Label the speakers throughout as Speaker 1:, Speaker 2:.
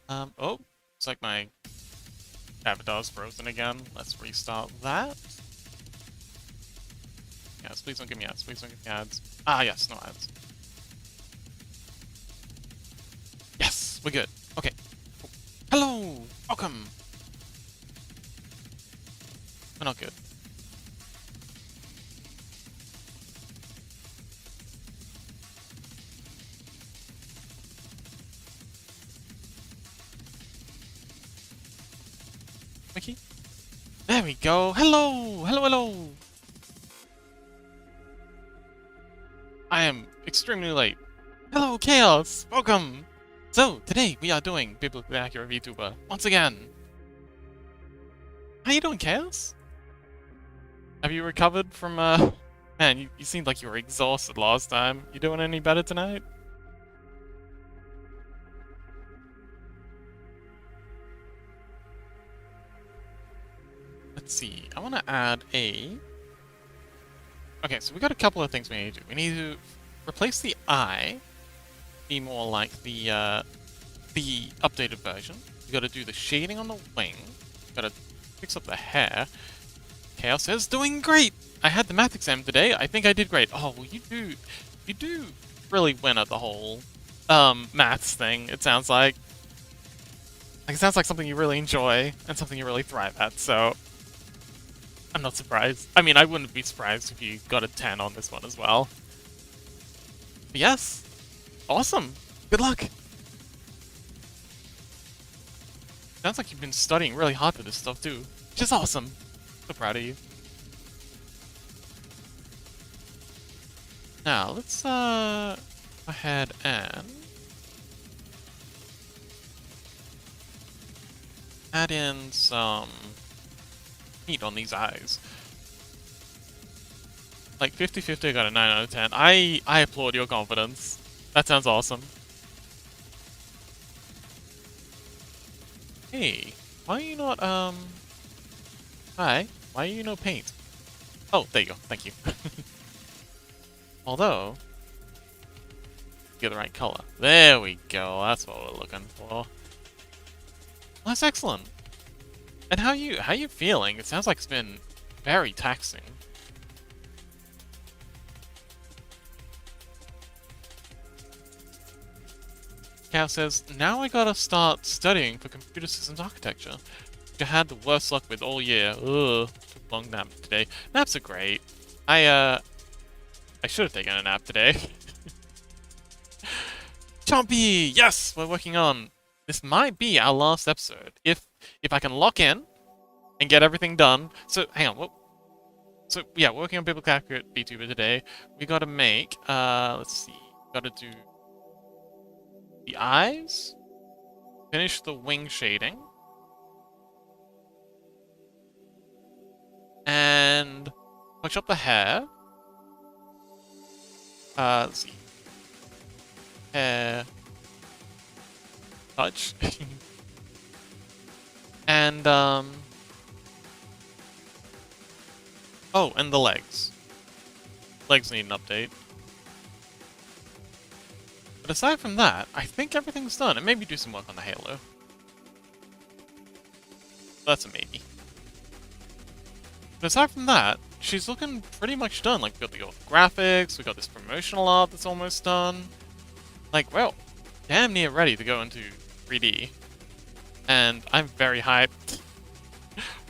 Speaker 1: Oh, looks like my avatar's frozen again. Let's restart that. Yes, please don't give me ads. Please don't give me ads. Ah, yes, no ads. Yes, we're good. Okay. Hello! Welcome! We're not good. Mickey? There we go! Hello! Hello, hello! I am extremely late. Hello, Chaos! Welcome! So, today we are doing Biblically Accurate VTuber once again. How you doing, Chaos? Have you recovered from, Man, you seemed like you were exhausted last time. You doing any better tonight? Let's see. I want to add a... Okay, so we got a couple of things we need to do. We need to replace the eye, be more like the updated version. We got to do the shading on the wing. Got to fix up the hair. Chaos is doing great. I had the math exam today. I think I did great. Oh, well, you do really win at the whole maths thing. It sounds like. It sounds like something you really enjoy and something you really thrive at. So I'm not surprised. I mean, I wouldn't be surprised if you got a 10 on this one as well. But yes, awesome. Good luck. Sounds like you've been studying really hard for this stuff too, which is awesome. So proud of you. Now, let's go ahead and add in some heat on these eyes. Like 50-50, I got a 9 out of 10. I applaud your confidence. That sounds awesome. Hey, why are you not, Hi, why are you no paint? Oh, there you go, thank you. Although, get the right color. There we go, that's what we're looking for. Well, that's excellent. And how you feeling? It sounds like it's been very taxing. Cal says, now I gotta start studying for computer systems architecture, which I had the worst luck with all year. Ugh, took a long nap today. Naps are great. I should have taken a nap today. Chompy! Yes! We're working on... This might be our last episode. If I can lock in and get everything done. So, hang on. What? So, yeah, we're working on Biblically Accurate VTuber today. We gotta make... let's see. Gotta do... the eyes. Finish the wing shading. And... touch up the hair. Let's see. Hair... touch. And, oh, and the legs. Legs need an update. But aside from that, I think everything's done. And maybe do some work on the halo. That's a maybe. But aside from that, she's looking pretty much done. Like, we got the graphics, we got this promotional art that's almost done. Like, well, damn near ready to go into 3D. And I'm very hyped.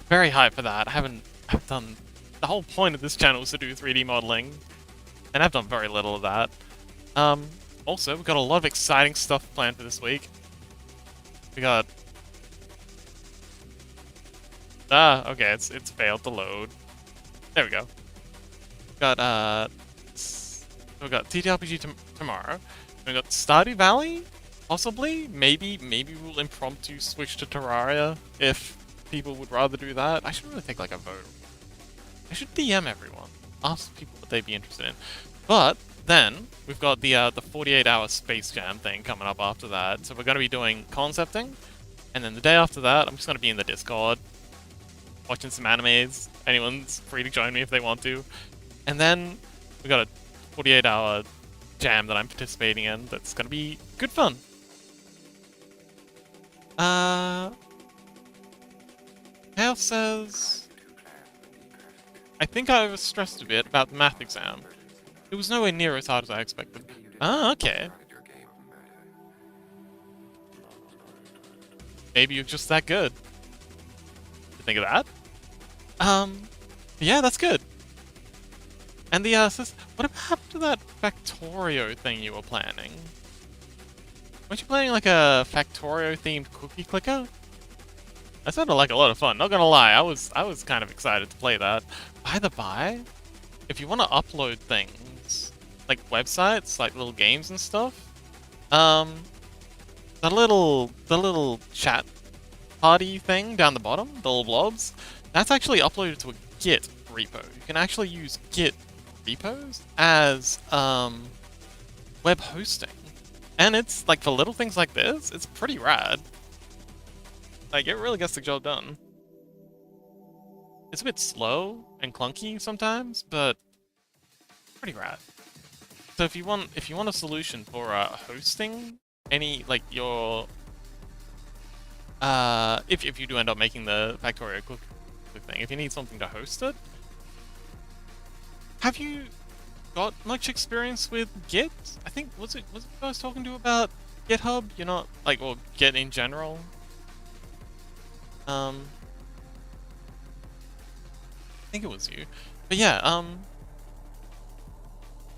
Speaker 1: Very hyped for that. I've done... The whole point of this channel is to do 3D modeling. And I've done very little of that. Also, we've got a lot of exciting stuff planned for this week. We got... Ah, okay, it's failed to load. There we go. We got TTRPG tomorrow. We got Stardew Valley, possibly. Maybe we'll impromptu switch to Terraria if people would rather do that. I should really take like a vote. I should DM everyone, ask people what they'd be interested in. But then we've got the 48-hour Space Jam thing coming up after that. So we're going to be doing concepting, and then the day after that, I'm just going to be in the Discord watching some animes. Anyone's free to join me if they want to. And then we got a 48-hour jam that I'm participating in that's going to be good fun. Hale says, I think I overstressed a bit about the math exam. It was nowhere near as hard as I expected. Ah, okay. Maybe you're just that good. You think of that? Yeah, that's good. And the says, what happened to that Factorio thing you were planning? Weren't you planning like a Factorio themed cookie clicker? That sounded like a lot of fun. Not gonna lie, I was kind of excited to play that. By the by, if you want to upload things like websites, like little games and stuff, the little chat party thing down the bottom, the little blobs, that's actually uploaded to a Git repo. You can actually use Git repos as web hosting, and it's like for little things like this, it's pretty rad. Like it really gets the job done. It's a bit slow and clunky sometimes, but pretty rad. So if you want a solution for hosting any like your if you do end up making the Factorio cook thing, if you need something to host it, have you got much experience with Git? I think was it I was talking to about GitHub? You're not like, or Git in general. I think it was you, but yeah.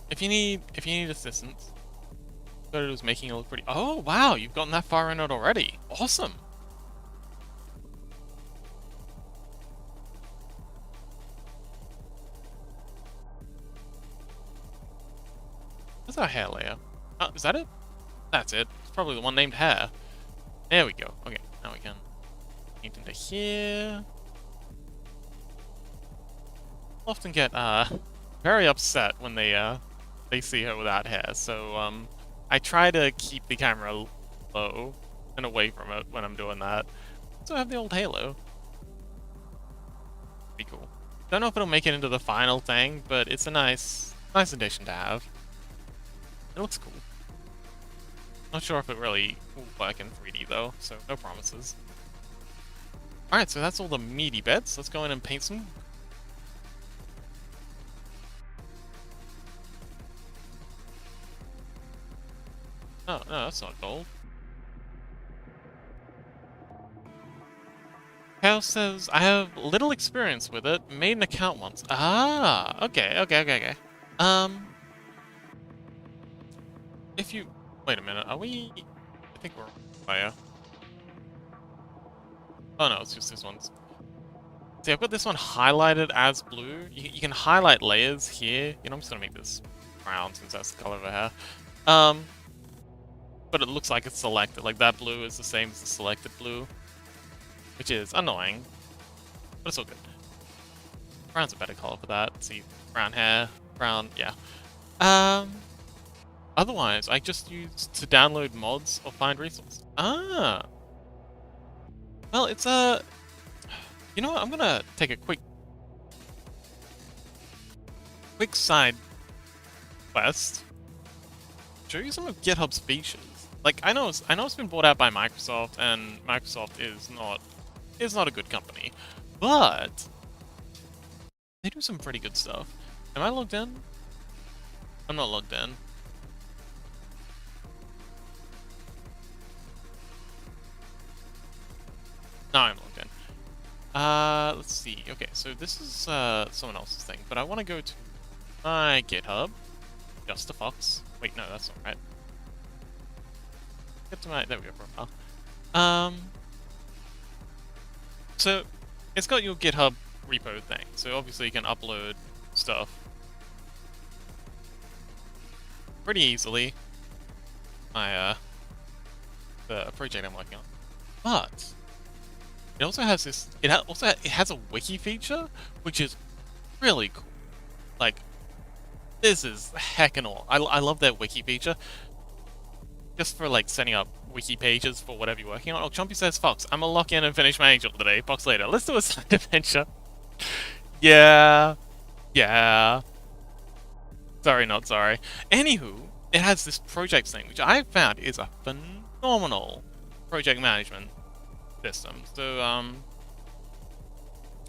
Speaker 1: If you need assistance, what it was making it look pretty. Oh wow, you've gotten that far in it already. Awesome. What's our hair layer? Oh, is that it? That's it. It's probably the one named hair. There we go. Okay, now we can paint into here. Often get very upset when they see her without hair, so I try to keep the camera low and away from it when I'm doing that. So I have the old halo. Be cool. Don't know if it'll make it into the final thing, but it's a nice addition to have. It looks cool. Not sure if it really will work in 3D though, so no promises. Alright, so that's all the meaty bits. Let's go in and paint some. Oh, no, that's not gold. Kyle says, I have little experience with it. Made an account once. Ah, okay. If you... Wait a minute, are we... I think we're on fire. Oh no, it's just this one. See, I've got this one highlighted as blue. You can highlight layers here. You know, I'm just gonna make this brown since that's the color of her hair. But it looks like it's selected. Like that blue is the same as the selected blue, which is annoying, but it's all good. Brown's a better color for that. See, brown hair, brown, yeah. Otherwise, I just use to download mods or find resources. Ah. Well, it's a... You know what, I'm gonna take a quick side quest. Show you some of GitHub's features. Like, I know it's been bought out by Microsoft, and Microsoft is not a good company, but they do some pretty good stuff. Am I logged in? I'm not logged in. No, I'm logged in. Let's see. Okay, so this is someone else's thing, but I want to go to my GitHub. Just a Fox. Wait, no, that's not right. Get to my... There we go, profile. So, it's got your GitHub repo thing, so obviously you can upload stuff pretty easily. My, the project I'm working on. But, it also has this... It has a wiki feature, which is really cool. Like, this is heckin' all. I love that wiki feature. Just for like setting up wiki pages for whatever you're working on. Oh, Chompy says, Fox, I'm gonna lock in and finish my angel today. Fox later. Let's do a side adventure. Yeah. Sorry, not sorry. Anywho, it has this project thing, which I found is a phenomenal project management system. So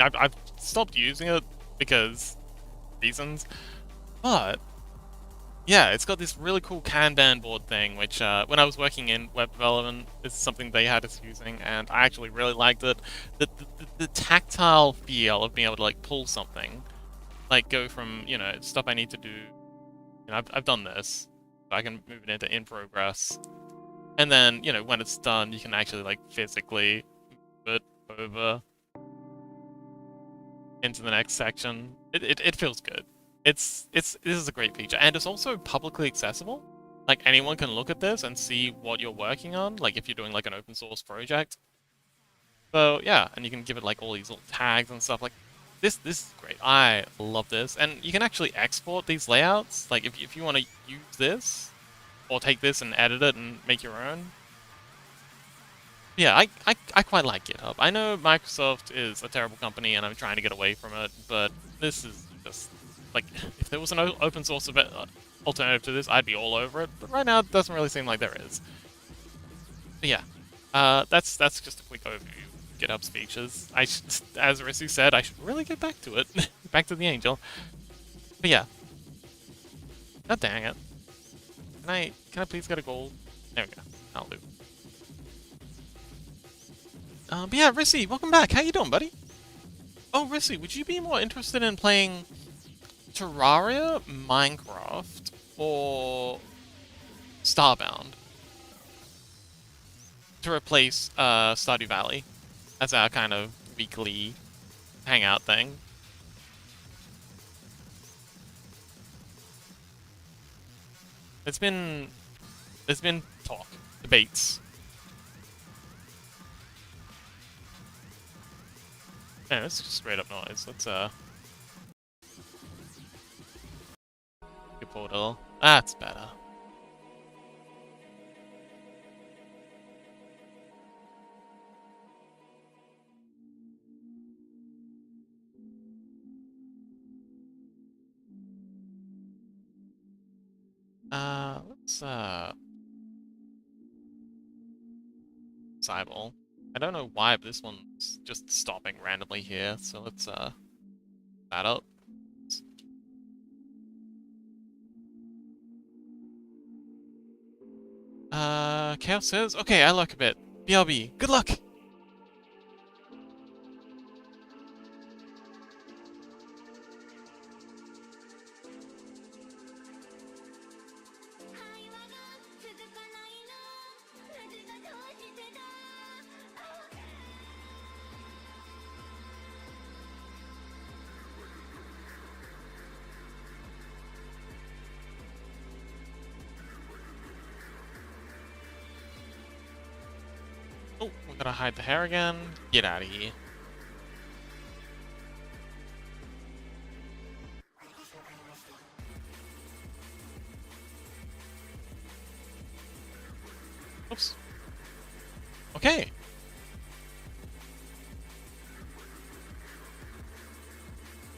Speaker 1: I've stopped using it because reasons, but yeah, it's got this really cool Kanban board thing, which when I was working in web development, is something they had us using, and I actually really liked it. The tactile feel of being able to like pull something, like go from stuff I need to do. I've done this, so I can move it into in progress, and then when it's done, you can actually like physically move it over into the next section. It feels good. This is a great feature, and it's also publicly accessible. Like anyone can look at this and see what you're working on. Like if you're doing like an open source project. So yeah, and you can give it like all these little tags and stuff. Like this is great. I love this, and you can actually export these layouts. Like if you want to use this, or take this and edit it and make your own. Yeah, I quite like GitHub. I know Microsoft is a terrible company and I'm trying to get away from it, but this is just, like, if there was an open source alternative to this, I'd be all over it, but right now it doesn't really seem like there is. But yeah, that's just a quick overview of GitHub's features. As Rissu said, I should really get back to it. Back to the Angel. But yeah. God dang it. Can I please get a gold? There we go. I'll do. But yeah, Rissy, welcome back. How you doing, buddy? Oh, Rissy, would you be more interested in playing Terraria, Minecraft, or Starbound to replace Stardew Valley as our kind of weekly hangout thing? There's been talk, debates. Man, it's just straight up noise. Let's get portal. That's better. Let's Cybele. I don't know why, but this one's just stopping randomly here, so let's that up. Chaos says, okay, I luck a bit. BRB, good luck! Oh, we gotta hide the hair again. Get out of here. Oops. Okay.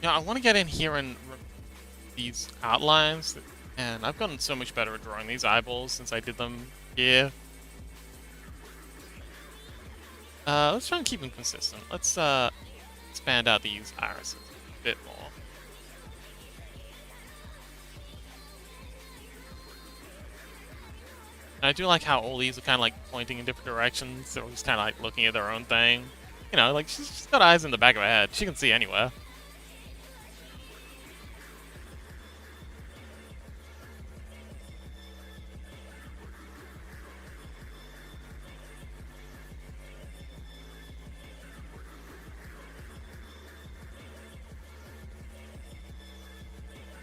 Speaker 1: Yeah, I want to get in here and these outlines, and I've gotten so much better at drawing these eyeballs since I did them here. Let's try and keep them consistent. Let's expand out these irises a bit more. And I do like how all these are kind of like pointing in different directions. They're all just kind of like looking at their own thing. You know, like she's got eyes in the back of her head. She can see anywhere.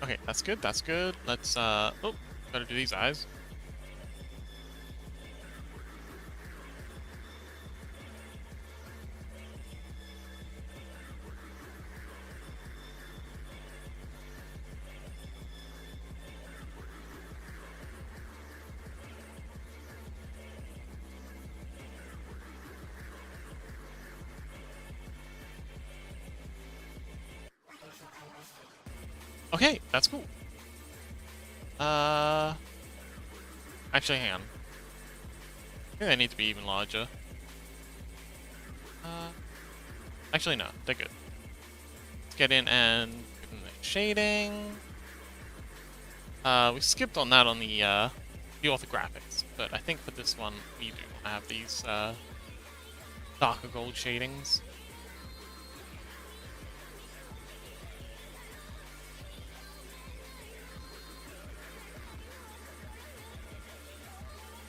Speaker 1: Okay, that's good, that's good. Let's, oh, gotta do these eyes. Okay, that's cool. Actually, hang on. I think they need to be even larger. Actually, no, they're good. Let's get in and give them the shading. We skipped on that on the orthographics, but I think for this one we do have these darker gold shadings.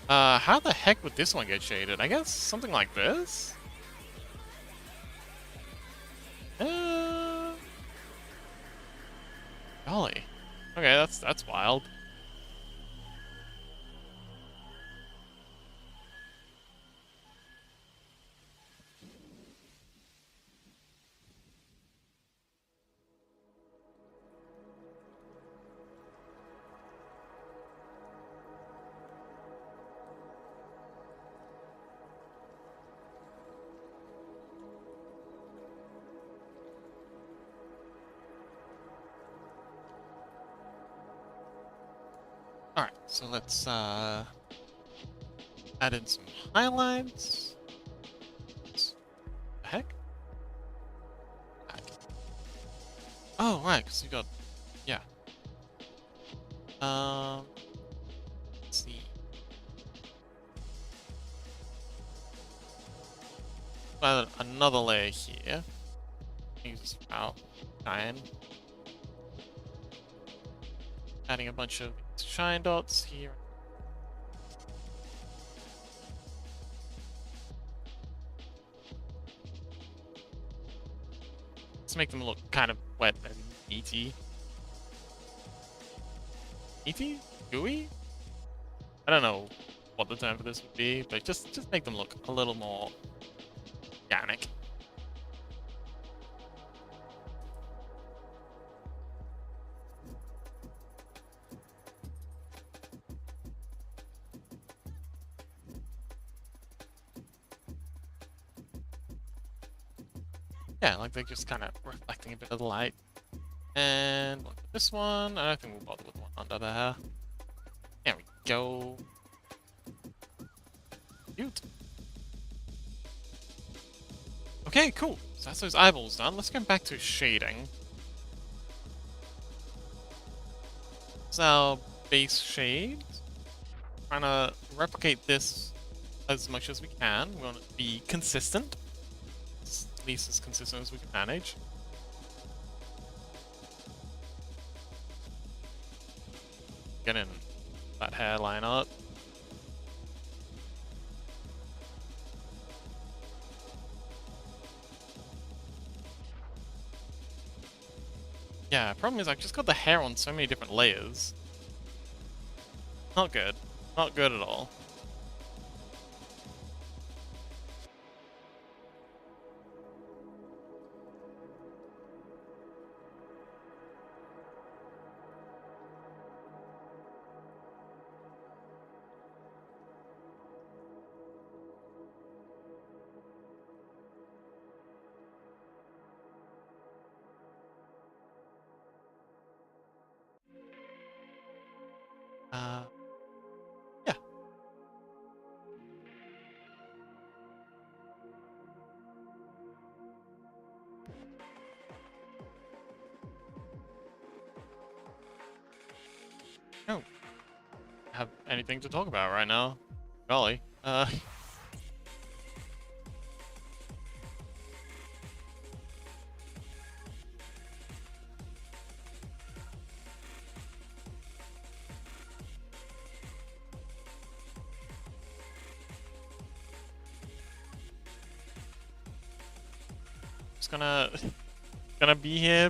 Speaker 1: How the heck would this one get shaded? I guess something like this? Golly. Okay, that's wild. Alright, so let's add in some highlights. The heck? Oh, right, because you got... Yeah. Let's see. Add another layer here. Use this out. Shine. Adding a bunch of shine dots here. Let's make them look kind of wet and meaty. Meaty? Gooey? I don't know what the term for this would be, but just make them look a little more organic. Yeah, like they're just kind of reflecting a bit of the light. And look at this one. I don't think we'll bother with one under there. There we go. Cute. Okay, cool. So that's those eyeballs done. Let's go back to shading. It's our base shade. Trying to replicate this as much as we can. We want it to be consistent. At least as consistent as we can manage. Getting that hairline up. Yeah, problem is I've just got the hair on so many different layers. Not good. Not good at all. Yeah. Oh. Have anything to talk about right now. Golly. Just gonna be here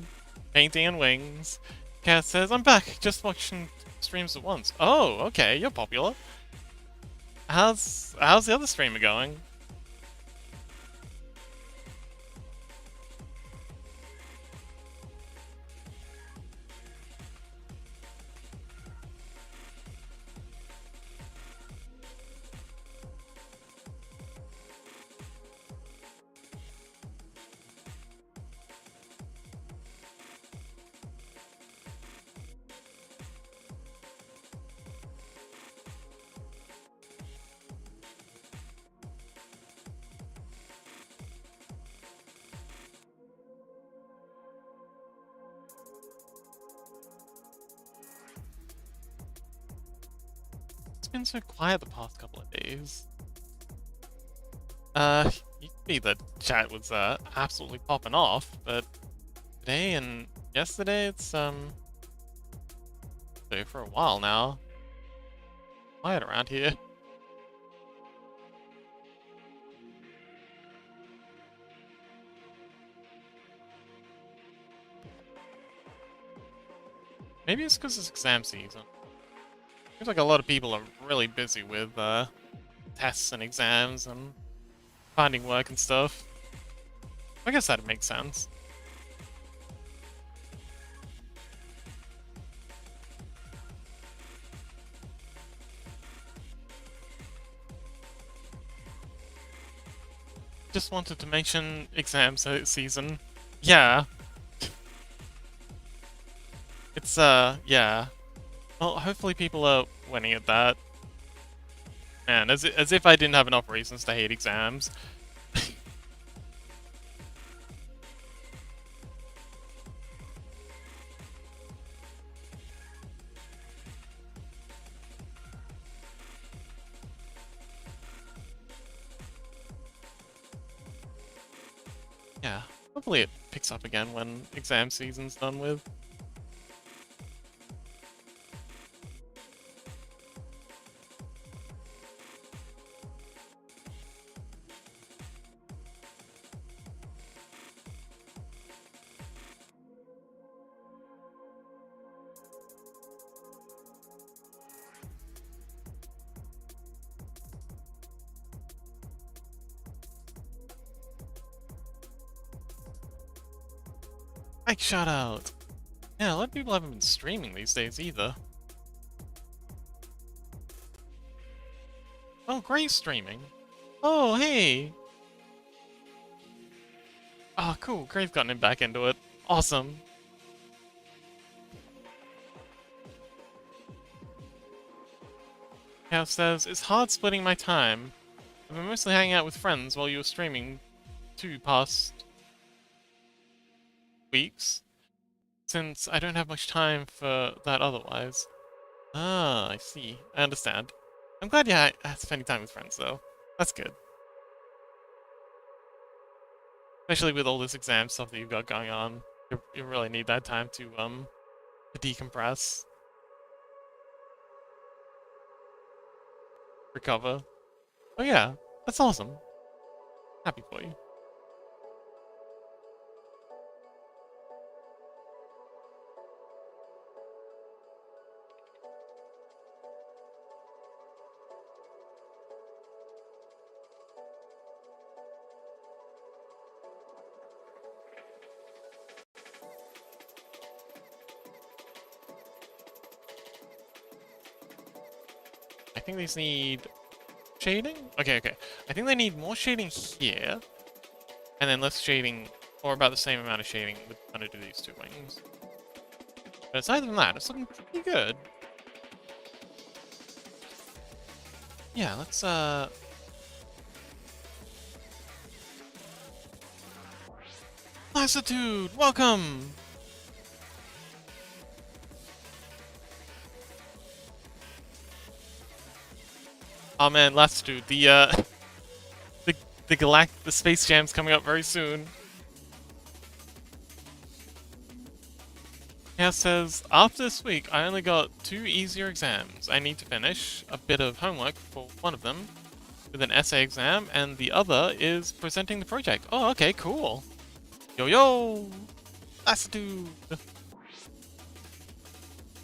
Speaker 1: painting and wings. Cat says, I'm back, just watching streams at once. Oh, okay, you're popular. How's the other streamer going? been so quiet the past couple of days? Used to be the chat was absolutely popping off, but today and yesterday it's so for a while now. Quiet around here. Maybe it's because it's exam season. Seems like a lot of people are really busy with tests and exams and finding work and stuff. I guess that'd make sense. Just wanted to mention exam season. Yeah. It's, yeah. Well, hopefully people are winning at that. Man, as if I didn't have enough reasons to hate exams. Yeah, hopefully it picks up again when exam season's done with. Like, shout out! Yeah, a lot of people haven't been streaming these days either. Oh, Gray's streaming. Oh, hey! Oh, cool. Gray's gotten him back into it. Awesome. Cal says, it's hard splitting my time. I've been mostly hanging out with friends while you were streaming 2 past weeks, since I don't have much time for that otherwise. Ah, I see. I understand. I'm glad you had spending time with friends, though. That's good. Especially with all this exam stuff that you've got going on. You really need that time to decompress. Recover. Oh yeah, that's awesome. Happy for you. I think these need shading? Okay. I think they need more shading here, and then less shading, or about the same amount of shading with trying to do these 2 wings. But aside from that, it's looking pretty good. Yeah, let's Lassitude, welcome! Oh man, Lassitude, the Space Jam's coming up very soon. Yeah, says, after this week, I only got 2 easier exams. I need to finish a bit of homework for one of them with an essay exam, and the other is presenting the project. Oh, okay, cool. Yo, Lassitude.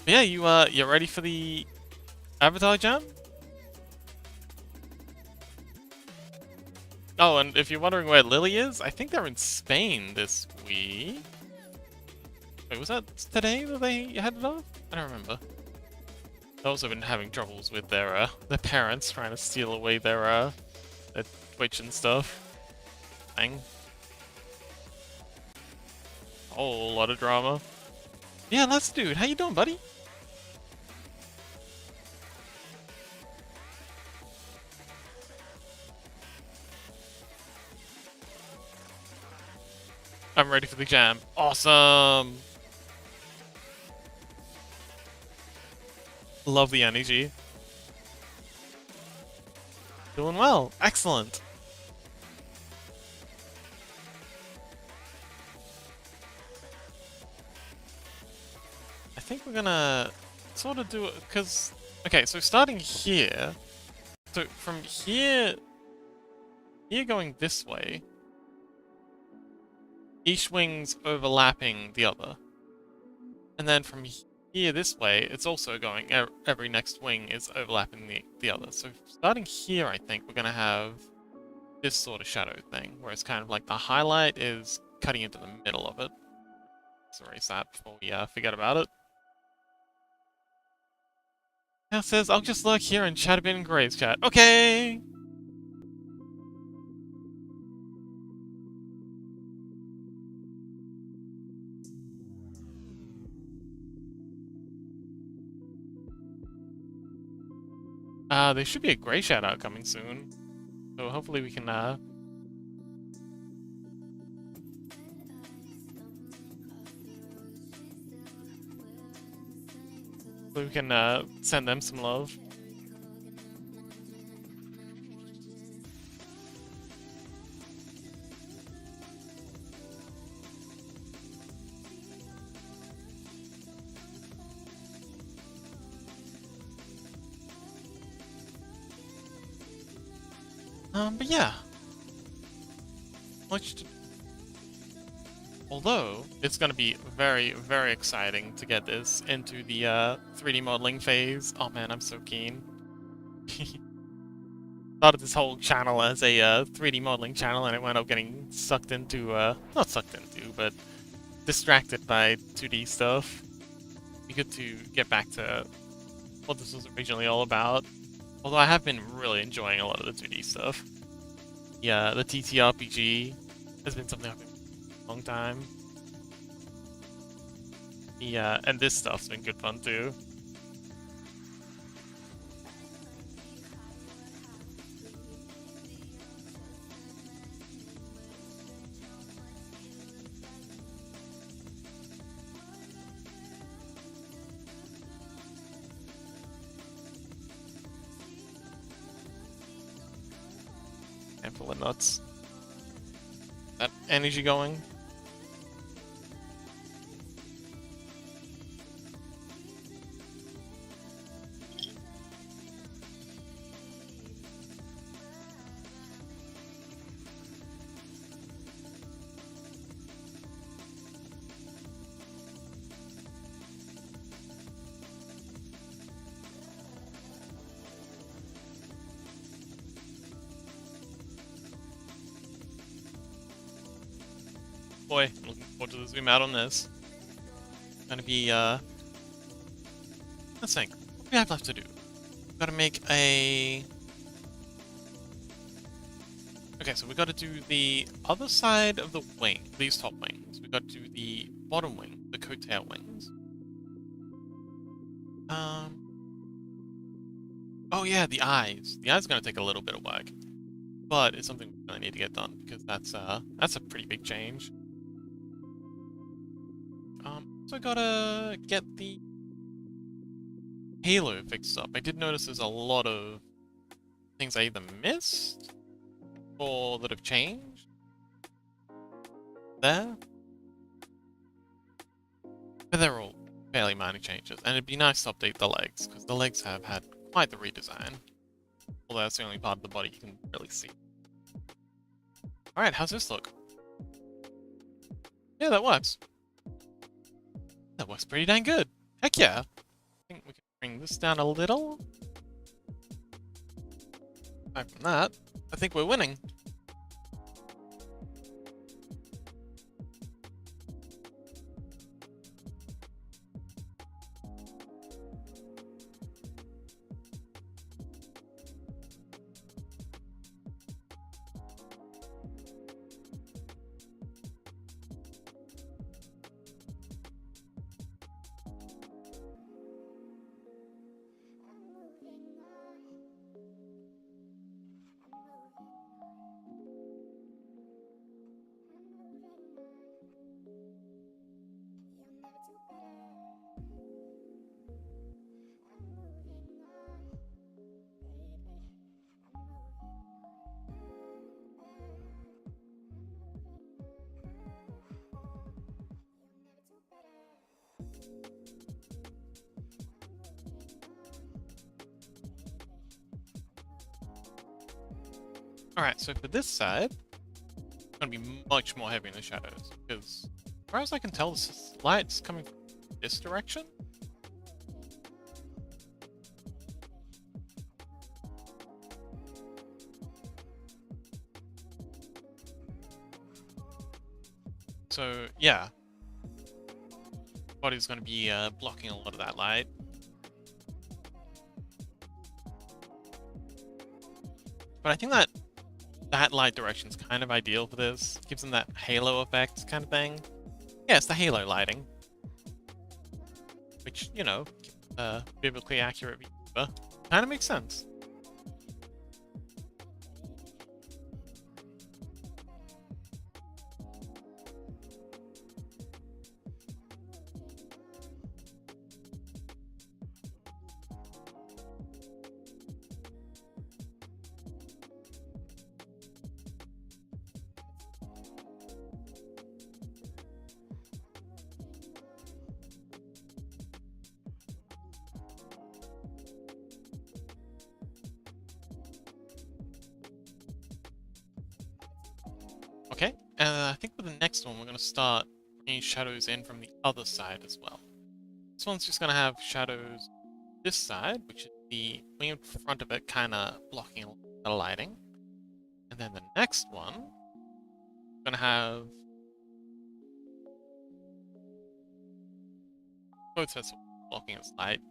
Speaker 1: Yeah, you're ready for the Avatar Jam? Oh, and if you're wondering where Lily is, I think they're in Spain this week. Wait, was that today that they headed off? I don't remember. They've also been having troubles with their parents trying to steal away their Twitch and stuff. Thing. Whole lot of drama. Yeah, let's dude. How you doing, buddy? I'm ready for the jam. Awesome! Love the energy. Doing well. Excellent. I think we're gonna sort of do it because, okay, so starting here, so from here going this way, each wing's overlapping the other. And then from here this way, it's also going, every next wing is overlapping the other. So starting here, I think we're gonna have this sort of shadow thing, where it's kind of like the highlight is cutting into the middle of it. Let's erase that before we forget about it. Now it says, I'll just lurk here and chat a bit in Gray's chat. Okay! There should be a Gray shout out coming soon. So hopefully we can, send them some love. But yeah. Although, it's gonna be very, very exciting to get this into the 3D modeling phase. Oh man, I'm so keen. Started this whole channel as a 3D modeling channel, and it wound up getting sucked into, not sucked into, but distracted by 2D stuff. Be good to get back to what this was originally all about. Although I have been really enjoying a lot of the 2D stuff. Yeah, the TTRPG has been something I've been for a long time. Yeah, and this stuff's been good fun too. Handful of nuts. That energy going. Boy, I'm looking forward to the zoom out on this. Gonna be, let's think. What do we have left to do? Gotta make a... Okay, so we gotta do the other side of the wing, these top wings. We gotta do the bottom wing, the coattail wings. Oh yeah, the eyes. The eyes are gonna take a little bit of work. But it's something we really need to get done, because that's a pretty big change. So I gotta get the halo fixed up. I did notice there's a lot of things I either missed or that have changed there. But they're all fairly minor changes, and it'd be nice to update the legs, because the legs have had quite the redesign. Although that's the only part of the body you can really see. Alright, how's this look? Yeah, that works. That works pretty dang good. Heck yeah. I think we can bring this down a little. Aside from that, I think we're winning. Alright, so for this side, it's going to be much more heavy in the shadows, because as far as I can tell, this light's coming from this direction. So, yeah. Body's going to be blocking a lot of that light. But I think that light direction is kind of ideal for this. Gives them that halo effect kind of thing. Yeah, it's the halo lighting. Which, you know, biblically accurate VTuber. Kind of makes sense. Okay, I think with the next one, we're going to start bringing shadows in from the other side as well. This one's just going to have shadows this side, which is the wing in front of it kind of blocking the lighting. And then the next one, we're going to have both sides blocking its light,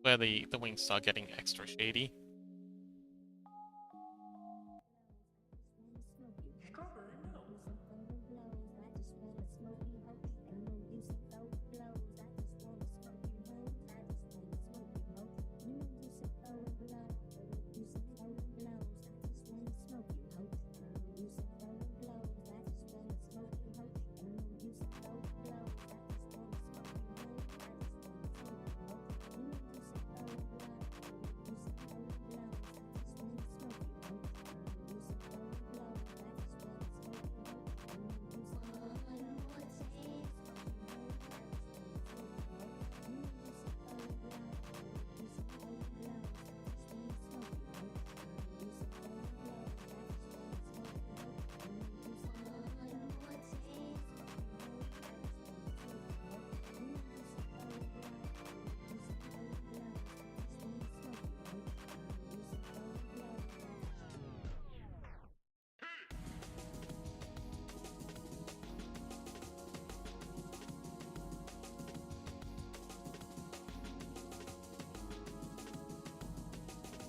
Speaker 1: where the wings start getting extra shady.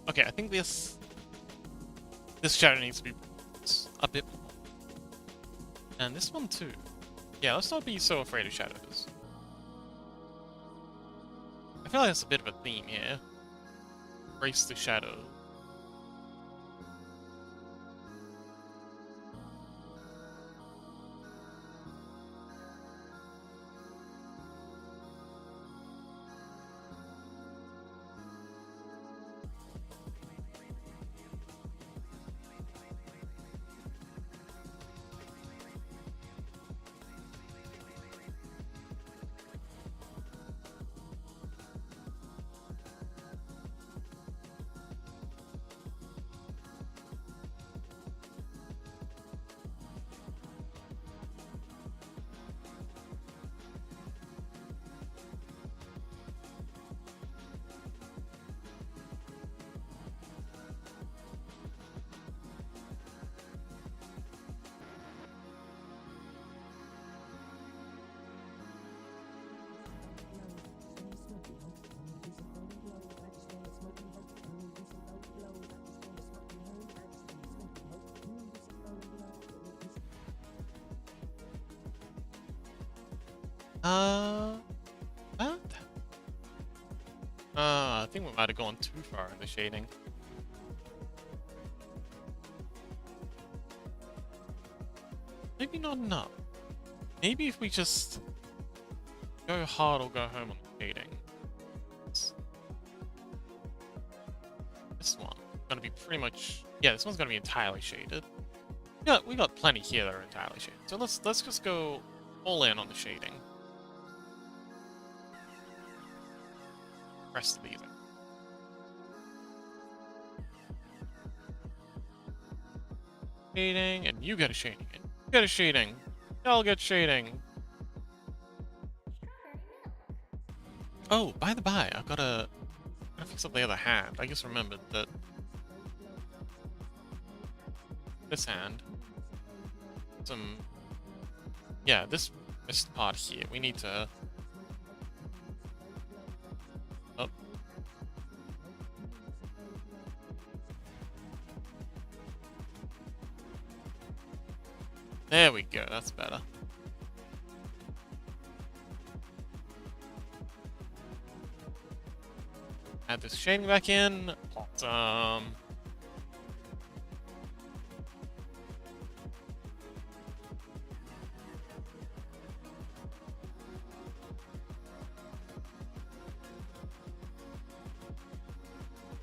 Speaker 1: Okay, I think this shadow needs to be a bit more. And this one too. Yeah, let's not be so afraid of shadows. I feel like that's a bit of a theme here. Embrace the shadow. What? I think we might have gone too far in the shading. Maybe not enough. Maybe if we just go hard or go home on the shading. This one gonna be pretty much, yeah, this one's gonna be entirely shaded. Yeah, we got plenty here that are entirely shaded. So let's just go all in on the shading. Rest of these. shading, and you get a shading, and you get a shading. Y'all get shading. Oh, by the by, I've gotta fix up the other hand. I just remembered that this hand, yeah, this part here, we need to, oh. There we go, that's better. Add this shading back in. Awesome.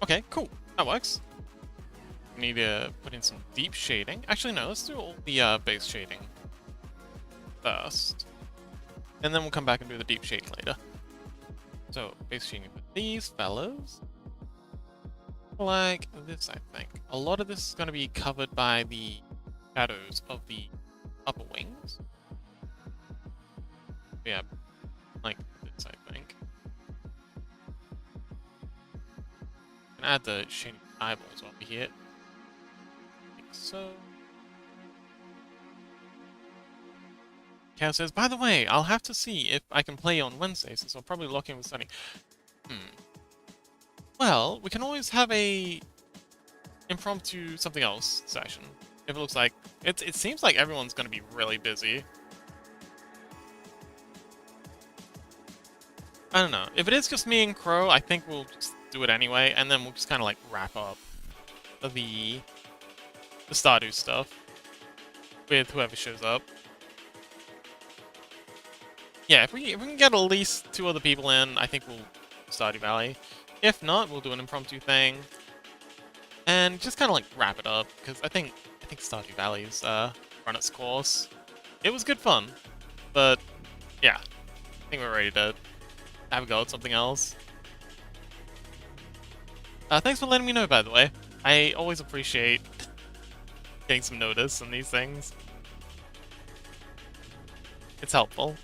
Speaker 1: Okay, cool. That works. We need to put in some deep shading. Actually, no, let's do all the base shading first. And then we'll come back and do the deep shading later. So, base shading for these fellas. Like this, I think. A lot of this is going to be covered by the shadows of the upper wings. Yeah, like this, I think. And add the shading eyeballs over here. Like so. Cal says, by the way, I'll have to see if I can play on Wednesday, since I'll probably lock in with studying. Well, we can always have a impromptu something else session. If it looks like it seems like everyone's gonna be really busy. I don't know. If it is just me and Crow, I think we'll just do it anyway, and then we'll just kind of like wrap up the Stardew stuff with whoever shows up. Yeah, if we can get at least 2 other people in, I think we'll Stardew Valley. If not, we'll do an impromptu thing and just kind of like wrap it up, because I think Stardew Valley's run its course. It was good fun, but yeah, I think we're ready to have a go at something else. Thanks for letting me know, by the way. I always appreciate getting some notice on these things. It's helpful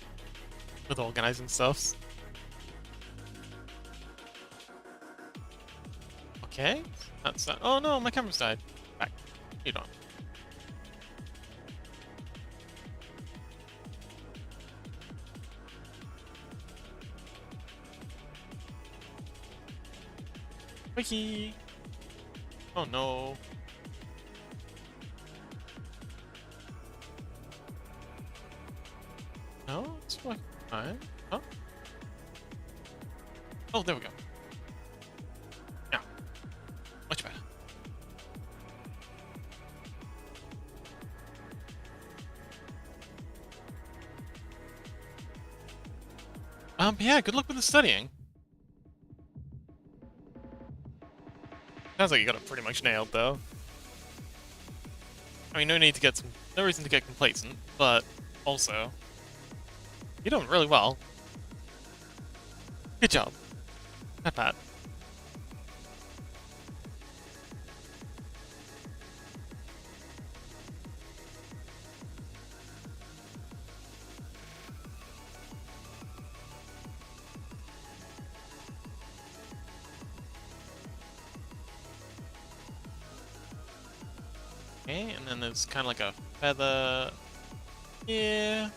Speaker 1: with organizing stuff. Okay, that's that. Oh no, my camera's died. Back. Hold on. Wiki. Oh no. No, it's fine. Huh? Oh, there we go. Now, much better. Yeah, good luck with the studying. Sounds like you got it pretty much nailed, though. I mean, no reason to get complacent, but also, you're doing really well. Good job. Not bad. Okay, and then there's kind of like a feather here.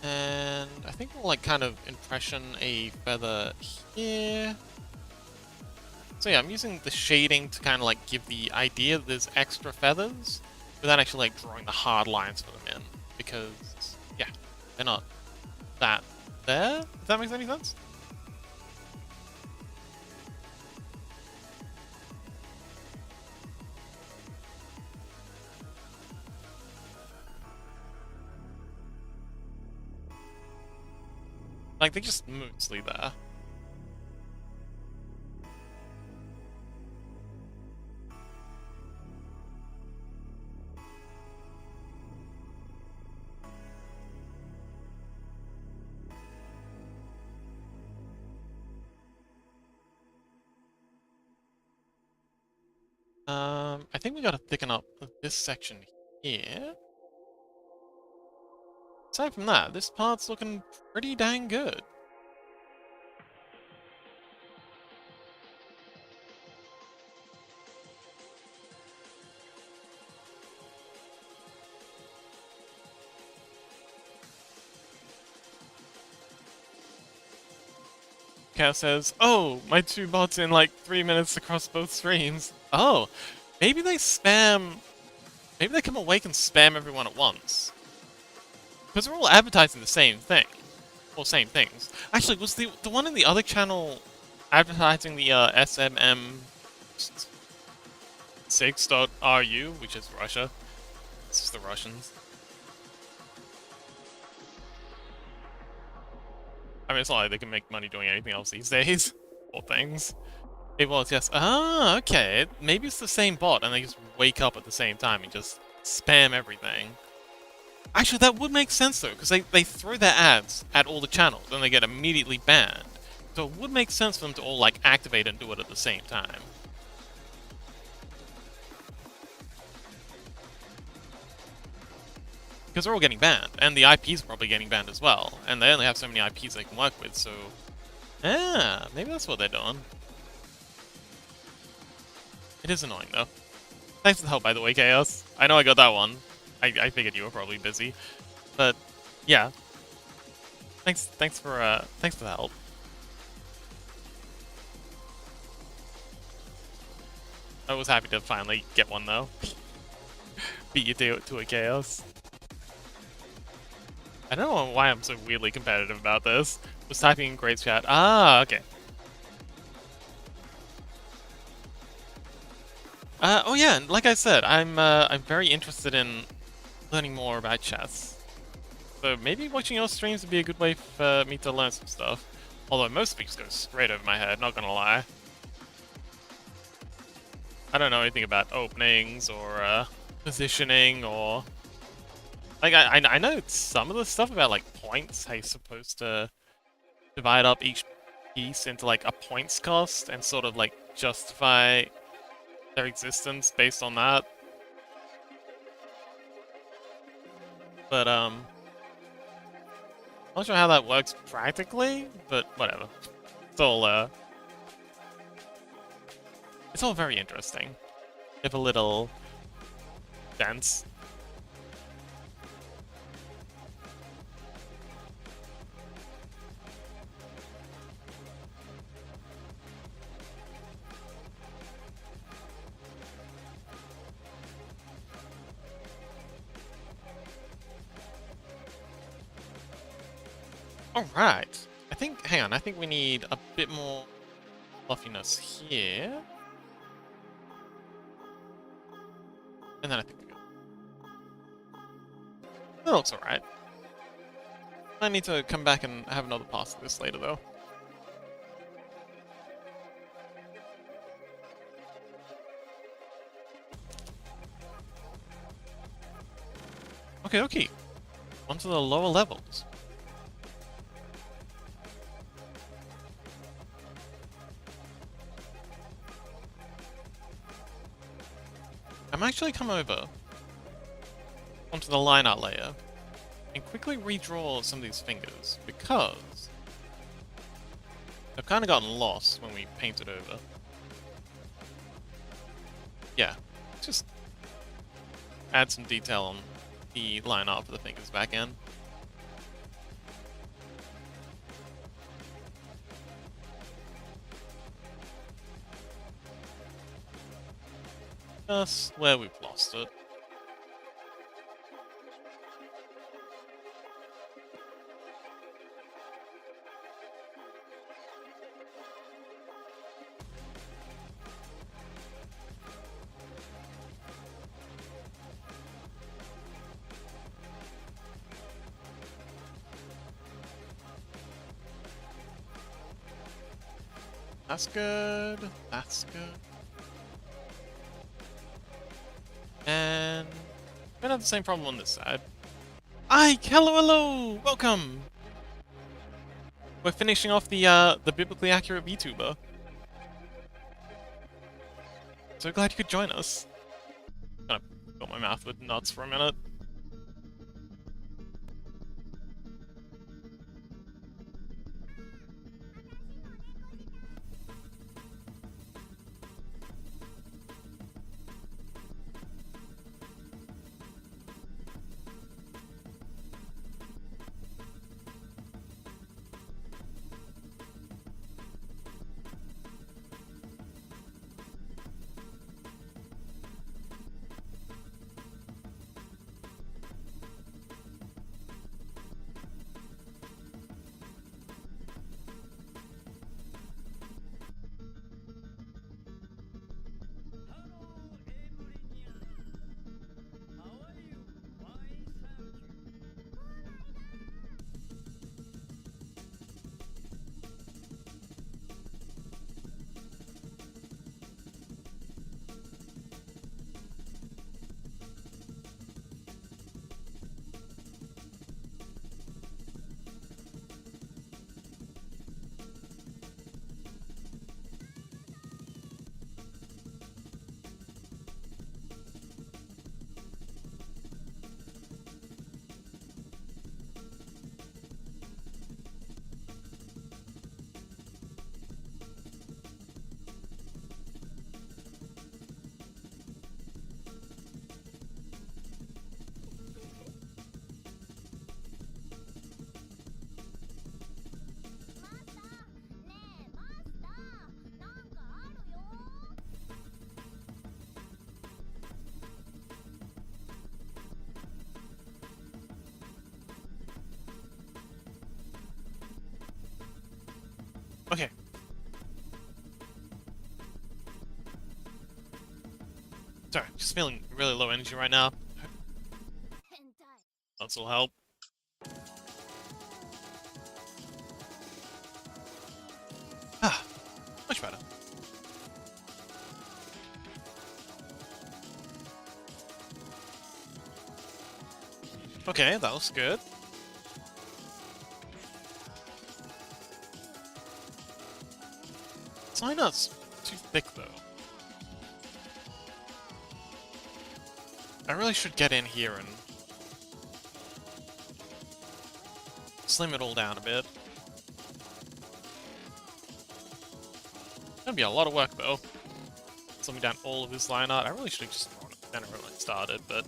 Speaker 1: And I think we'll like kind of impression a feather here. So yeah, I'm using the shading to kind of like give the idea that there's extra feathers without actually like drawing the hard lines for them in. Because, yeah, they're not that there. If that makes any sense? Like, they're just mostly there. I think we gotta thicken up this section here. Aside from that, this part's looking pretty dang good. Cat says, "Oh, my 2 bots in like 3 minutes across both streams." Oh, maybe they spam. Maybe they come awake and spam everyone at once. Because we're all advertising the same thing. Or same things. Actually, was the one in the other channel advertising the SMM 6.ru, which is Russia? It's just the Russians. I mean, it's not like they can make money doing anything else these days. Or things. It was, yes. Ah, okay. Maybe it's the same bot and they just wake up at the same time and just spam everything. Actually, that would make sense though, because they throw their ads at all the channels and they get immediately banned. So it would make sense for them to all like activate and do it at the same time. Because they're all getting banned, and the IPs are probably getting banned as well, and they only have so many IPs they can work with, so... Yeah, maybe that's what they're doing. It is annoying though. Thanks for the help, by the way, Chaos. I know I got that one. I figured you were probably busy. But, yeah. Thanks for the help. I was happy to finally get one, though. Beat you to a Chaos. I don't know why I'm so weirdly competitive about this. Was typing in Grace chat. Ah, okay. Oh yeah, and like I said, I'm very interested in learning more about chess. So maybe watching your streams would be a good way for me to learn some stuff. Although most speaks go straight over my head, not gonna lie. I don't know anything about openings or positioning or... Like, I know some of the stuff about, like, points, how you're supposed to divide up each piece into, like, a points cost and sort of, like, justify their existence based on that. But, not sure how that works practically, but whatever. It's all very interesting. If a little dense. Alright. Hang on, I think we need a bit more fluffiness here. And then I think we're good. That looks alright. I need to come back and have another pass of this later, though. Okay. On to the lower levels. I'm actually come over onto the line art layer and quickly redraw some of these fingers because they've kind of gotten lost when we painted over. Yeah, just add some detail on the line art for the fingers back in. Just where we've lost it. That's good. That's good. And we're gonna have the same problem on this side. Hello! Welcome! We're finishing off the biblically accurate VTuber. so glad you could join us. Kind of fill my mouth with nuts for a minute. Okay. Sorry, just feeling really low energy right now. That's will help. Ah, much better. Okay, that was good. Sign-up's too thick, though. I really should get in here and slim it all down a bit. Gonna be a lot of work, though. Slimming down all of this line art. I really should have just thrown it down when I started, but...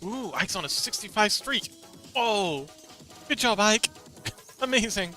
Speaker 1: Ooh, Ike's on a 65 streak! Oh! Good job, Ike! Amazing!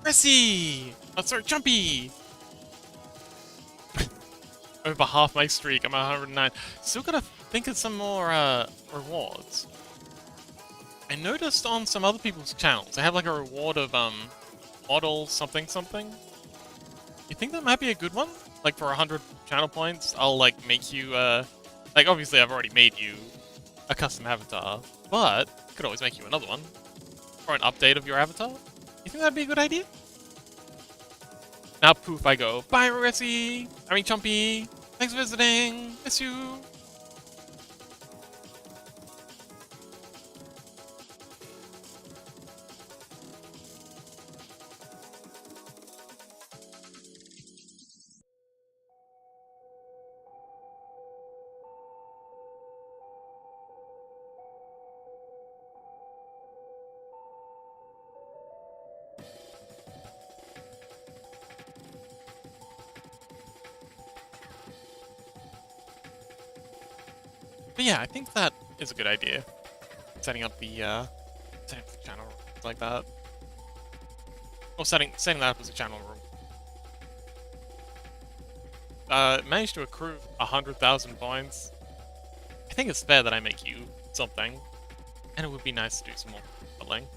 Speaker 1: Pressy! Oh, sorry, Jumpy! Over half my streak, I'm at 109. Still gotta think of some more, rewards. I noticed on some other people's channels, they have like a reward of, model something something. You think that might be a good one? Like for 100 channel points, I'll like make you, like obviously I've already made you a custom avatar, but I could always make you another one. Or an update of your avatar. You think that'd be a good idea? Now poof I go. Bye Ressy! I mean Chumpy! Thanks for visiting! Miss you! But yeah, I think that is a good idea. Setting up the channel like that. Or setting that up as a channel room. Managed to accrue 100,000 points. I think it's fair that I make you something. And it would be nice to do some more modeling.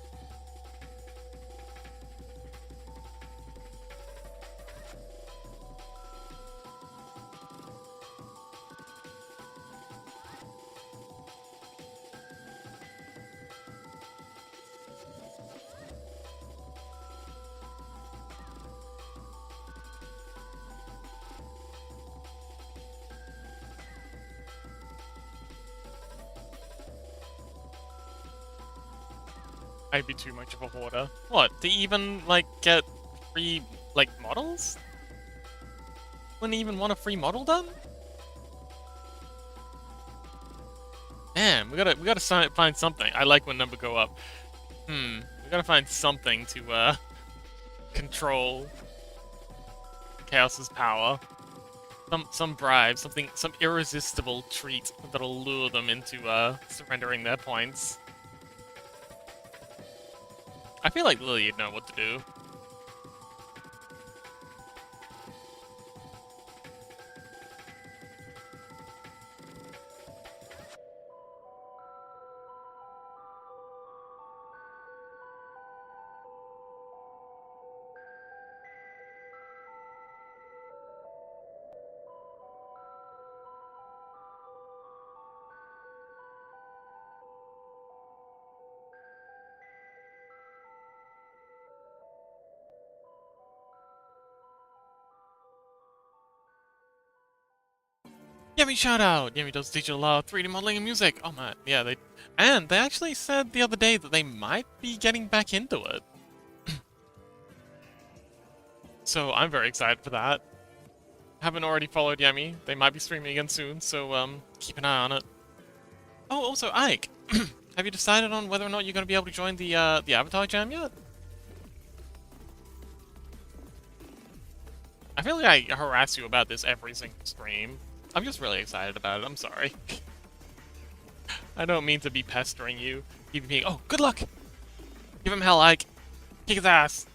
Speaker 1: I'd be too much of a hoarder. What, to even, like, get free, like, models? Wouldn't even want a free model done? Man, we gotta find something. I like when numbers go up. We gotta find something to, control Chaos's power. Some bribe, some irresistible treat that'll lure them into, surrendering their points. I feel like Lily'd know what to do. Yummy shout out! Yummy does digital 3D modeling and music. Oh man, yeah, they actually said the other day that they might be getting back into it. So I'm very excited for that. Haven't already followed Yummy. They might be streaming again soon, so keep an eye on it. Oh, also Ike, have you decided on whether or not you're going to be able to join the Avatar Jam yet? I feel like I harass you about this every single stream. I'm just really excited about it, I'm sorry. I don't mean to be pestering you. Keep being, oh, good luck! Give him hell, Ike. Kick his ass.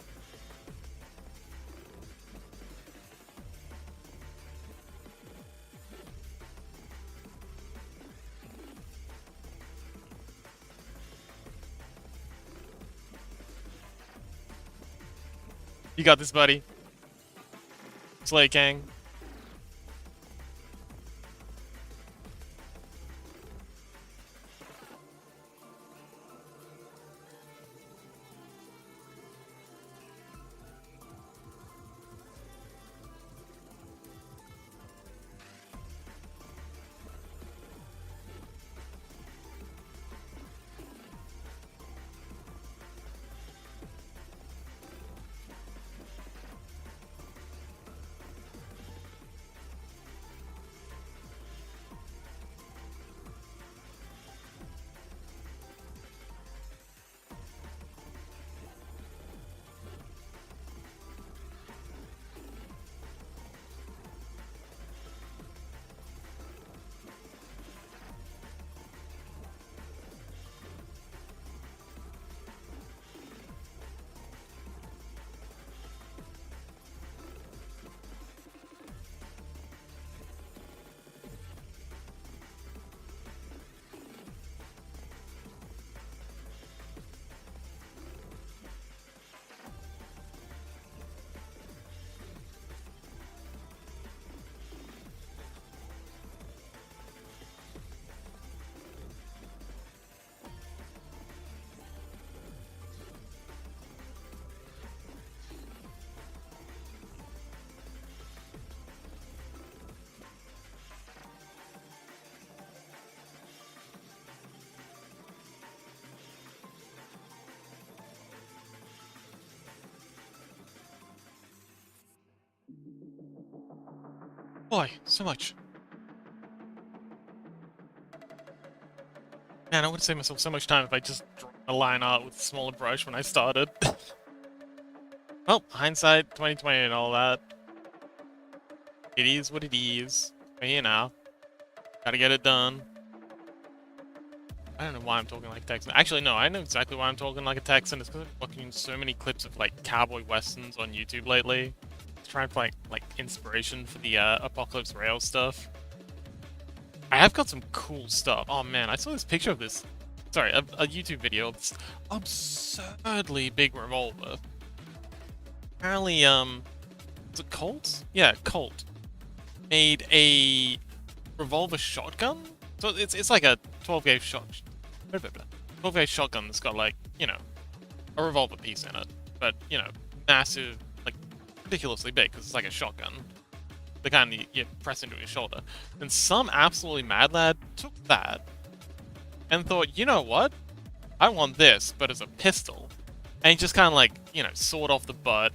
Speaker 1: You got this, buddy. Slay Gang. Boy, so much. Man, I would save myself so much time if I just drew a line art with a smaller brush when I started. Well, hindsight, 2020 and all that. It is what it is. We're here now. Gotta get it done. I don't know why I'm talking like a Texan. Actually, no, I know exactly why I'm talking like a Texan. It's because I'm watching so many clips of like cowboy westerns on YouTube lately. Trying to find like inspiration for the Apocalypse Rail stuff. I have got some cool stuff. Oh man, I saw this picture of this sorry, a YouTube video of this absurdly big revolver. Apparently, was it Colt? Yeah, Colt made a revolver shotgun. So it's like a 12 gauge shot, 12 gauge shotgun that's got like, you know, a revolver piece in it, but you know, massive, like ridiculously big because it's like a shotgun. The kind you press into your shoulder. And some absolutely mad lad took that and thought, you know what? I want this, but as a pistol. And he just kind of like, you know, sawed off the butt,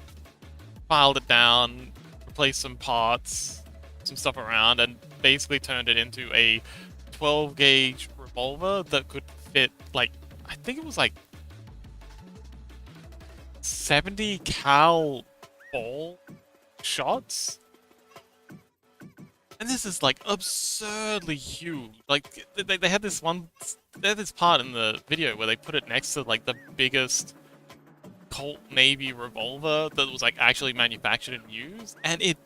Speaker 1: filed it down, replaced some parts, some stuff around, and basically turned it into a 12 gauge revolver that could fit, like, I think it was like 70 cal ball shots. And this is like absurdly huge. Like they had this part in the video where they put it next to like the biggest Colt Navy revolver that was like actually manufactured and used, and it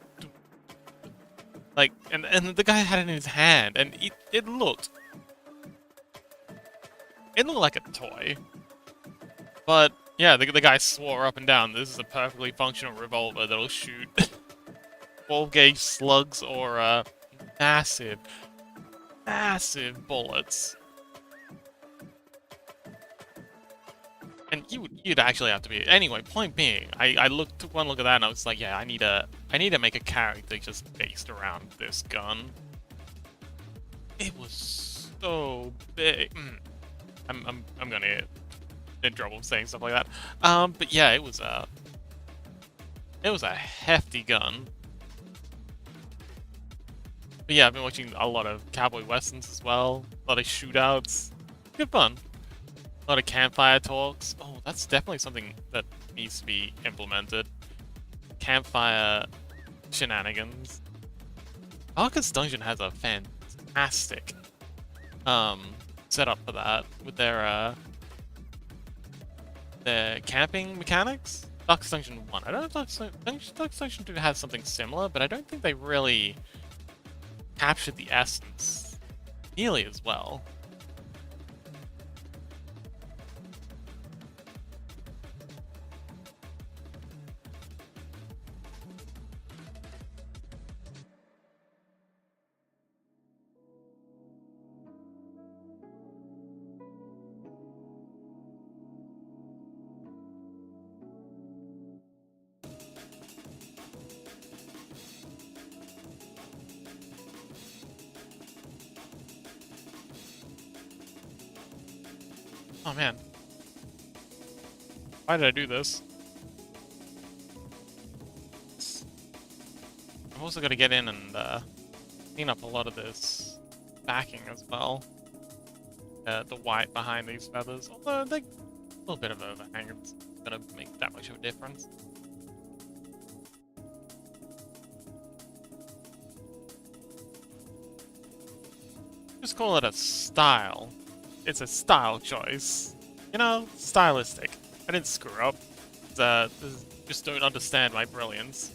Speaker 1: like and the guy had it in his hand, and it looked like a toy. But yeah, the guy swore up and down this is a perfectly functional revolver that'll shoot 12 gauge slugs or massive bullets. And you'd actually have to be, anyway, point being, I took one look at that and I was like, yeah, I need to make a character just based around this gun. It was so big. I'm gonna get in trouble saying stuff like that. But yeah, it was a hefty gun. But yeah, I've been watching a lot of cowboy westerns as well. A lot of shootouts. Good fun. A lot of campfire talks. Oh, that's definitely something that needs to be implemented. Campfire shenanigans. Darkest Dungeon has a fantastic setup for that with their camping mechanics. Darkest Dungeon 1. I don't know if Darkest Dungeon 2 has something similar, but I don't think they really captured the essence nearly as well. Oh man. Why did I do this? I've also got to get in and clean up a lot of this backing as well. The white behind these feathers, although they're a little bit of overhang, it's gonna make that much of a difference. Just call it a style. It's a style choice. You know, stylistic. I didn't screw up. Just don't understand my brilliance.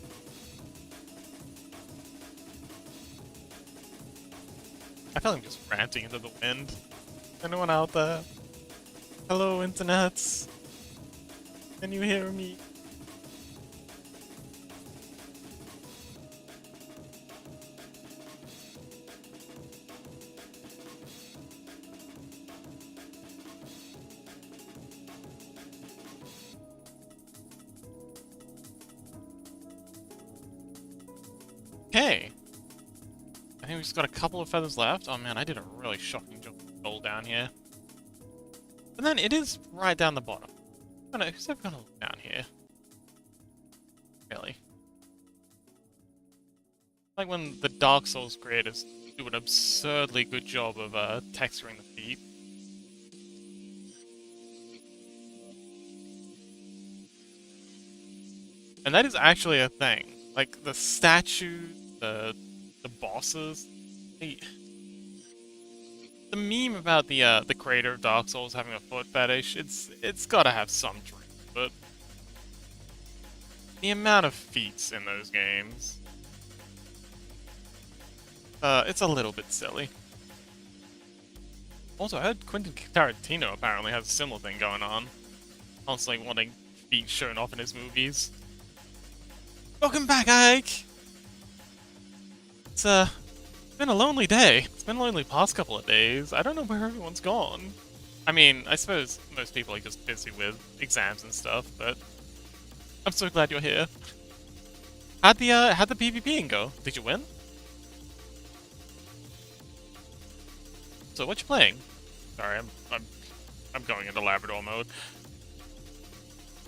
Speaker 1: I feel like I'm just ranting into the wind. Anyone out there? Hello, internets. Can you hear me? Okay. I think we've just got a couple of feathers left. Oh man, I did a really shocking job of gold down here. But then it is right down the bottom. I don't know, who's ever gonna look down here? Really? Like when the Dark Souls creators do an absurdly good job of texturing the feet. And that is actually a thing. Like the statues, the bosses, the meme about the creator of Dark Souls having a foot fetish, it's gotta have some truth, but the amount of feats in those games, it's a little bit silly. Also, I heard Quentin Tarantino apparently has a similar thing going on. Constantly wanting feet shown off in his movies. Welcome back, Ike! It's been a lonely day. It's been a lonely past couple of days. I don't know where everyone's gone. I mean, I suppose most people are just busy with exams and stuff, but I'm so glad you're here. How'd the PvPing go? Did you win? So what you playing? Sorry, I'm going into Labrador mode.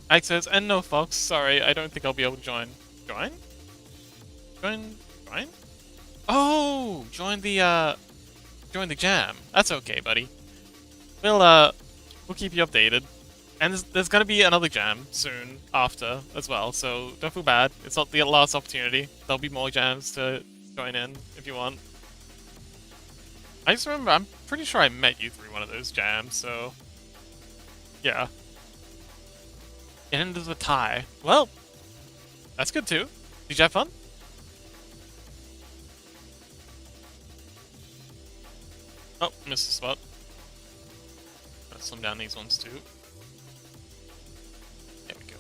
Speaker 1: Ike says, and no Fox, sorry, I don't think I'll be able to join. Join? Join? Oh! Join the jam. That's okay, buddy. We'll keep you updated. And there's gonna be another jam soon after as well, so don't feel bad. It's not the last opportunity. There'll be more jams to join in if you want. I just remember, I'm pretty sure I met you through one of those jams, so... yeah. It ended as a tie. Well, that's good too. Did you have fun? Oh, missed the spot. Gotta slim down these ones too. There we go.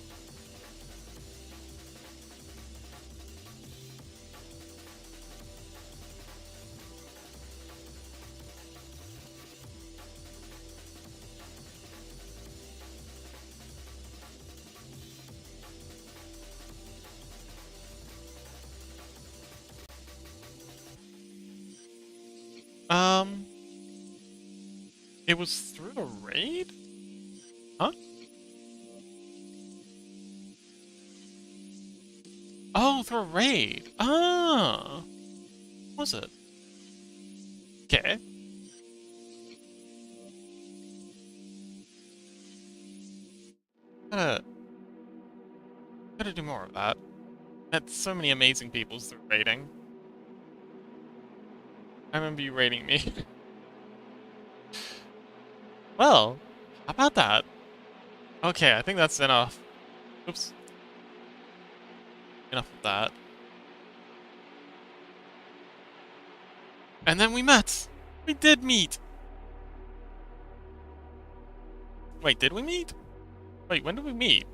Speaker 1: It was through the raid? Huh? Oh, through a raid. Ah. Was it? Okay. Gotta do more of that. Met so many amazing people through raiding. I remember you raiding me. Well, how about that? Okay, I think that's enough. Oops. Enough of that. And then we met! We did meet! Wait, did we meet? Wait, when did we meet?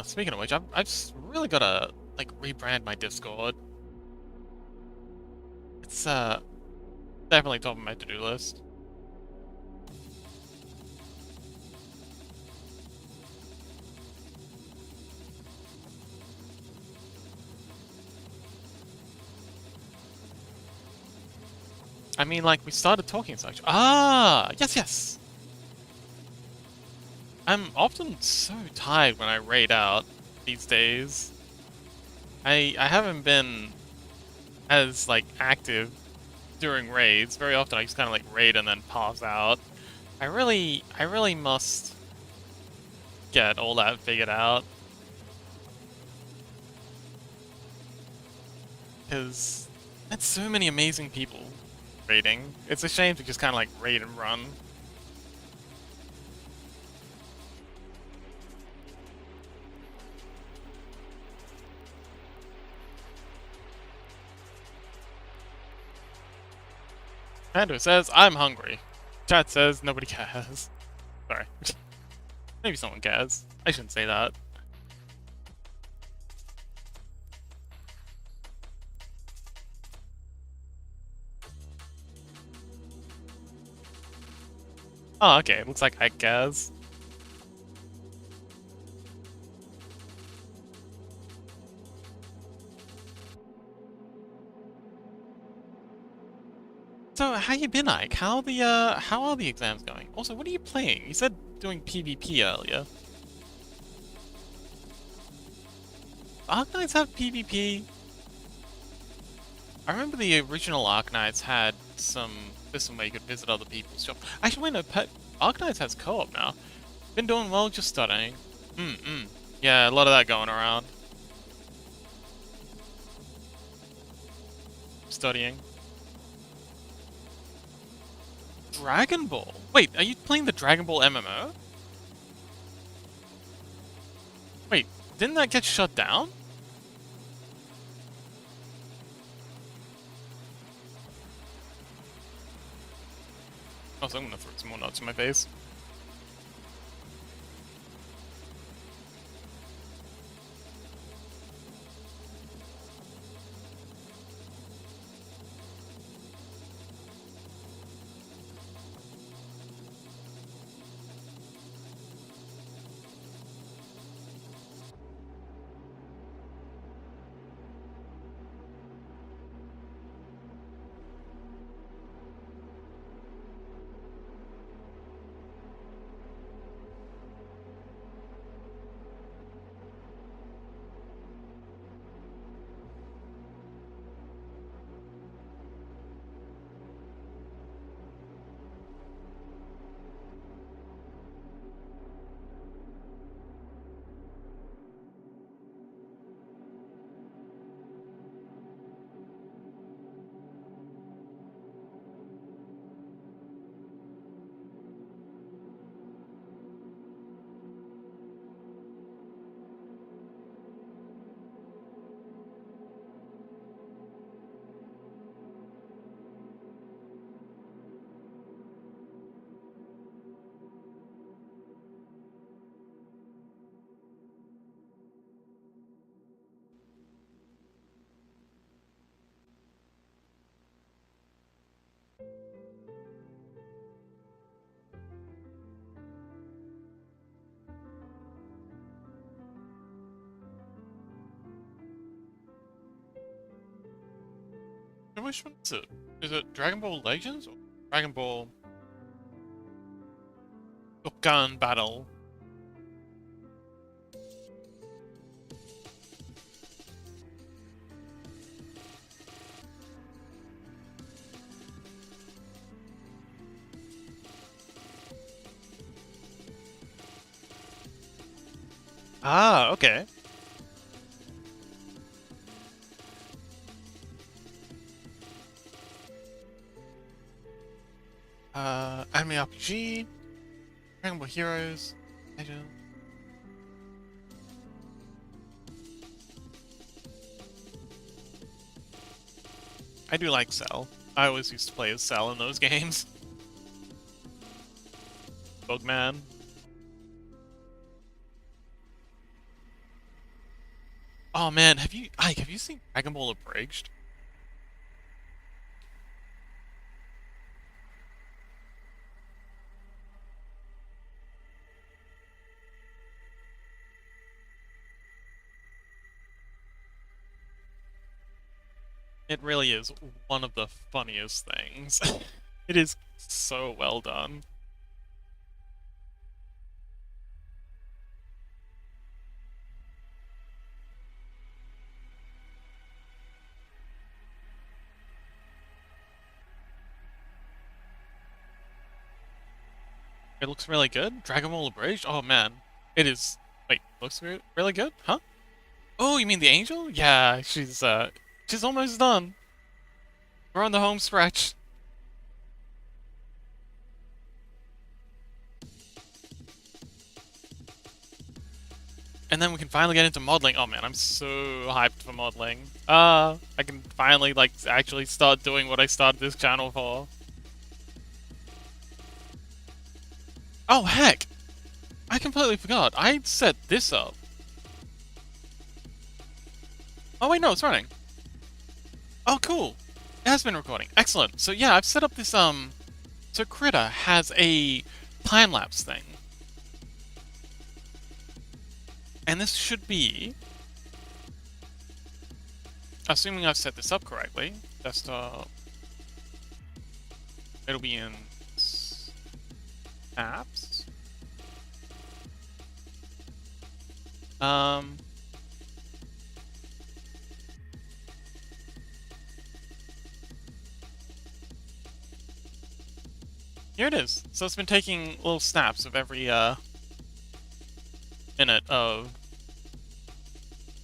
Speaker 1: Speaking of which, I've just really gotta, like, rebrand my Discord. It's, definitely top of my to-do list. I mean, like, we started talking such. Ah! Yes! I'm often so tired when I raid out these days. I haven't been as, like, active during raids. Very often I just kind of, like, raid and then pass out. I really must get all that figured out. Because that's so many amazing people raiding. It's a shame to just kind of, like, raid and run. Andrew says, I'm hungry. Chat says, nobody cares. Sorry. Maybe someone cares. I shouldn't say that. Oh, okay. Looks like I cares. So, how you been, Ike? How are the exams going? Also, what are you playing? You said doing PvP earlier. Arknights have PvP? I remember the original Arknights had some system where you could visit other people's shops. Actually, wait, no, Arknights has co-op now. Been doing well, just studying. Yeah, a lot of that going around. Studying. Dragon Ball? Wait, are you playing the Dragon Ball MMO? Wait, didn't that get shut down? Also, I'm gonna throw some more nuts in my face. Which one is it? Is it Dragon Ball Legends or Dragon Ball Dokkan Battle? Ah, okay. Anime RPG, Dragon Ball Heroes, Legend. I do like Cell. I always used to play as Cell in those games. Bugman. Oh man, have you seen Dragon Ball Abridged? It really is one of the funniest things. It is so well done. It looks really good. Dragon Ball Abridged? Oh man. It is. Wait, looks really good? Huh? Oh, you mean the angel? Yeah, she's almost done. We're on the home stretch. And then we can finally get into modeling. Oh man, I'm so hyped for modeling. I can finally, like, actually start doing what I started this channel for. Oh heck! I completely forgot. I set this up. Oh wait, no, it's running. Oh cool. It has been recording. Excellent. So yeah, I've set up this, so Critter has a time-lapse thing. And this should be, assuming I've set this up correctly, desktop, it'll be in apps. Here it is. So it's been taking little snaps of every, minute of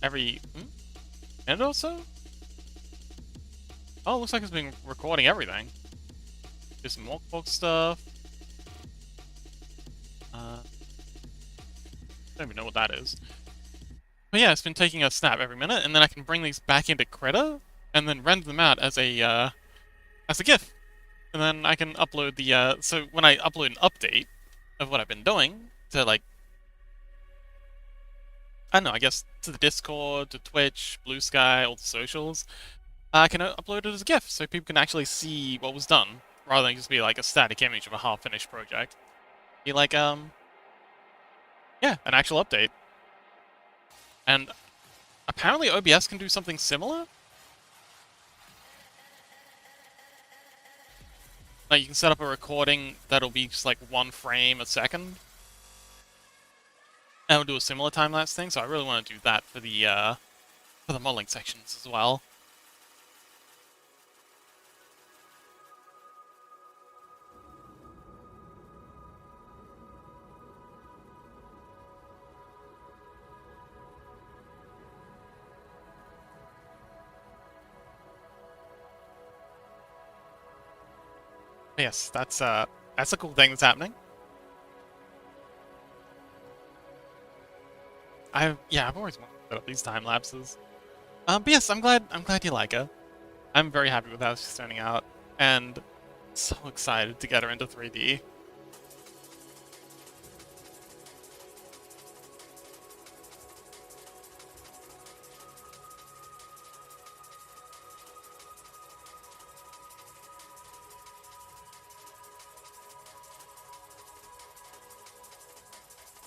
Speaker 1: every minute or so? Oh, it looks like it's been recording everything. There's some walkbook stuff. Don't even know what that is. But yeah, it's been taking a snap every minute, and then I can bring these back into Krita, and then render them out as a GIF. and then I can upload the, so when I upload an update of what I've been doing to, like, I don't know, I guess to the Discord, to Twitch, Blue Sky, all the socials, I can upload it as a GIF so people can actually see what was done, rather than just be like a static image of a half-finished project. Be like, yeah, an actual update. And apparently OBS can do something similar? Like, you can set up a recording that'll be just like 1 frame a second. And it'll do a similar time-lapse thing, so I really want to do that for the modeling sections as well. Yes, that's a cool thing that's happening. I've always wanted to set up these time lapses. But yes, I'm glad you like her. I'm very happy with how she's turning out, and so excited to get her into 3D.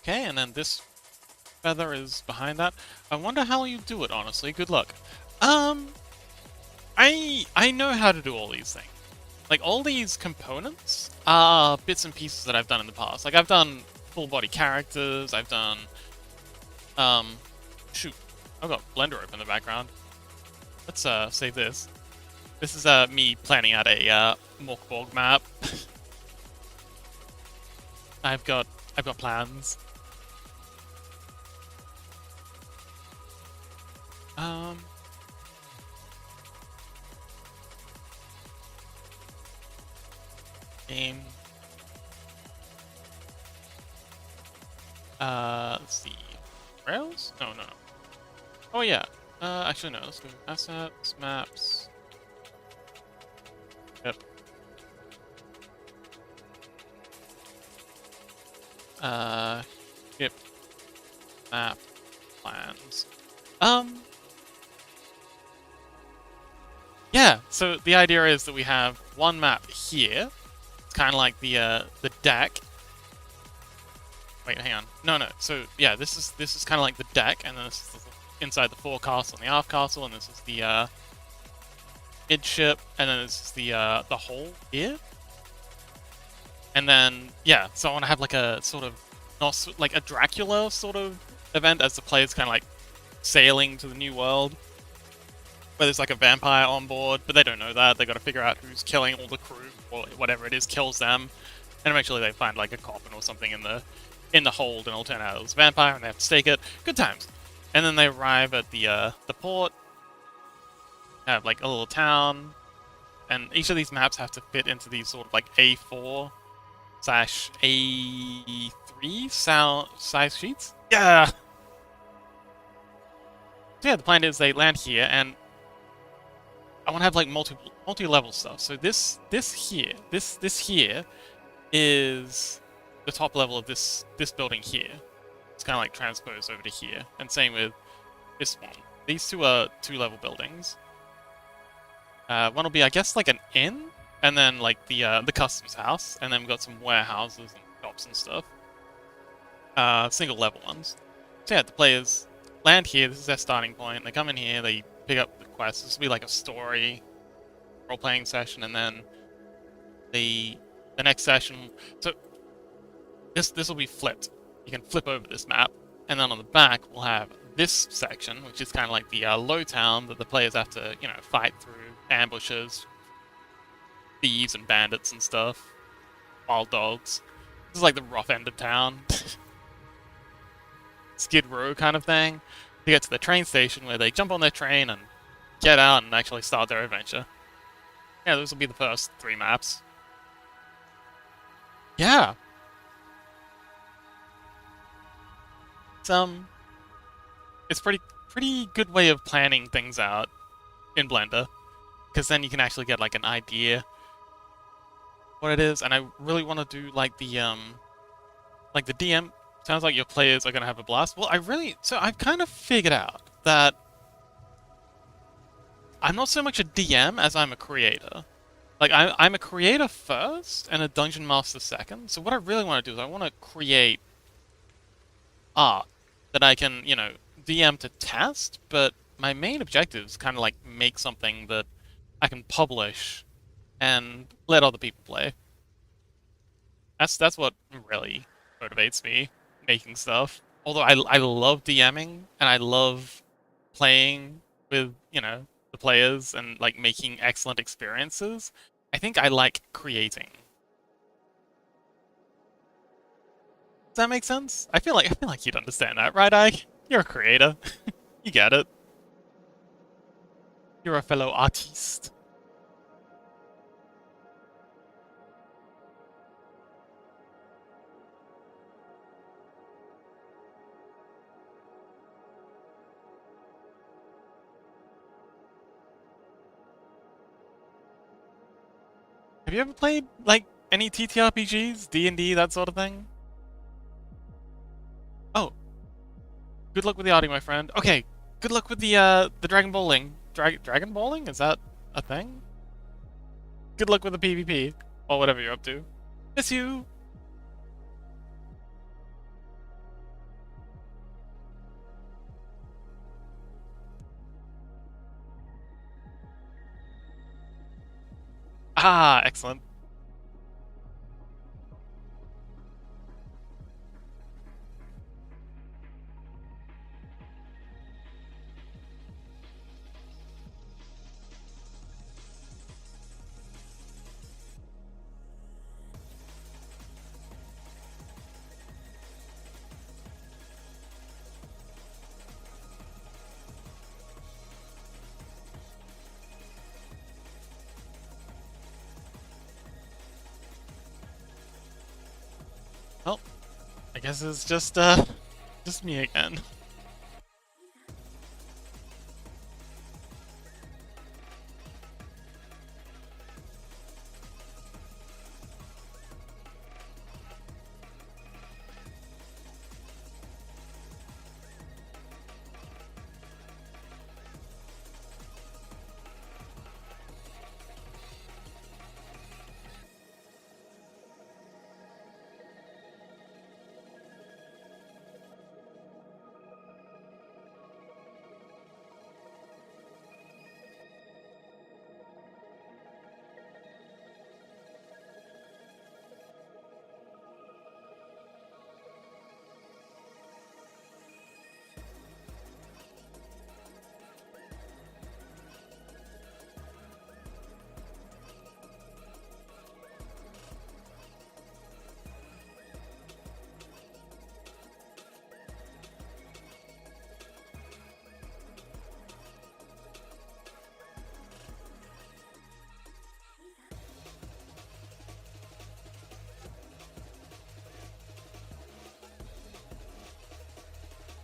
Speaker 1: Okay, and then this feather is behind that. I wonder how you do it, honestly. Good luck. I know how to do all these things. Like, all these components are bits and pieces that I've done in the past. Like, I've done full body characters, I've done, shoot. I've got Blender open in the background. Let's, save this. This is, me planning out a, Morkborg map. I've got plans. Game. Let's see. Rails? No. Oh yeah. Actually no. Let's go assets, maps. Yep. Skip. Map. Plans. Yeah, so the idea is that we have one map here. It's kind of like the deck. Wait, hang on. No. So yeah, this is kind of like the deck, and then this is inside the forecastle and the aft castle, and this is the midship, and then this is the hole here. And then yeah, so I want to have like a sort of not like a Dracula sort of event as the players kind of like sailing to the new world, where there's like a vampire on board, but they don't know that. They got to figure out who's killing all the crew, or whatever it is kills them, and eventually they find like a coffin or something in the hold, and it'll turn out it was a vampire, and they have to stake it. Good times. And then they arrive at the port, have like a little town, and each of these maps have to fit into these sort of like A4/A3 size sheets. Yeah. So yeah, the plan is they land here, and I want to have like multi-level stuff. So this here is the top level of this building here. It's kind of like transposed over to here, and same with this one. These two are 2-level buildings. One will be, I guess, like an inn, and then like the customs house, and then we've got some warehouses and shops and stuff. Single-level ones. So yeah, the players land here. This is their starting point. They come in here. They pick up the quest. This will be like a story role-playing session, and then the next session. So this will be flipped. You can flip over this map, and then on the back we'll have this section, which is kind of like the low town that the players have to, you know, fight through ambushes, thieves and bandits and stuff, wild dogs. This is like the rough end of town. Skid Row kind of thing. To get to the train station where they jump on their train and get out and actually start their adventure. Yeah, those will be the first 3 maps. Yeah. It's pretty good way of planning things out in Blender, because then you can actually get like an idea what it is, and I really want to do like the DM. Sounds like your players are gonna have a blast. Well, so I've kind of figured out that I'm not so much a DM as I'm a creator. Like I'm a creator first and a dungeon master second. So what I really want to do is I want to create art that I can, DM to test, but my main objective is kind of like make something that I can publish and let other people play. That's what really motivates me making stuff. Although I love DMing and I love playing with, the players and like making excellent experiences. I think I like creating. Does that make sense? I feel like you'd understand that, right, Ike? You're a creator. You get it. You're a fellow artiste. Have you ever played like any TTRPGs, D&D, that sort of thing? Oh, good luck with the arting, my friend. Okay, good luck with the Dragon Balling. Dragon Balling? Is that a thing? Good luck with the PvP or whatever you're up to. Miss you. Ah, excellent. Well, I guess it's just me again.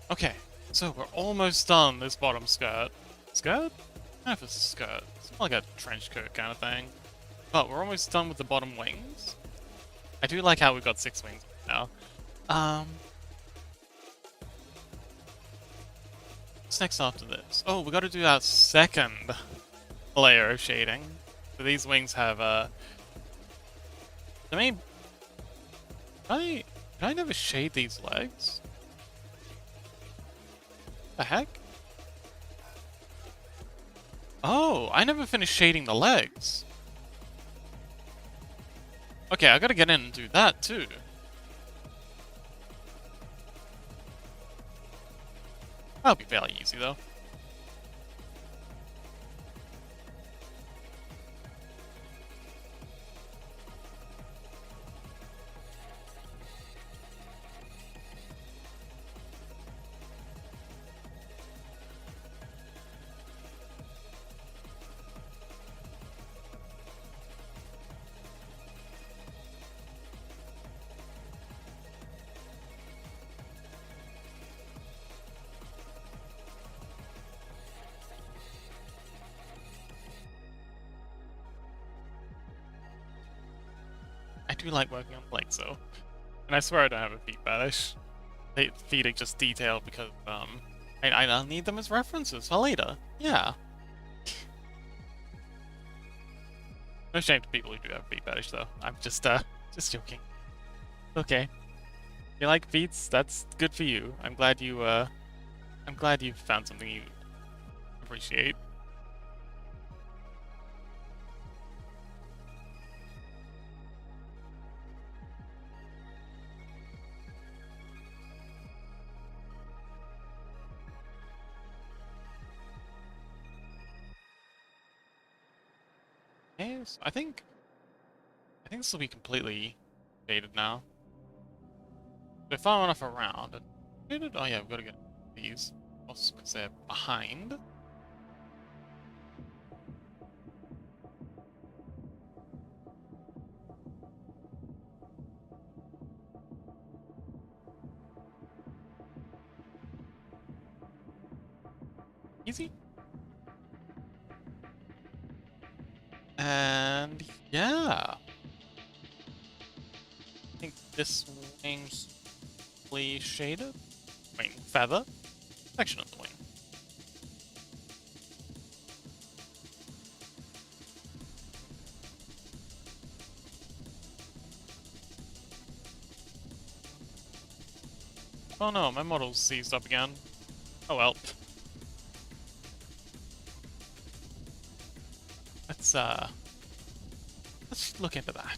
Speaker 1: Okay, so we're almost done this bottom skirt. Skirt? I don't know if it's a skirt. It's more like a trench coat kind of thing. But we're almost done with the bottom wings. I do like how we've got 6 wings now. What's next after this? Oh, we gotta do our second layer of shading. So these wings have, the main... Did I never shade these legs? The heck? Oh, I never finished shading the legs. Okay, I gotta get in and do that too. That'll be fairly easy though. do like working on plates, though. And I swear I don't have a feet fetish. Feet are just detailed because, I'll need them as references for later. Yeah. No shame to people who do have feet fetish, though. I'm just joking. Okay. You like feats? That's good for you. I'm glad you found something you appreciate. Yes, I think this will be completely faded now. We're far enough around. Oh yeah, we've got to get these. Also, because they're behind. Easy. And yeah. I think this wing's fully shaded. Wing feather. Section of the wing. Oh no, my model's seized up again. Oh well. Let's look into that.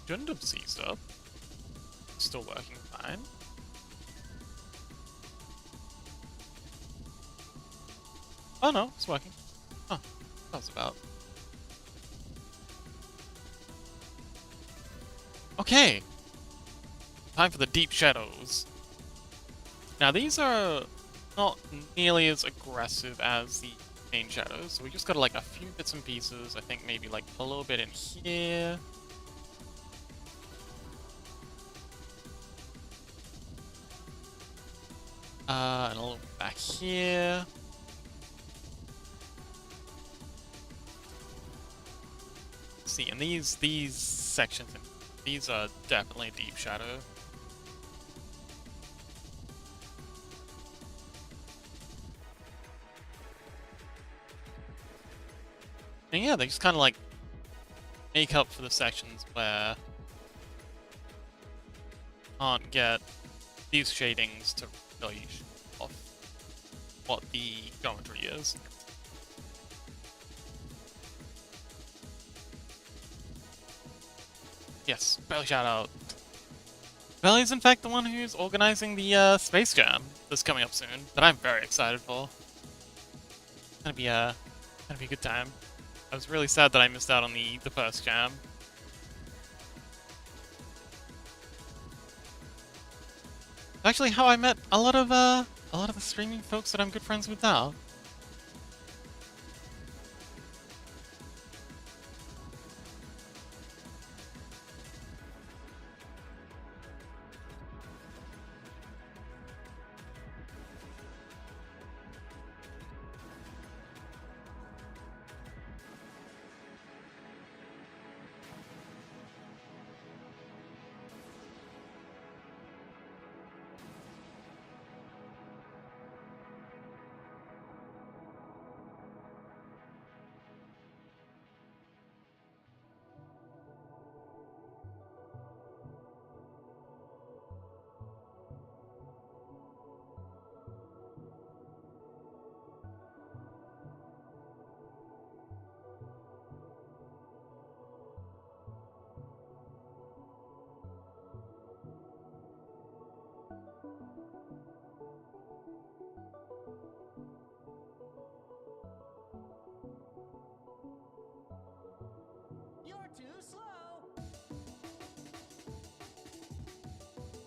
Speaker 1: Shouldn't have seized up. Still working fine. Oh no, it's working. Huh, that was about. Okay! Time for the deep shadows. Now these are not nearly as aggressive as the main shadows, so we just got like a few bits and pieces. I think maybe like a little bit in here. And a little back here. See, and these sections, these are definitely deep shadow. And yeah, they just kind of like make up for the sections where can't get these shadings to really show off what the geometry is. Yes, Belly shout out. Belly's in fact the one who's organizing the Space Jam that's coming up soon, that I'm very excited for. It's gonna be a good time. I was really sad that I missed out on the first jam. Actually, how I met a lot of the streaming folks that I'm good friends with now.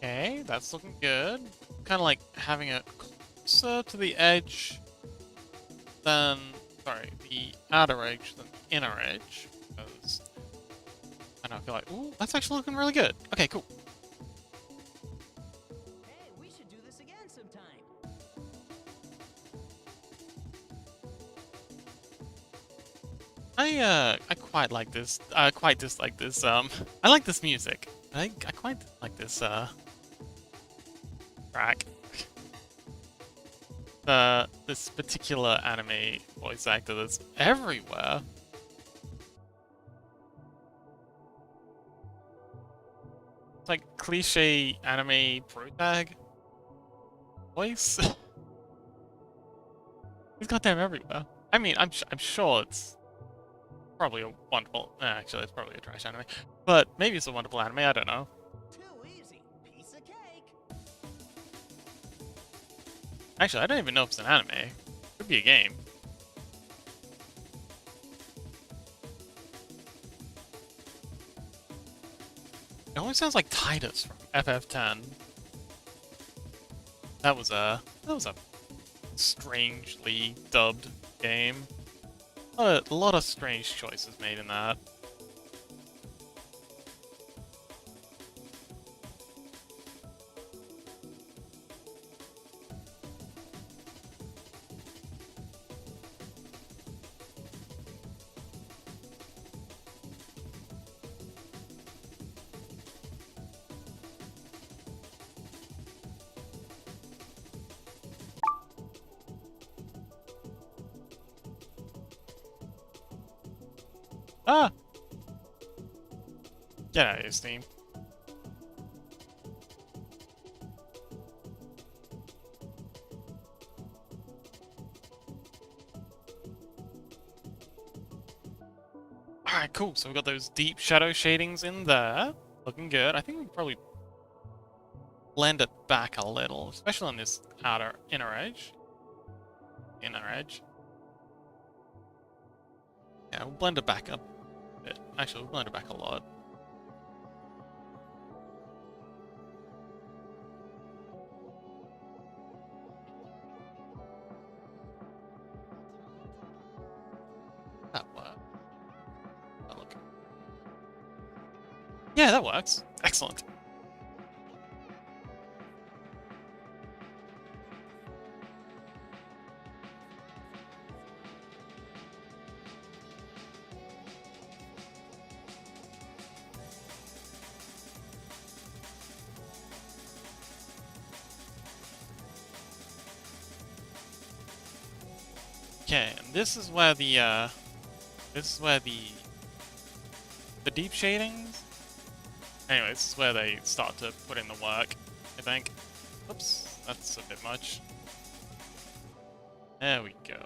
Speaker 1: Okay, that's looking good. Kind of like having it closer to the edge than, sorry, the outer edge than the inner edge. Because I don't feel like, ooh, that's actually looking really good. Okay, cool.
Speaker 2: Hey, we should do this again sometime.
Speaker 1: I quite like this. I quite dislike this. I like this music. I quite like this track. This particular anime voice actor that's everywhere. It's like cliche anime protag voice. He's goddamn everywhere. I mean, I'm sure it's probably a wonderful. Actually, it's probably a trash anime, but maybe it's a wonderful anime. I don't know.
Speaker 2: Too easy. Piece of cake.
Speaker 1: Actually, I don't even know if it's an anime. Could be a game. It always sounds like Titus from FF10. That was a strangely dubbed game. A lot of strange choices made in that. Ah! Get out of here, Steam. Alright, cool. So we've got those deep shadow shadings in there. Looking good. I think we can probably blend it back a little, especially on this inner edge. Inner edge. Yeah, we'll blend it back a bit. Actually, we'll blend it back a lot. That works. That look. Yeah, that works. Excellent. Okay, and this is where the deep shadings. Anyway, this is where they start to put in the work, I think. Oops, that's a bit much. There we go.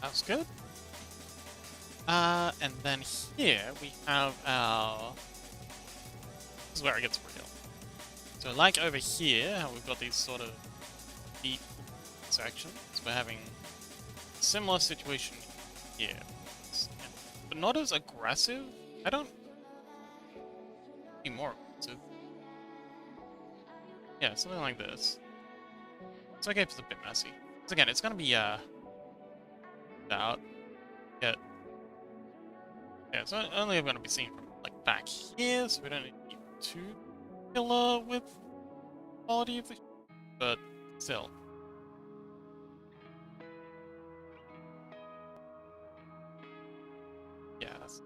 Speaker 1: That's good. And then here we have our... This is where it gets real. So like over here, how we've got these sort of deep sections, we're having a similar situation here. But not as aggressive. I don't... Be more aggressive. Yeah, something like this. It's okay if it's a bit messy. So again, it's gonna be, out. Yeah, so only I'm gonna be seeing from like back here, so we don't need to be too killer with quality of the but still. Yeah, that's...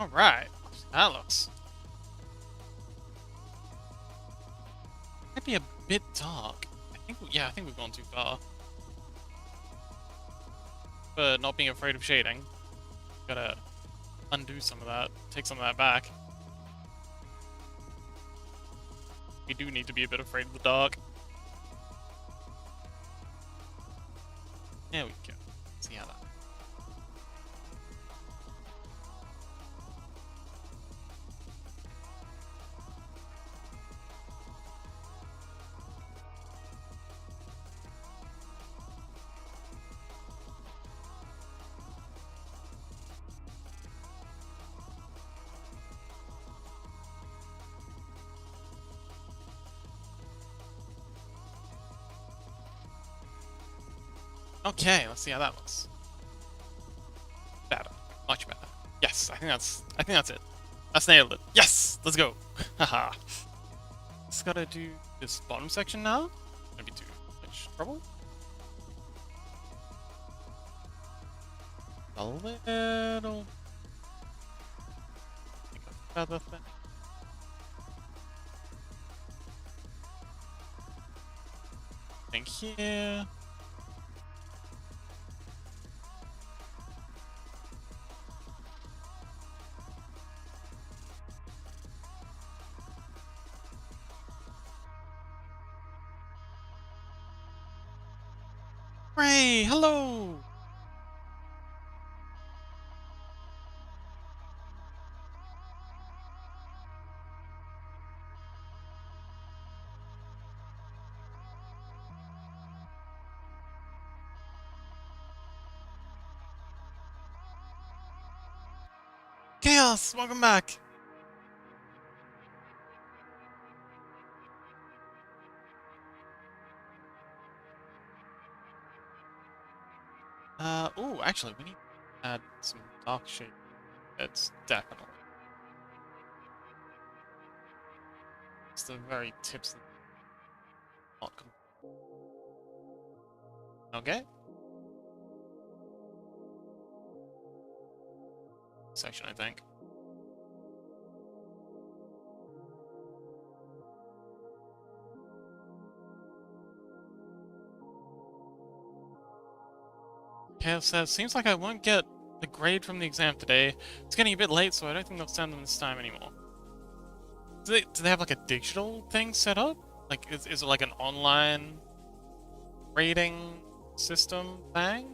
Speaker 1: Alright. That looks... might be a bit dark. I think we've gone too far. But not being afraid of shading. Gotta undo some of that, take some of that back. We do need to be a bit afraid of the dark. There we go. See how that... Okay, let's see how that looks. Better. Much better. Yes, I think that's it. That's nailed it. Yes! Let's go! Haha. Just gotta do this bottom section now. Maybe too much trouble. A little... feather thing. Thing here. Ray, hello! Chaos, welcome back! Ooh, actually, we need to add some dark shade. That's definitely. It's the very tips. Not okay. Section, I think. Chaos says, seems like I won't get the grade from the exam today. It's getting a bit late, so I don't think they'll send them this time anymore. Do they have like a digital thing set up? Like, is it like an online rating system thing?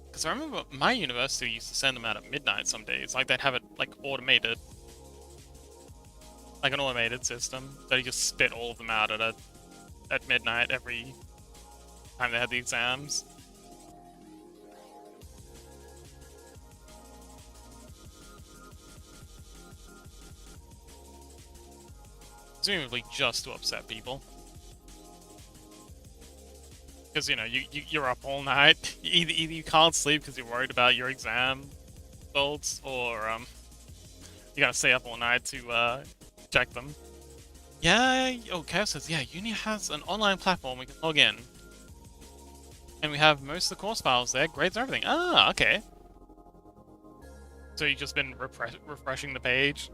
Speaker 1: Because I remember my university used to send them out at midnight some days. Like, they'd have it like automated. Like an automated system. They just spit all of them out at midnight every time they had the exams. Presumably just to upset people. Because, you know, you're up all night. Either you can't sleep because you're worried about your exam results, or you gotta stay up all night to check them. Yeah, okay, says, yeah, Uni has an online platform we can log in. And we have most of the course files there, grades and everything. Ah, okay. So you've just been refreshing the page?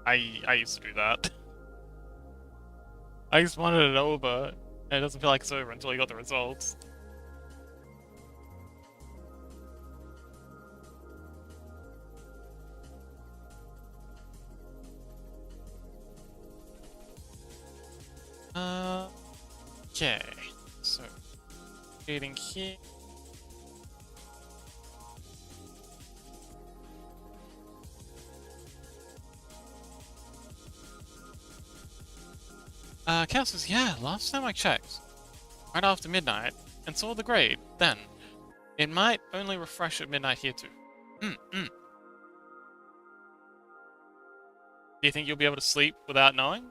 Speaker 1: I used to do that. I just wanted it over, and it doesn't feel like it's over until you got the results. Okay, so getting here. Chaos says, yeah, last time I checked, right after midnight, and saw the grade, then. It might only refresh at midnight here too. Do you think you'll be able to sleep without knowing?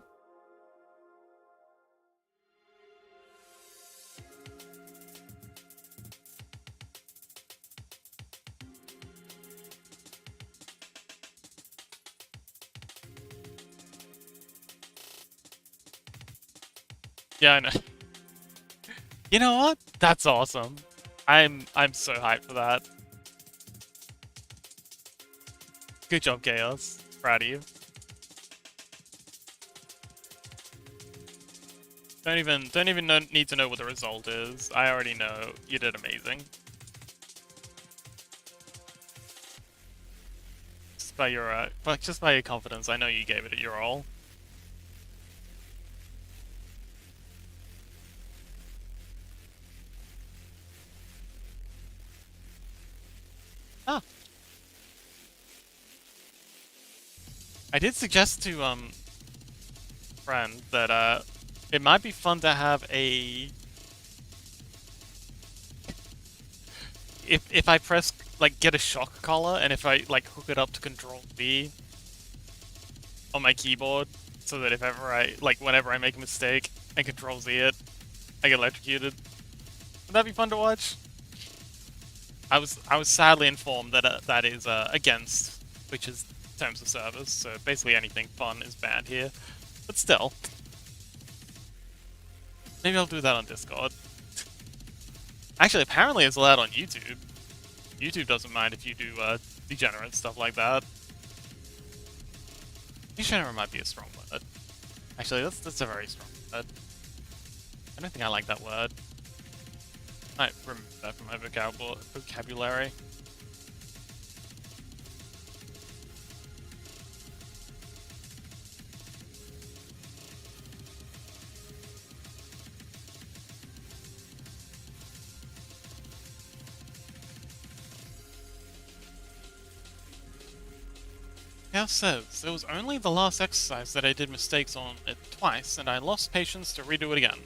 Speaker 1: Yeah, I know. You know what? That's awesome. I'm so hyped for that. Good job, Chaos. Proud of you. Don't even need to know what the result is. I already know you did amazing. Just by your confidence, I know you gave it your all. Ah, I did suggest to friend that it might be fun to have a if I press like get a shock collar and if I like hook it up to Control V on my keyboard so that if ever whenever I make a mistake and Control Z it, I get electrocuted. Would that be fun to watch? I was sadly informed that that is against Twitch's terms of service, so basically anything fun is banned here. But still, maybe I'll do that on Discord. Actually, apparently it's allowed on YouTube. YouTube doesn't mind if you do degenerate stuff like that. Degenerate might be a strong word. Actually, that's a very strong word. I don't think I like that word. I might remove that from my vocabulary. Now says, it was only the last exercise that I did mistakes on it twice, and I lost patience to redo it again.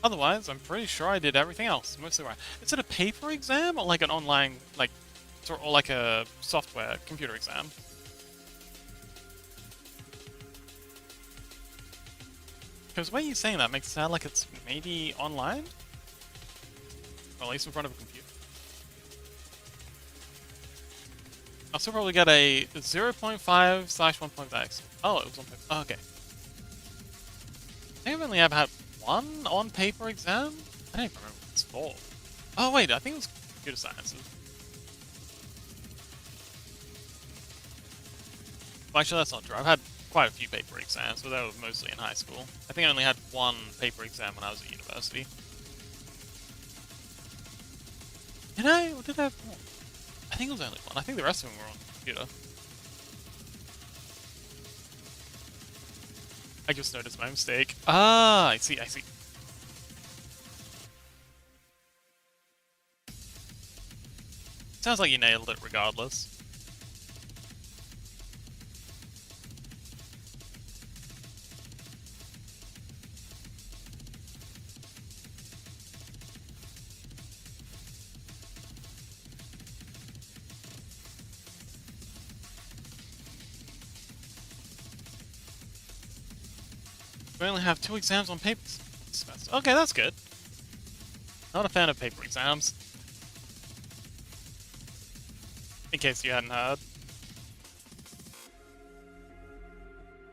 Speaker 1: Otherwise, I'm pretty sure I did everything else, mostly right. Is it a paper exam, or like an online, or like a software, computer exam? Because the way you're saying that makes it sound like it's maybe online? Or at least in front of a computer. I'll still probably get a 0.5/1.x. Oh, it was 1. Oh, okay. I think I've only ever had one on-paper exam? I don't even remember what it's for. Oh, wait, I think it was computer sciences. Well, actually, that's not true. I've had quite a few paper exams, but they were mostly in high school. I think I only had one paper exam when I was at university. Did I? Or did I have more? I think it was only one. I think the rest of them were on the computer. I just noticed my mistake. Ah, I see. Sounds like you nailed it regardless. We only have 2 exams on paper this semester. Okay, that's good. Not a fan of paper exams. In case you hadn't heard.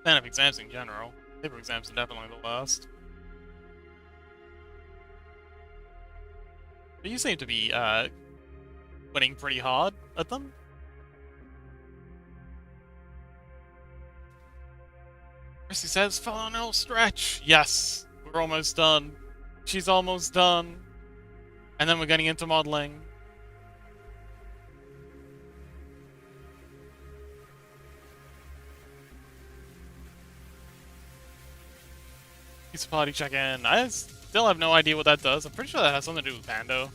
Speaker 1: Fan of exams in general. Paper exams are definitely the worst. But you seem to be, winning pretty hard at them. Chrissy says, final stretch! Yes! We're almost done. She's almost done. And then we're getting into modeling. Pizza party check-in. I still have no idea what that does. I'm pretty sure that has something to do with Pando.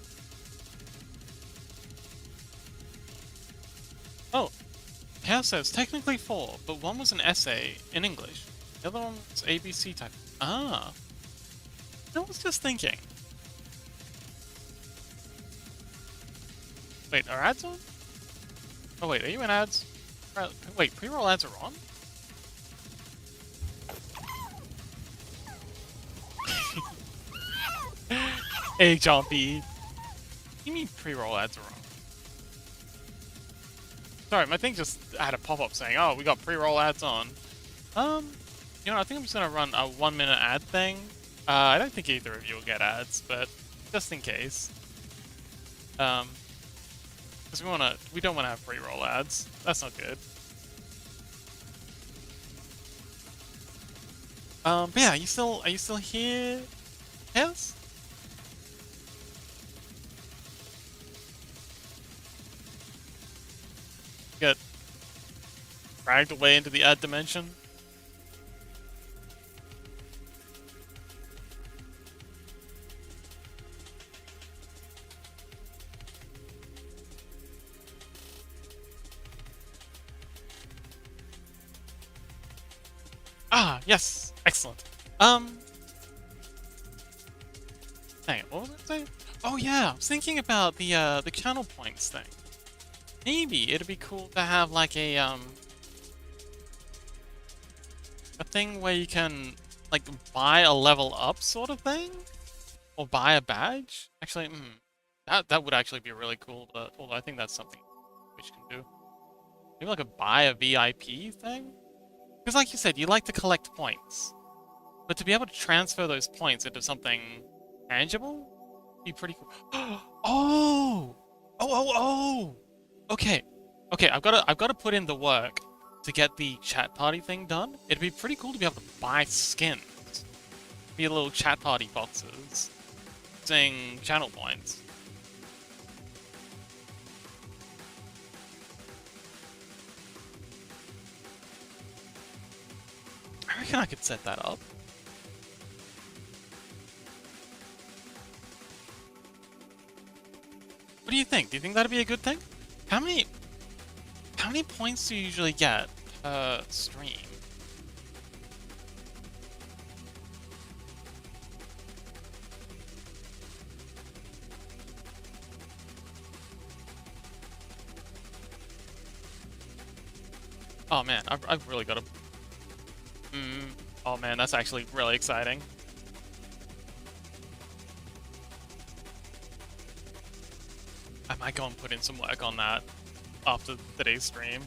Speaker 1: Oh. Chaos says, technically 4, but one was an essay in English. The other one was ABC type. Ah. I was just thinking. Wait, are ads on? Oh wait, are you in ads? Wait, pre-roll ads are on? Hey, Chompy. You mean pre-roll ads are on? Sorry, my thing just had a pop-up saying, oh, we got pre-roll ads on. You know, I think I'm just gonna run a 1-minute ad thing. I don't think either of you will get ads, but just in case. Because we don't wanna have free roll ads. That's not good. But yeah, are you still here? Yes? Get dragged away into the ad dimension. Ah, yes, excellent. Hang on, what was I saying? Oh yeah, I was thinking about the channel points thing. Maybe it'd be cool to have like a thing where you can like buy a level up sort of thing, or buy a badge. Actually, that would actually be really cool. Although I think that's something Twitch can do. Maybe like a buy a VIP thing. Because like you said, you like to collect points, but to be able to transfer those points into something tangible, be pretty cool. Oh, oh. Okay, okay. I've got to put in the work to get the chat party thing done. It'd be pretty cool to be able to buy skins, be little chat party boxes, saying channel points. I reckon I could set that up. What do you think? Do you think that'd be a good thing? How many points do you usually get per stream? Oh man, I've really got to. Oh man, that's actually really exciting. I might go and put in some work on that after today's stream.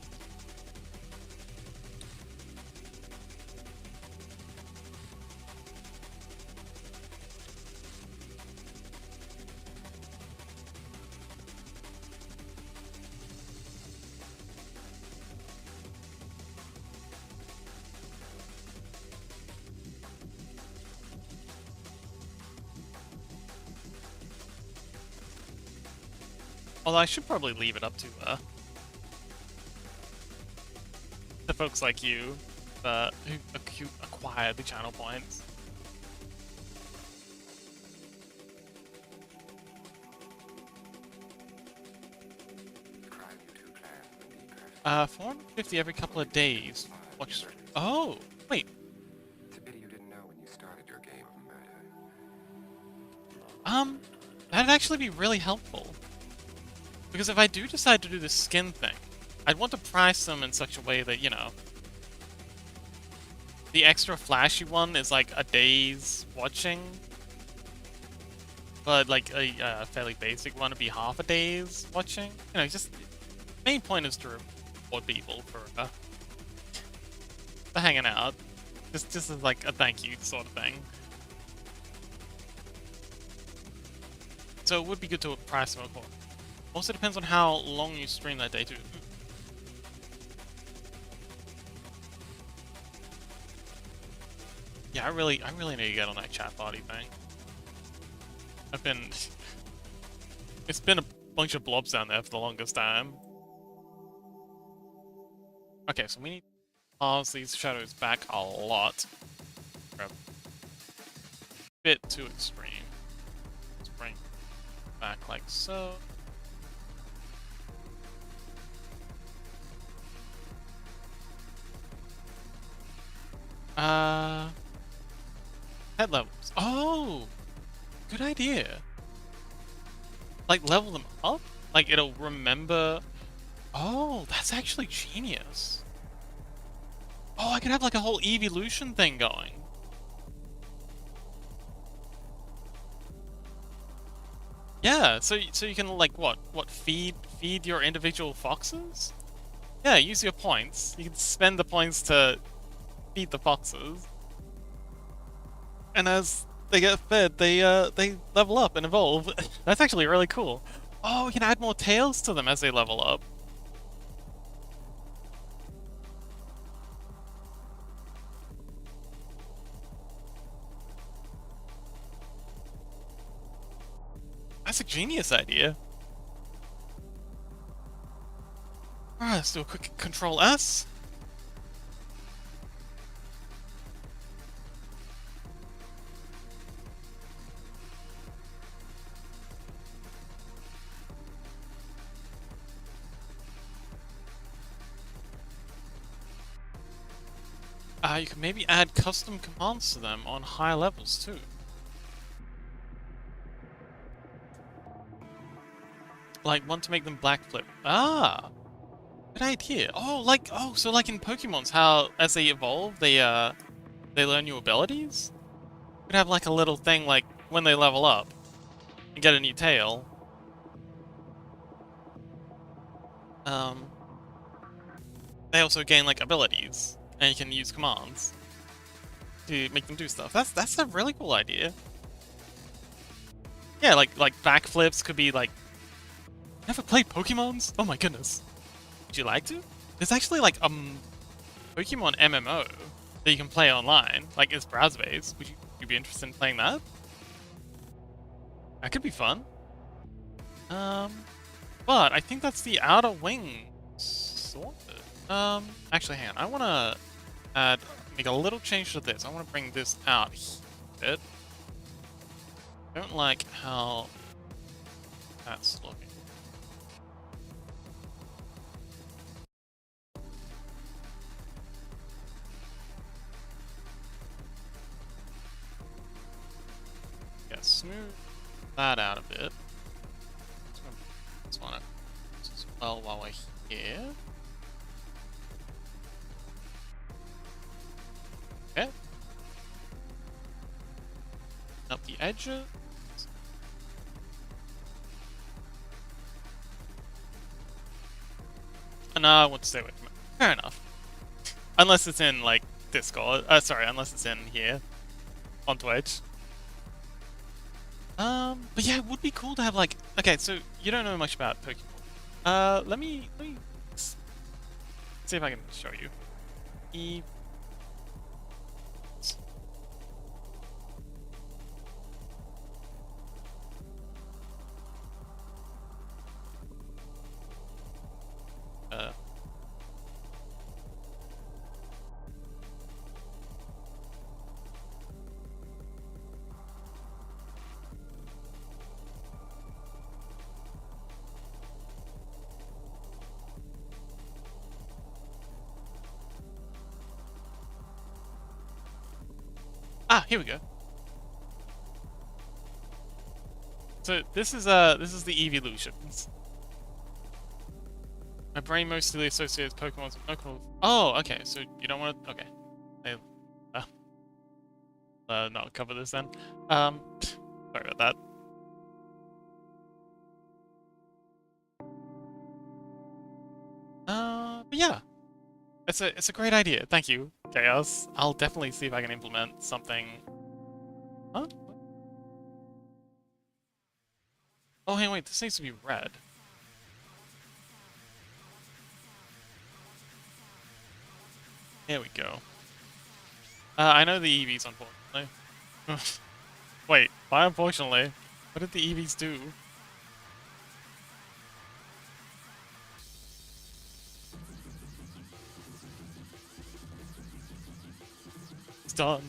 Speaker 1: Although I should probably leave it up to the folks like you who acquired the channel points. Uh, 450 every couple of days. Watch. Oh, wait.
Speaker 3: It's a pity you didn't know when you started your game of murder.
Speaker 1: That'd actually be really helpful. Because if I do decide to do the skin thing, I'd want to price them in such a way that, you know, the extra flashy one is like a day's watching, but like a fairly basic one would be half a day's watching. You know, just main point is to reward people for hanging out, just as like a thank you sort of thing. So it would be good to price them accordingly. Also depends on how long you stream that day too. Yeah, I really need to get on that chat party thing. It's been a bunch of blobs down there for the longest time. Okay, so we need to pause these shadows back a lot. They're a bit too extreme. Let's bring it back like so. Head levels. Oh! Good idea. Like, level them up? Like, it'll remember... Oh, that's actually genius. Oh, I could have, like, a whole evolution thing going. Yeah, so you can, like, what, feed your individual foxes? Yeah, use your points. You can spend the points to feed the foxes. And as they get fed, they level up and evolve. That's actually really cool. Oh, we can add more tails to them as they level up. That's a genius idea. Alright, let's do a quick Control S. You can maybe add custom commands to them on higher levels too. Like one to make them black flip. Ah, good idea. So like in Pokemon's, how as they evolve, they learn new abilities. Could have like a little thing like when they level up and get a new tail. Um, they also gain like abilities, and you can use commands to make them do stuff. That's a really cool idea. Yeah, like backflips could be like. Never played Pokemon's? Oh my goodness. Would you like to? There's actually like Pokemon MMO that you can play online, like it's browser based. Would you be interested in playing that? That could be fun. But I think that's the outer wing sorted. Actually, hang on. I want to make a little change to this. I want to bring this out a bit. Don't like how that's looking. Yeah, smooth that out a bit. This one as well while we're here. Okay. Up the edges. And I want to stay away from it. Fair enough. Unless it's in, like, Discord. Sorry, unless it's in here. On Twitch. But yeah, it would be cool to have, like... Okay, so you don't know much about Pokemon. Let me see if I can show you. Here we go. So this is the evolutions. My brain mostly associates Pokemon with Pokemon. Oh, okay. So you don't want to. Okay. Not cover this then. Sorry about that. But yeah, it's a great idea. Thank you, Chaos. I'll definitely see if I can implement something. Huh? Oh, hey, wait. This needs to be red. Here we go. I know the EVs, unfortunately. Wait, why unfortunately? What did the EVs do? It's done.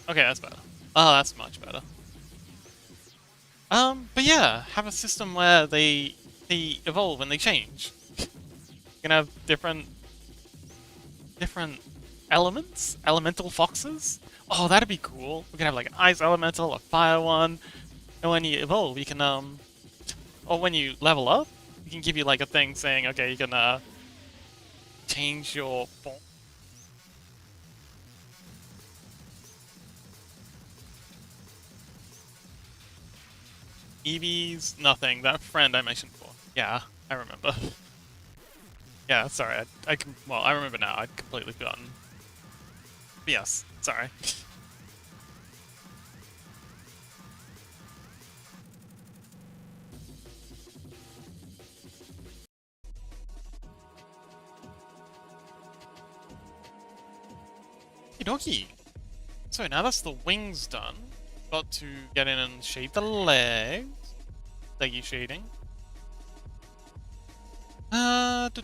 Speaker 1: Okay, that's better. Oh, that's much better. But yeah, have a system where they evolve and they change. You can have different elements, elemental foxes. Oh, that'd be cool. We can have like an ice elemental, a fire one, and when you evolve, you can or when you level up, we can give you like a thing saying, okay, you can change your form. EVs, nothing. That friend I mentioned before. Yeah, I remember. Yeah, sorry. Well, I remember now. I'd completely forgotten. But yes, sorry. dokie. So now that's the wings done. Got to get in and shade the legs. Leggy shading. What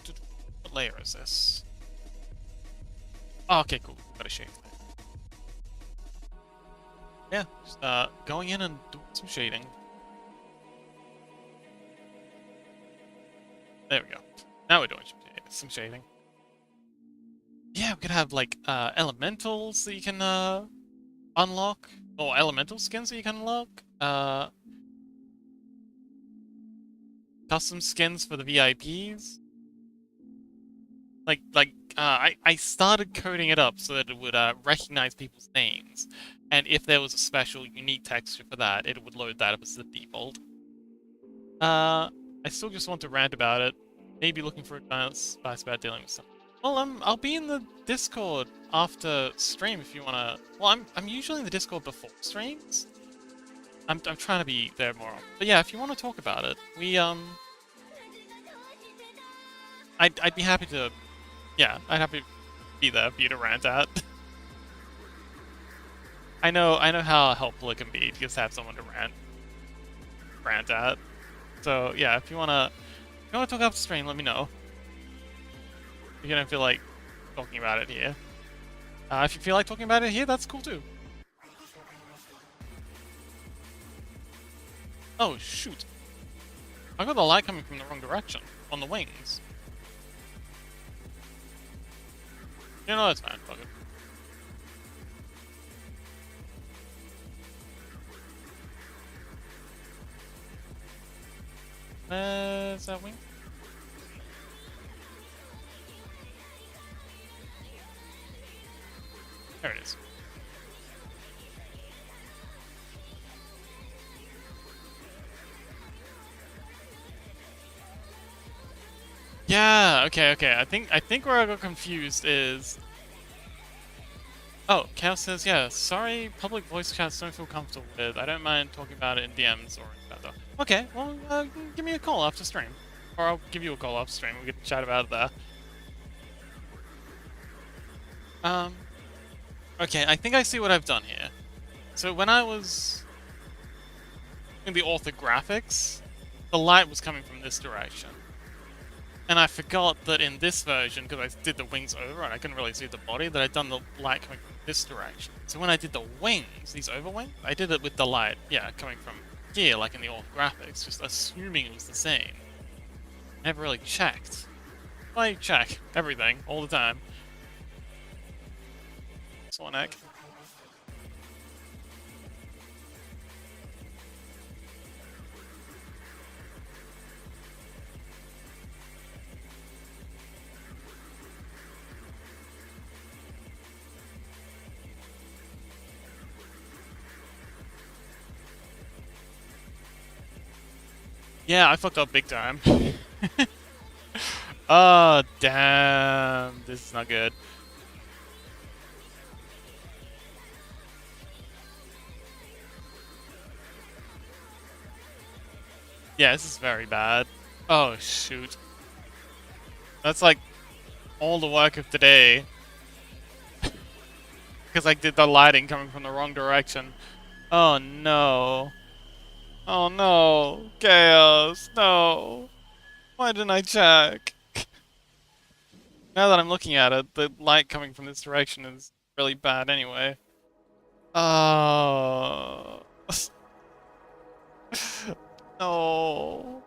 Speaker 1: layer is this? Oh, okay, cool. Got a shade. Yeah, just going in and doing some shading. There we go. Now we're doing some shading. Yeah, we could have like elementals that you can unlock, or elemental skins that you can unlock. Custom skins for the VIPs. I started coding it up so that it would recognize people's names, and if there was a special unique texture for that, it would load that up as the default. I still just want to rant about it. Maybe looking for advice about dealing with something. Well, I'll be in the Discord after stream if you wanna. Well, I'm usually in the Discord before streams. I'm trying to be there more often. But yeah, if you want to talk about it, I'd be happy to. Yeah, I'd happy to be there for you to rant at. I know how helpful it can be to just have someone to rant at. So yeah, if you wanna talk after stream, let me know. If you don't feel like talking about it here. If you feel like talking about it here, that's cool too. Oh shoot! I got the light coming from the wrong direction on the wings. You know, that's fine. Fuck it. Is that wing? There it is. Yeah, okay. I think where I got confused is. Oh, Chaos says, yeah, sorry, public voice chats don't feel comfortable with. I don't mind talking about it in DMs or in Twitter. Okay, well, give me a call after stream. Or I'll give you a call after stream, we can chat about it there. Okay, I think I see what I've done here. So when I was in the orthographics, the light was coming from this direction. And I forgot that in this version, because I did the wings over and I couldn't really see the body, that I'd done the light coming from this direction. So when I did the wings, these over wings, I did it with the light, yeah, coming from here, like in the orthographics, just assuming it was the same. Never really checked. I check everything, all the time. Sonic. Yeah, I fucked up big time. Oh, damn. This is not good. Yeah, this is very bad. Oh, shoot. That's like all the work of today. Because I did the lighting coming from the wrong direction. Oh, no. Oh, no. Chaos. No. Why didn't I check? Now that I'm looking at it, the light coming from this direction is really bad anyway. Oh. No.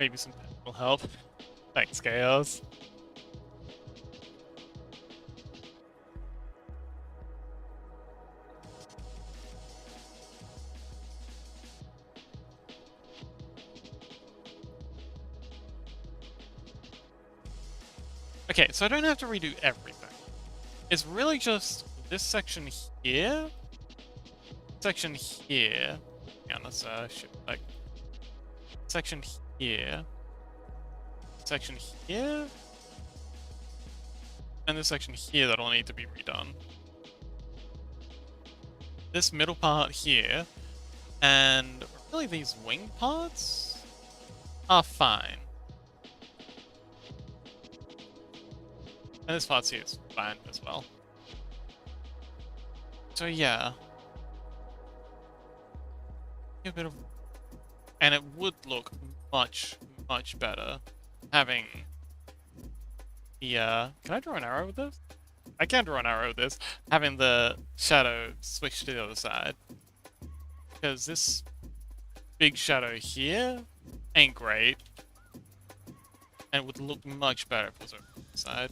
Speaker 1: Maybe some will help. Thanks, Chaos. Okay, so I don't have to redo everything. It's really just this section here, section here. Yeah, let's like section here, section here, and this section here that'll need to be redone. this middle part here, and really these wing parts are fine. And this part here is fine as well. So yeah. A bit of... And it would look much, much better having the, Can I draw an arrow with this? I can draw an arrow with this. Having the shadow switch to the other side. Because this big shadow here ain't great. And it would look much better if it was over the side.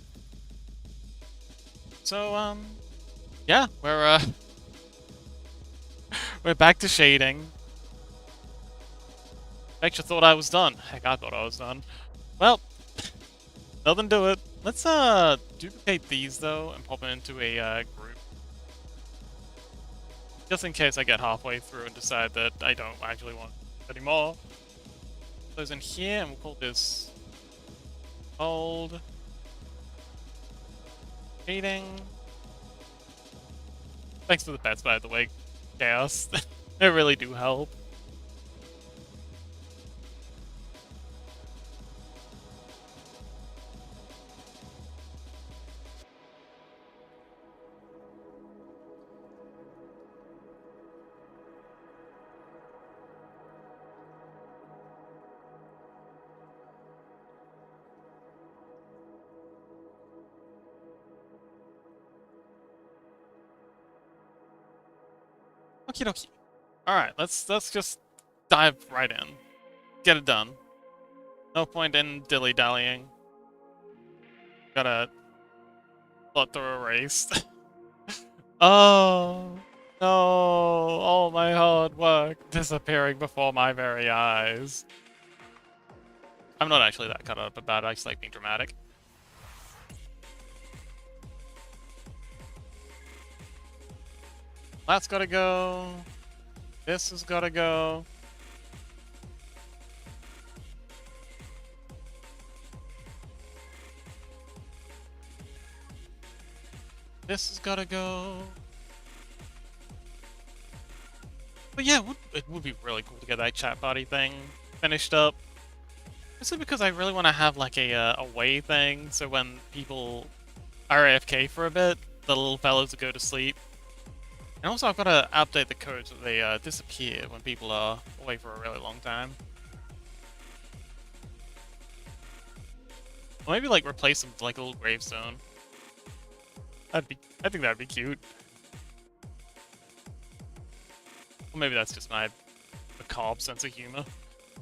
Speaker 1: So, yeah, we're back to shading. Actually thought I was done. Heck, I thought I was done. Well, nothing to it. Let's, duplicate these, though, and pop it into a, group. Just in case I get halfway through and decide that I don't actually want it anymore. Those in here, and we'll call this... Old... Shading... Thanks for the pets, by the way, Chaos. They really do help. Okie dokie. Alright, let's just dive right in. Get it done. No point in dilly-dallying. Gotta let through a race. Oh no, all my hard work disappearing before my very eyes. I'm not actually that cut up about it, I just like being dramatic. That's gotta go. This has gotta go. This has gotta go. But yeah, it would be really cool to get that chat party thing finished up. Mostly because I really want to have like a away thing, so when people are AFK for a bit, the little fellows will go to sleep. And also I've got to update the code so they disappear when people are away for a really long time. Or maybe like replace them with like a little gravestone. I think that'd be cute. Or maybe that's just my macabre sense of humor.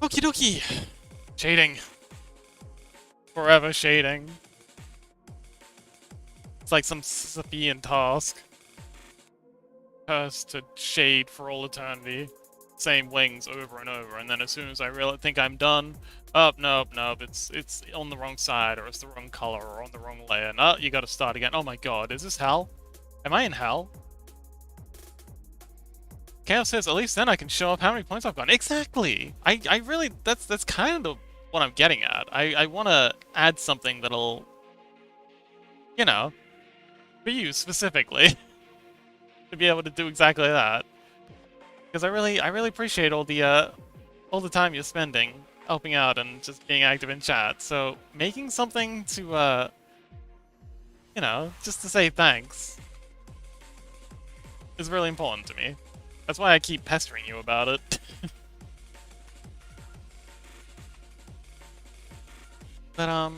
Speaker 1: Okie dokie! Shading. Forever shading. It's like some Sisyphean task. Cursed to shade for all eternity. Same wings over and over, and then as soon as I really think I'm done, nope, it's on the wrong side, or it's the wrong color, or on the wrong layer. No, you gotta start again. Oh my god, is this hell? Am I in hell? Chaos says, at least then I can show up how many points I've gotten. Exactly! I really, that's kind of what I'm getting at. I want to add something that'll, you know, for you specifically, to be able to do exactly that. Because I really appreciate all the time you're spending helping out and just being active in chat. So making something to, you know, just to say thanks is really important to me. That's why I keep pestering you about it. But, man,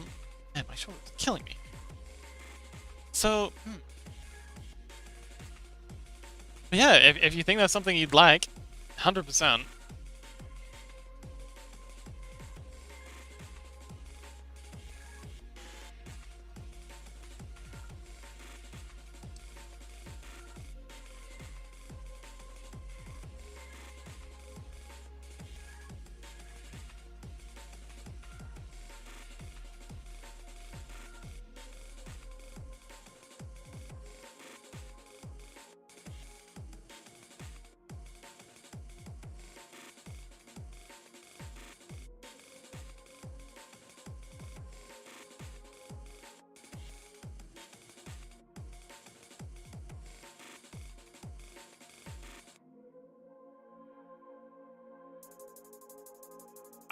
Speaker 1: my shoulder's killing me. So, But yeah, if you think that's something you'd like, 100%.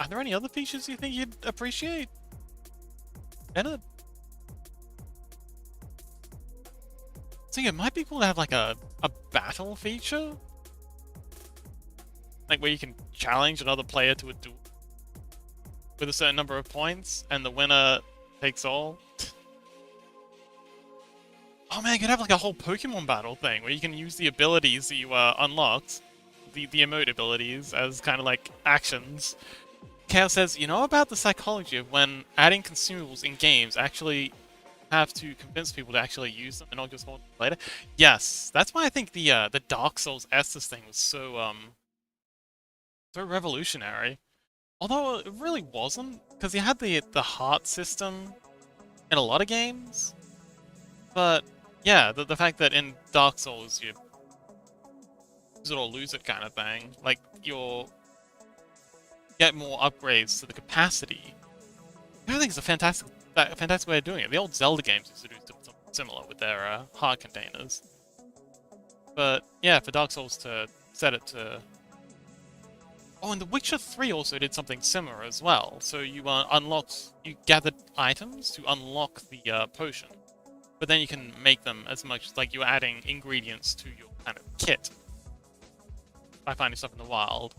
Speaker 1: Are there any other features you think you'd appreciate? Bennett? I think it might be cool to have like a battle feature. Like where you can challenge another player to a duel with a certain number of points, and the winner takes all. Oh man, you could have like a whole Pokemon battle thing where you can use the abilities that you unlocked, the emote abilities, as kind of like actions. Chaos says, you know about the psychology of when adding consumables in games actually have to convince people to actually use them and not just hold them later? Yes, that's why I think the Dark Souls Estus thing was so revolutionary. Although it really wasn't, because you had the heart system in a lot of games. But yeah, the fact that in Dark Souls you use it or lose it kind of thing, like you'll get more upgrades to the capacity. I think it's a fantastic way of doing it. The old Zelda games used to do something similar with their heart containers. But yeah, for Dark Souls to set it to... Oh, and The Witcher 3 also did something similar as well. So you you gathered items to unlock the potion. But then you can make them as much like you're adding ingredients to your kind of kit by finding stuff in the wild.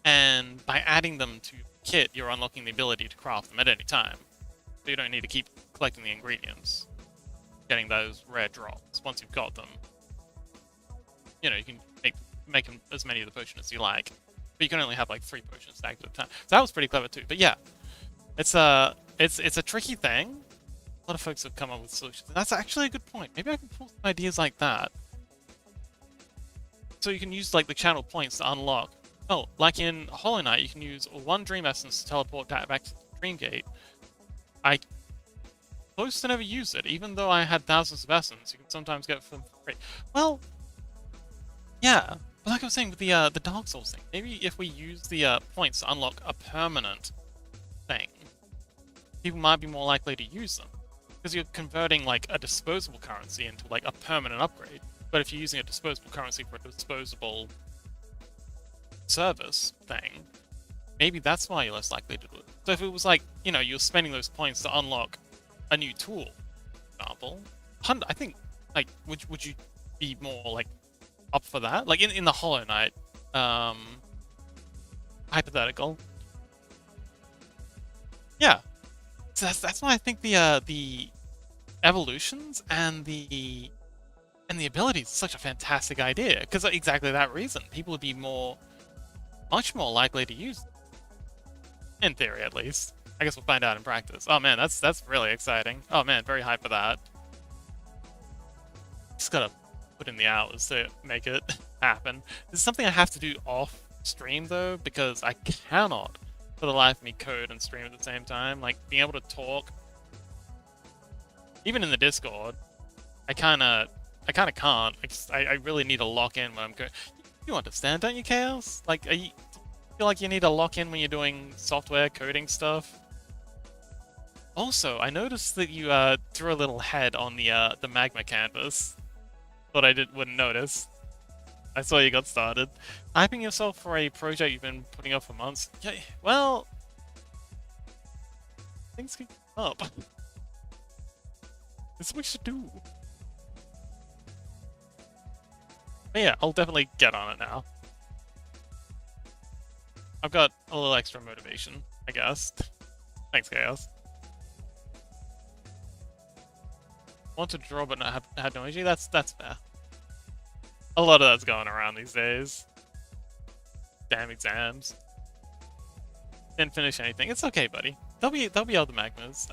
Speaker 1: And by adding them to your kit, you're unlocking the ability to craft them at any time. So you don't need to keep collecting the ingredients. Getting those rare drops once you've got them. You know, you can make them as many of the potions as you like. But you can only have like 3 potions stacked at a time. So that was pretty clever too. But yeah, it's a tricky thing. A lot of folks have come up with solutions, and that's actually a good point. Maybe I can pull some ideas like that. So you can use like the channel points to unlock. Oh, like in Hollow Knight, you can use 1 Dream Essence to teleport back to the Dream Gate. I close to never use it, even though I had thousands of essence. You can sometimes get them for free. Well, yeah. But like I was saying with the Dark Souls thing, maybe if we use the points to unlock a permanent thing, people might be more likely to use them. Because you're converting like a disposable currency into like a permanent upgrade. But if you're using a disposable currency for a disposable service thing, maybe that's why you're less likely to do it. So if it was like, you know, you're spending those points to unlock a new tool, for example, I think, like, would you be more like up for that? Like in the Hollow Knight hypothetical. Yeah. So that's why I think the evolutions and the abilities is such a fantastic idea, because exactly that reason, people would be much more likely to use them. In theory, at least. I guess we'll find out in practice. Oh man, that's really exciting. Oh man, very hyped for that. Just gotta put in the hours to make it happen. This is something I have to do off stream though, because I cannot for the life of me code and stream at the same time. Like being able to talk, even in the Discord, I kinda can't. I really need to lock in when I'm going. You understand, don't you, Chaos? Like, feel like you need to lock in when you're doing software coding stuff? Also, I noticed that you drew a little head on the magma canvas. Thought I wouldn't notice. I saw you got started. Hyping yourself for a project you've been putting up for months. Yeah, well, things keep up. There's so much to do. But yeah, I'll definitely get on it now. I've got a little extra motivation, I guess. Thanks, Chaos. Want to draw but not have no energy? That's fair. A lot of that's going around these days. Damn exams. Didn't finish anything. It's okay, buddy. There'll be other magmas.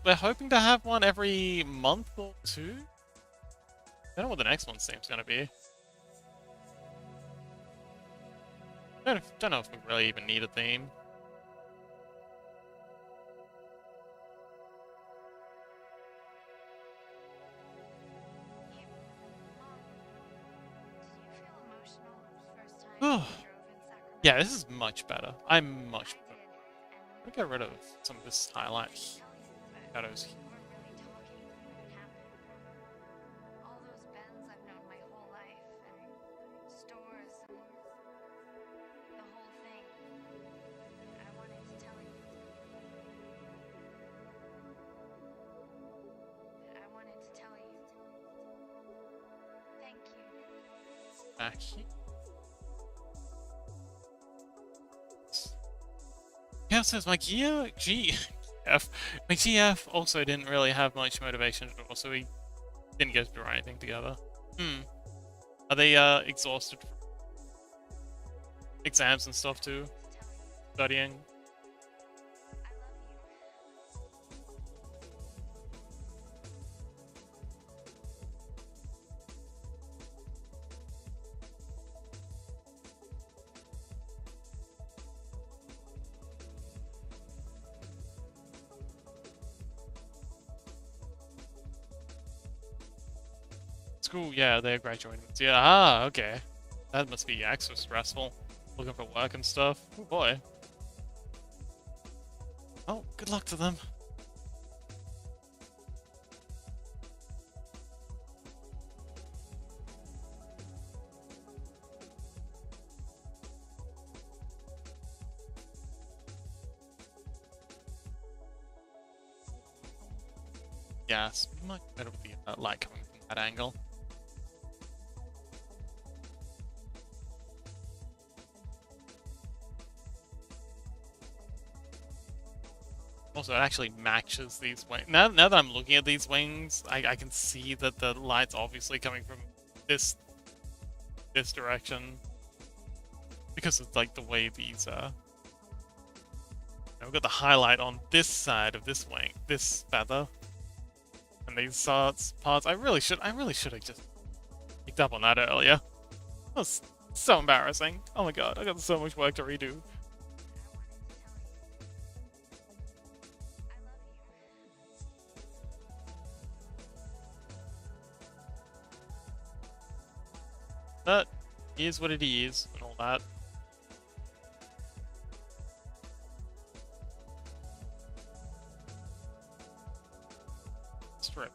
Speaker 1: We're hoping to have one every month or 2. I don't know what the next one seems gonna be. Don't know if we really even need a theme. Oh, yeah, this is much better. I'm much better. I'm gonna get rid of some of this highlight shadows. back here. Yeah, it says my GF, my GF also didn't really have much motivation at all, so we didn't get to draw anything together. Are they exhausted from exams and stuff too? Studying? School, yeah, they're graduating. Yeah, okay. That must be extra stressful. Looking for work and stuff. Oh boy. Oh, good luck to them. Yeah, it's much better with the light coming from that angle. Also, it actually matches these wings. Now that I'm looking at these wings, I can see that the light's obviously coming from this direction. Because of like the way these we've got the highlight on this side of this wing, this feather. And these parts, I really should have just picked up on that earlier. That was so embarrassing. Oh my god, I got so much work to redo. But here's what it is and all that. Strip.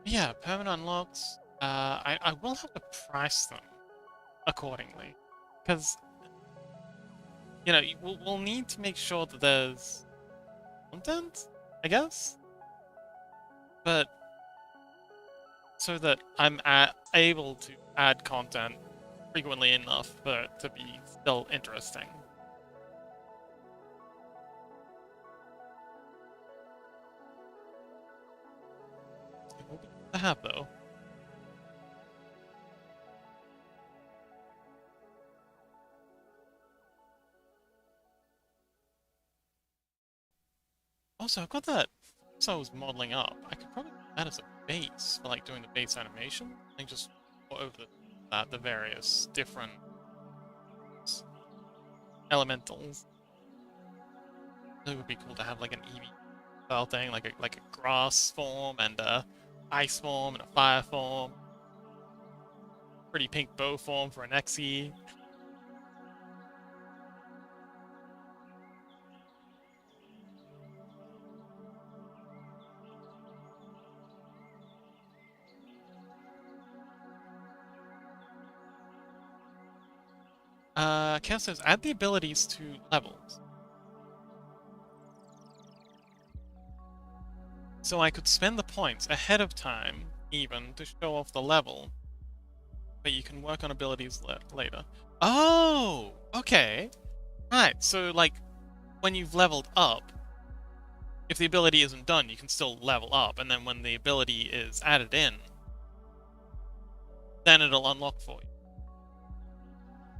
Speaker 1: Yeah, permanent unlocks. I will have to price them accordingly, because you know we'll need to make sure that there's content, I guess, but so that I'm able to add content frequently enough for it to be still interesting. It will be good to have though. Also, I've got that. So I was modeling up. I could probably use that as a base for like doing the base animation and just put over the various different elementals. It would be cool to have like an Eevee style thing, like a grass form and a ice form and a fire form. Pretty pink bow form for an Exie. Chaos says add the abilities to levels. So I could spend the points ahead of time, even, to show off the level. But you can work on abilities later. Oh! Okay. Right, so, like, when you've leveled up, if the ability isn't done, you can still level up, and then when the ability is added in, then it'll unlock for you.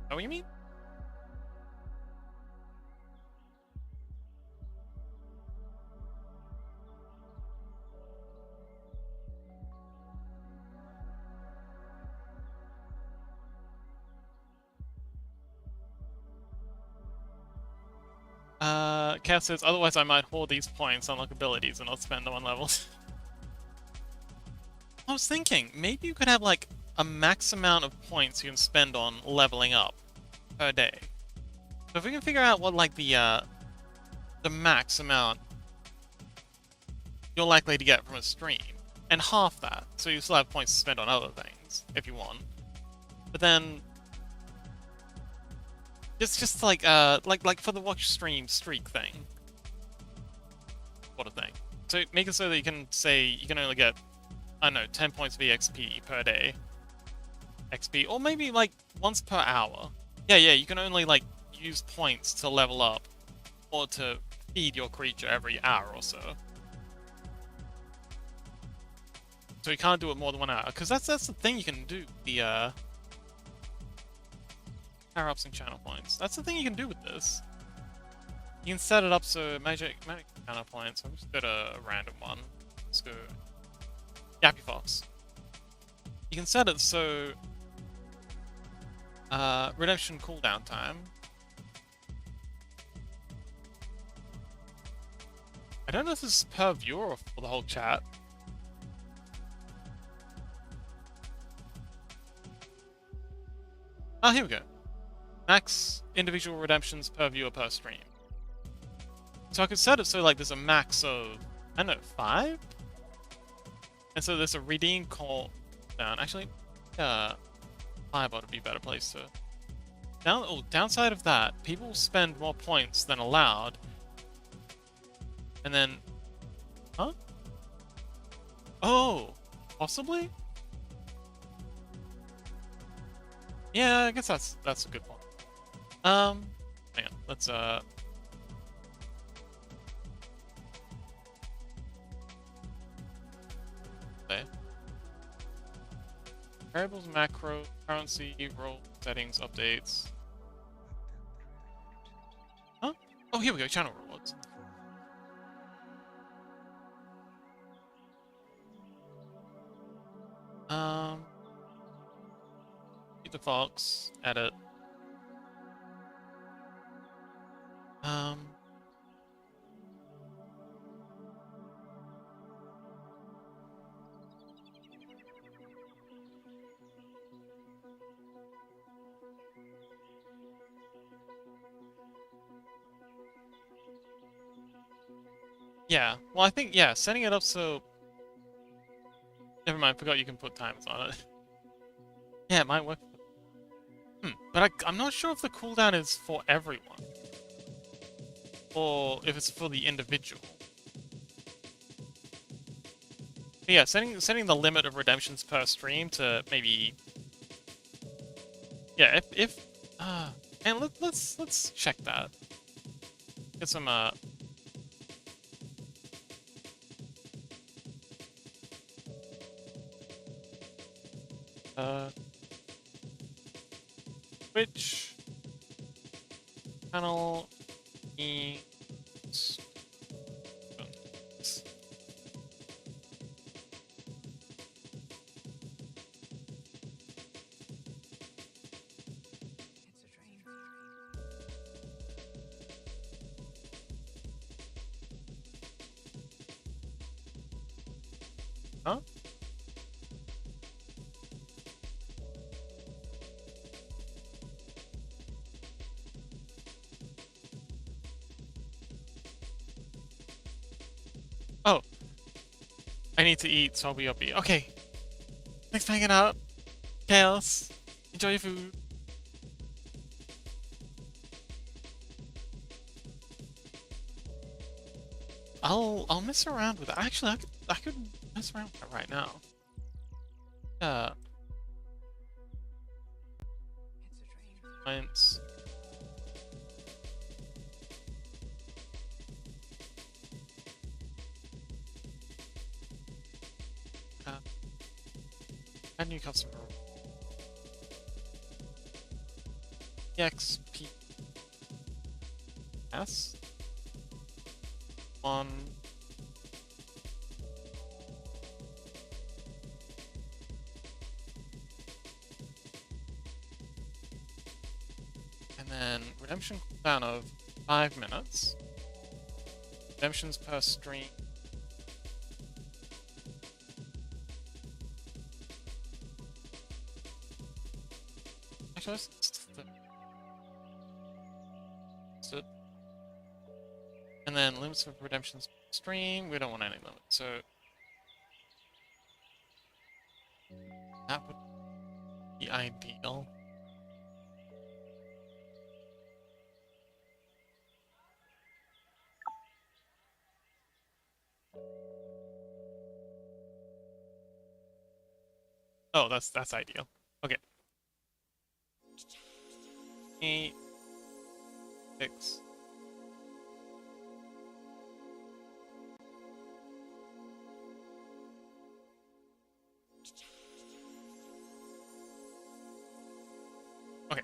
Speaker 1: Is that what you mean? Cass says, otherwise I might hoard these points, unlock abilities, and not spend them on levels. I was thinking, maybe you could have like a max amount of points you can spend on leveling up per day. So if we can figure out what like the max amount you're likely to get from a stream, and half that, so you still have points to spend on other things if you want. But then it's just like for the watch stream streak thing. Sort of thing. So make it so that you can say you can only get, I don't know, 10 points of EXP per day. XP, or maybe like once per hour. Yeah, you can only like use points to level up or to feed your creature every hour or so. So you can't do it more than 1 hour, because that's the thing you can do. The power-ups and channel points. That's the thing you can do with this. You can set it up so magic channel points. I'm just go to a random one. Let's go Yappy Fox. You can set it so redemption cooldown time. I don't know if this is per viewer or for the whole chat. Oh, here we go. Max individual redemptions per viewer per stream. So I could set it so like there's a max of, I don't know, 5? And so there's a redeem cooldown. Actually, 5 ought to be a better place to... downside of that, people spend more points than allowed. And then... Huh? Oh! Possibly? Yeah, I guess that's a good point. Hang on, let's okay. Variables, macro, currency, role settings, updates. Huh? Oh, here we go, channel rewards. Keep the Fox, edit. Yeah, well, I think, yeah, setting it up so... Never mind, forgot you can put timers on it. Yeah, it might work. But I'm not sure if the cooldown is for everyone. Or if it's for the individual. But yeah, setting the limit of redemptions per stream to maybe... Yeah, and let's check that. Get some, Twitch channel needs huh? Oh. I need to eat, so I'll be up. Okay. Thanks for hanging out. Chaos. Enjoy your food. I'll mess around with it. Actually, I could mess around with it right now. Science. Add new customer. EXP. S. 1. And then redemption cooldown of 5 minutes. Redemptions per stream. first? So, and then limits for redemption stream. We don't want any limits, so that would be ideal. Oh, that's ideal. Okay. 8, 6. Okay.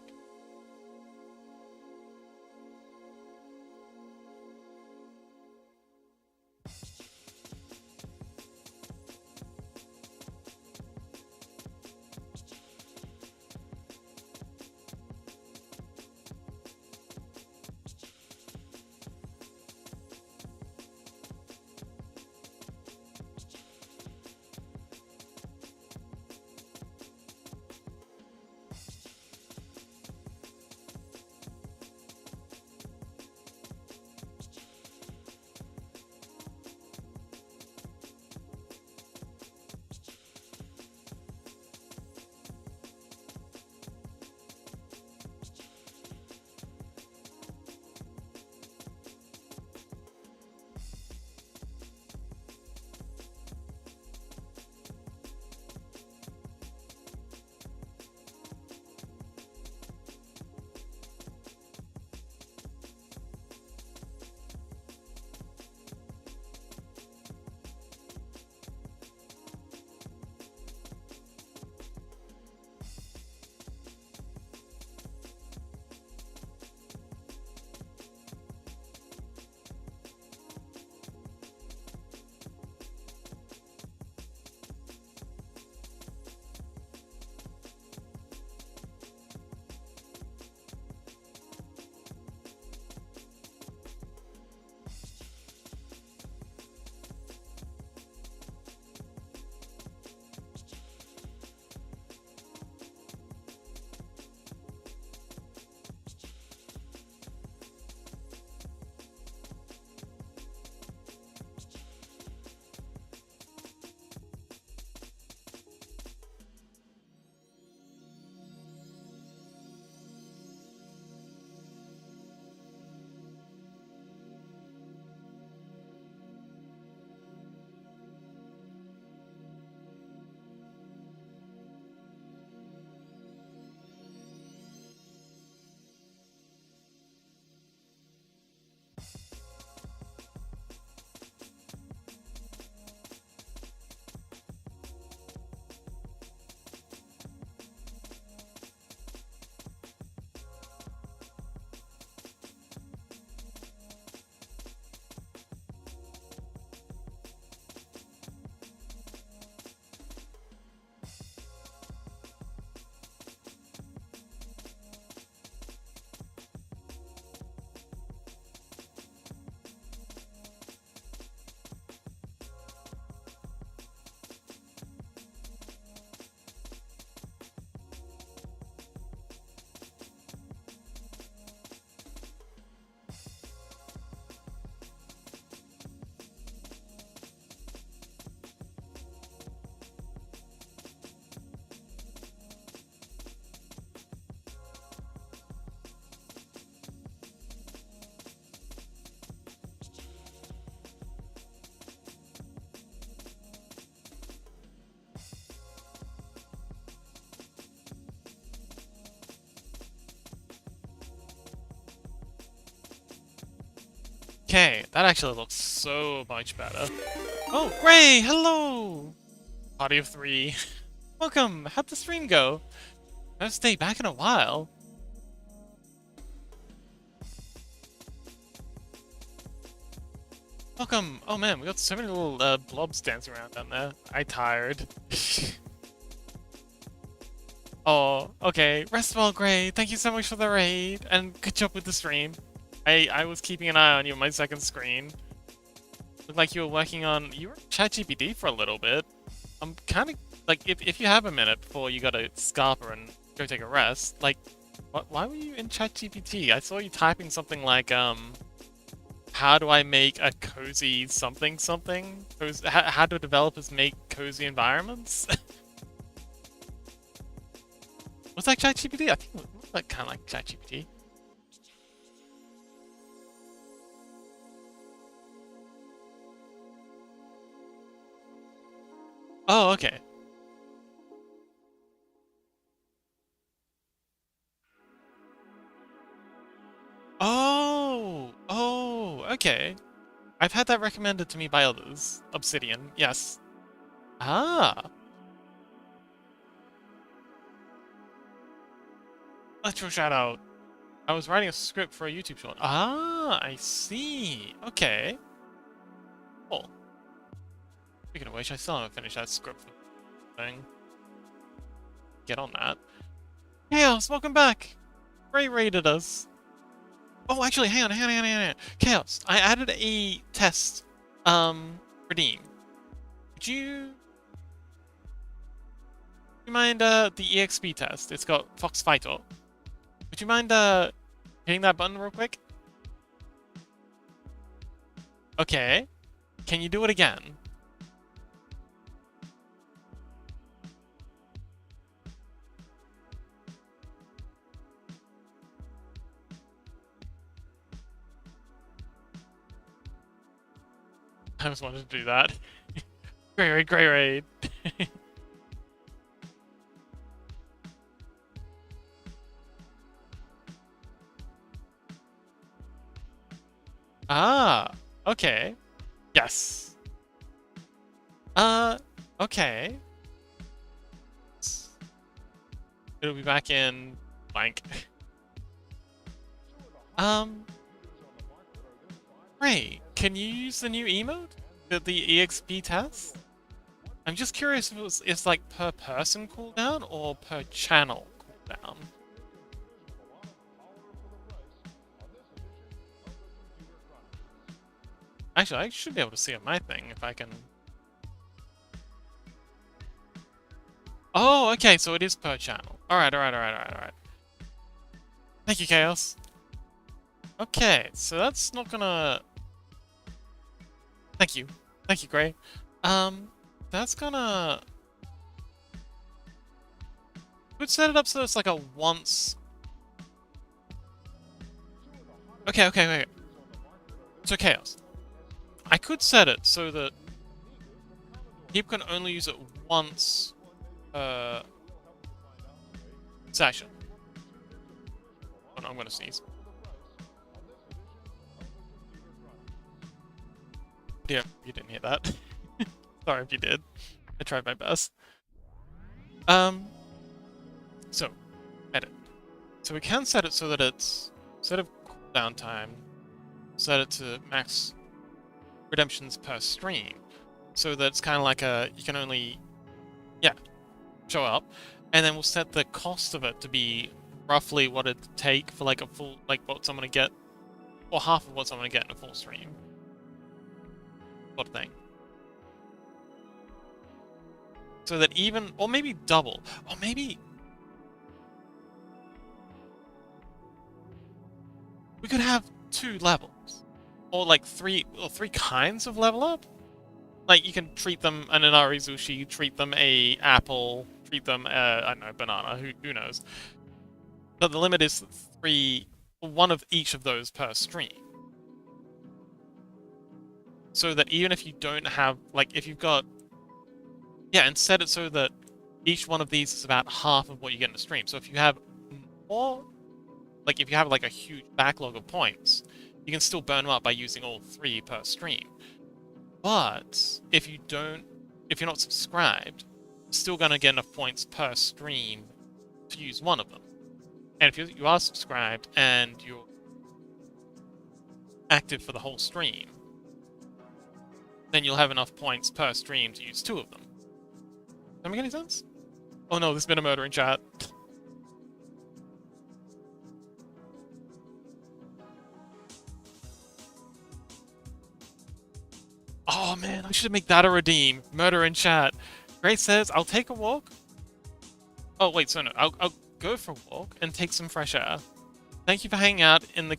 Speaker 1: Okay, that actually looks so much better. Oh, Gray, hello! Party of 3. Welcome, how'd the stream go? First day back in a while. Welcome! Oh man, we got so many little blobs dancing around down there. I tired. Oh, okay. Rest well, Gray. Thank you so much for the raid, and good job with the stream. I was keeping an eye on you on my second screen. Looked like you were working on... You were ChatGPT for a little bit. I'm kind of... Like, if you have a minute before you gotta Scarpa and go take a rest. Like, what? Why were you in ChatGPT? I saw you typing something like, how do I make a cozy something something? How do developers make cozy environments? Was that ChatGPT? I think it looked like kind of like ChatGPT. Oh, okay. Oh, okay. I've had that recommended to me by others. Obsidian, yes. Ah, Electro Shadow. I was writing a script for a YouTube short. Ah, I see. Okay. Cool. Speaking of which, I still haven't finished that script for the thing. Get on that. Chaos, welcome back. Ray raided us. Oh, actually, hang on. Chaos, I added a test. Redeem. Would you mind the EXP test? It's got Fox Fighter. Would you mind hitting that button real quick? Okay. Can you do it again? I just wanted to do that. Great raid. Ah, okay. Yes. Okay. It'll be back in blank. Ray, can you use the new emote? The EXP test? I'm just curious if it's like per person cooldown or per channel cooldown. Actually, I should be able to see on my thing if I can. Oh, okay, so it is per channel. Alright. Thank you, Chaos. Okay, so that's not gonna... Thank you, Gray. That's gonna... Could set it up so it's like a once... Okay, wait. So Chaos. I could set it so that people can only use it once per session. Oh no, I'm gonna sneeze. Yeah, you didn't hear that. Sorry if you did. I tried my best. So, edit. So we can set it so that it's, instead of cooldown time, set it to max redemptions per stream. So that it's kind of like you can only, show up. And then we'll set the cost of it to be roughly what it'd take for like a full, like what someone would get, or half of what someone would get in a full stream. Sort of thing. So that even, or maybe double, or maybe we could have 2 levels, or like 3 kinds of level up. Like you can treat them an Inari Zushi, treat them a apple, treat them I don't know, banana. Who knows? But the limit is 3, 1 of each of those per stream. So that even if you don't have, like, if you've got, and set it so that each one of these is about half of what you get in a stream. So if you have more, like, if you have, like, a huge backlog of points, you can still burn them up by using all 3 per stream. But if you're not subscribed, you're still gonna get enough points per stream to use 1 of them. And if you are subscribed and you're active for the whole stream, then you'll have enough points per stream to use 2 of them. Does that make any sense? Oh no, there's been a murder in chat. Oh man, I should make that a redeem. Murder in chat. Grace says, I'll take a walk. Oh wait, so no, I'll go for a walk and take some fresh air. Thank you for hanging out in the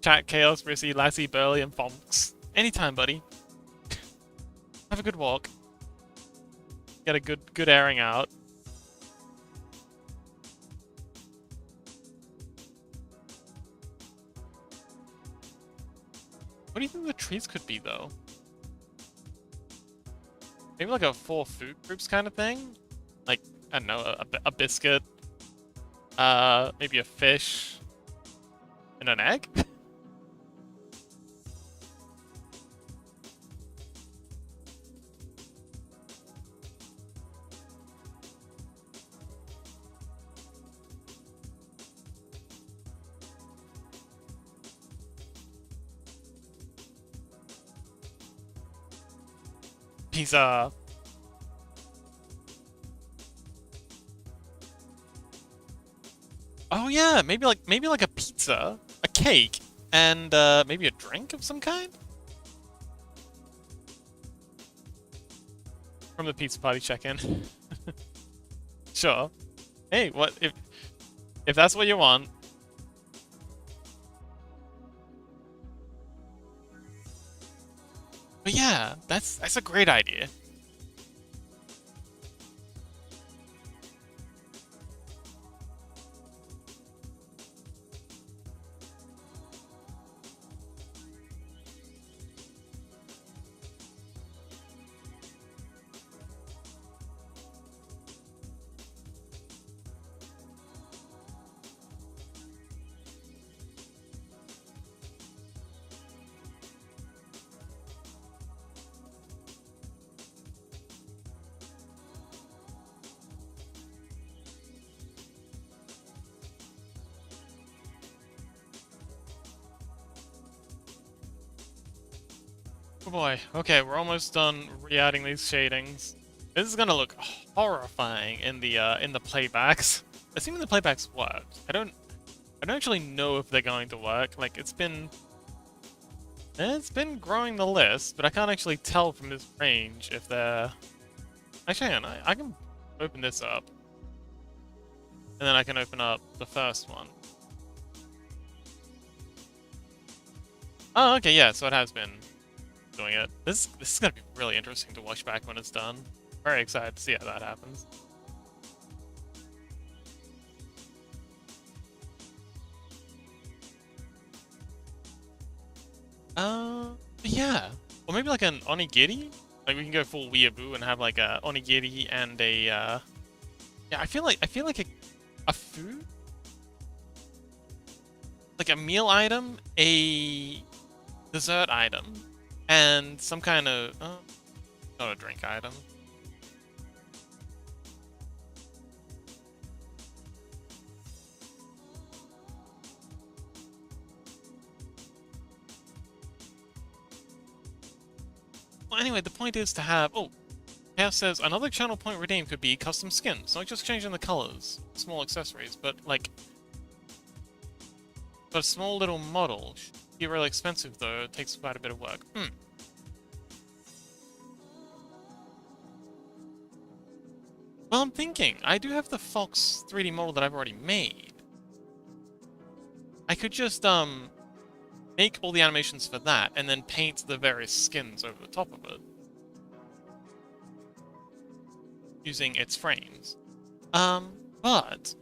Speaker 1: chat, Chaos, Rissy, Lassie, Burley, and Fonks. Anytime, buddy. Have a good walk. Get a good airing out. What do you think the trees could be, though? Maybe like a 4 food groups kind of thing? Like, I don't know, a biscuit, maybe a fish, and an egg? Pizza. Oh yeah, maybe like a pizza, a cake, and maybe a drink of some kind? From the pizza party check-in. Sure. Hey, what if that's what you want? But yeah, that's a great idea. Oh boy. Okay, we're almost done re-adding these shadings. This is gonna look horrifying in the playbacks. Assuming the playbacks work. I don't actually know if they're going to work. Like it's been growing the list, but I can't actually tell from this range if they're actually hang on, I can open this up. And then I can open up the first one. Oh, okay, yeah, so it has been doing it. This is gonna be really interesting to watch back when it's done. Very excited to see how that happens. Yeah. Or maybe like an onigiri? Like we can go full weeaboo and have like a onigiri and a yeah, I feel like a food? Like a meal item, a dessert item, and some kind of not a drink item. Well, anyway, the point is to have... Oh, Chaos says, another channel point redeem could be custom skins, not just changing the colors, small accessories, but like... But a small little model. Should be really expensive though, it takes quite a bit of work. Well, I'm thinking, I do have the Fox 3D model that I've already made. I could just, make all the animations for that, and then paint the various skins over the top of it. Using its frames. But...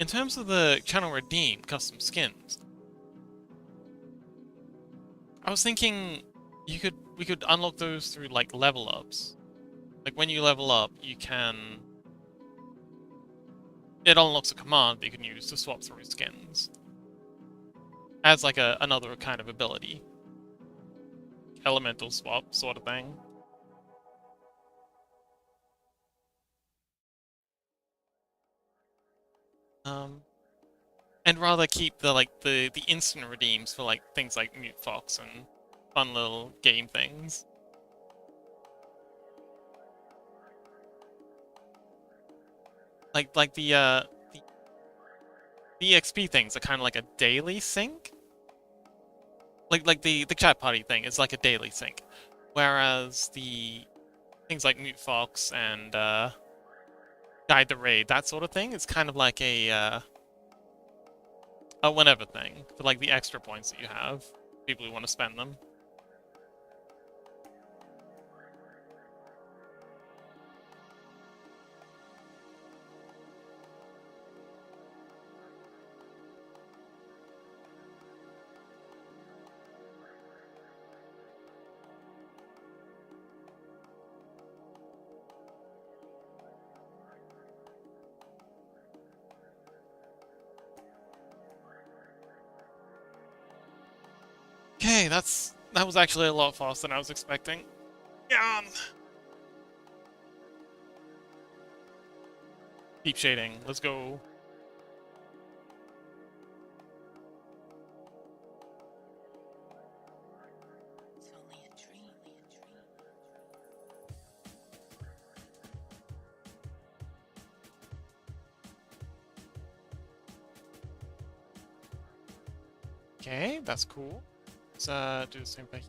Speaker 1: in terms of the channel redeem custom skins, I was thinking we could unlock those through like level ups. Like when you level up, you can... it unlocks a command that you can use to swap through skins. As like another kind of ability. Elemental swap sort of thing. And rather keep the instant redeems for like things like Mute Fox and fun little game things. Like the EXP things are kind of like a daily sync. Like the chat party thing is like a daily sync, whereas the things like Mute Fox and guide the raid, that sort of thing. It's kind of like a whenever thing for like the extra points that you have. People who want to spend them. Okay, that was actually a lot faster than I was expecting. Yeah. Deep shading. Let's go.
Speaker 2: It's only a dream.
Speaker 1: Okay, that's cool. Let's do the same thing.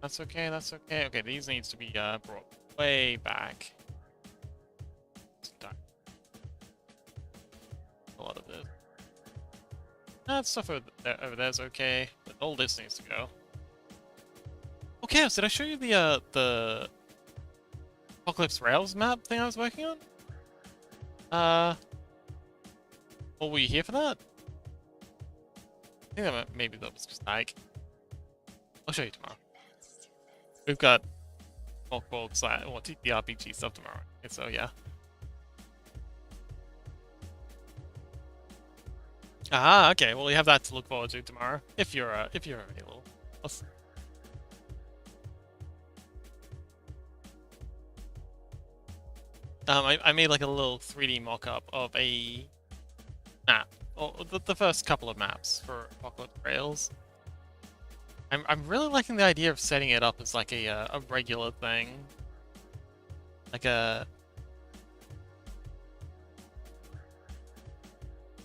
Speaker 1: That's okay, that's okay. Okay, these needs to be brought way back. A lot of this. That stuff over there's okay, but all this needs to go. Okay, so did I show you the Apocalypse Rails map thing I was working on? Well, were you here for that? I think maybe that was just like. I'll show you tomorrow. We've got Mockbold or TTRPG stuff tomorrow. Okay, so yeah. Ah, okay. Well, you have that to look forward to tomorrow if you're available. I made like a little 3D mock-up of a map, or the first couple of maps for Apocalypse Rails. I'm really liking the idea of setting it up as like a regular thing, like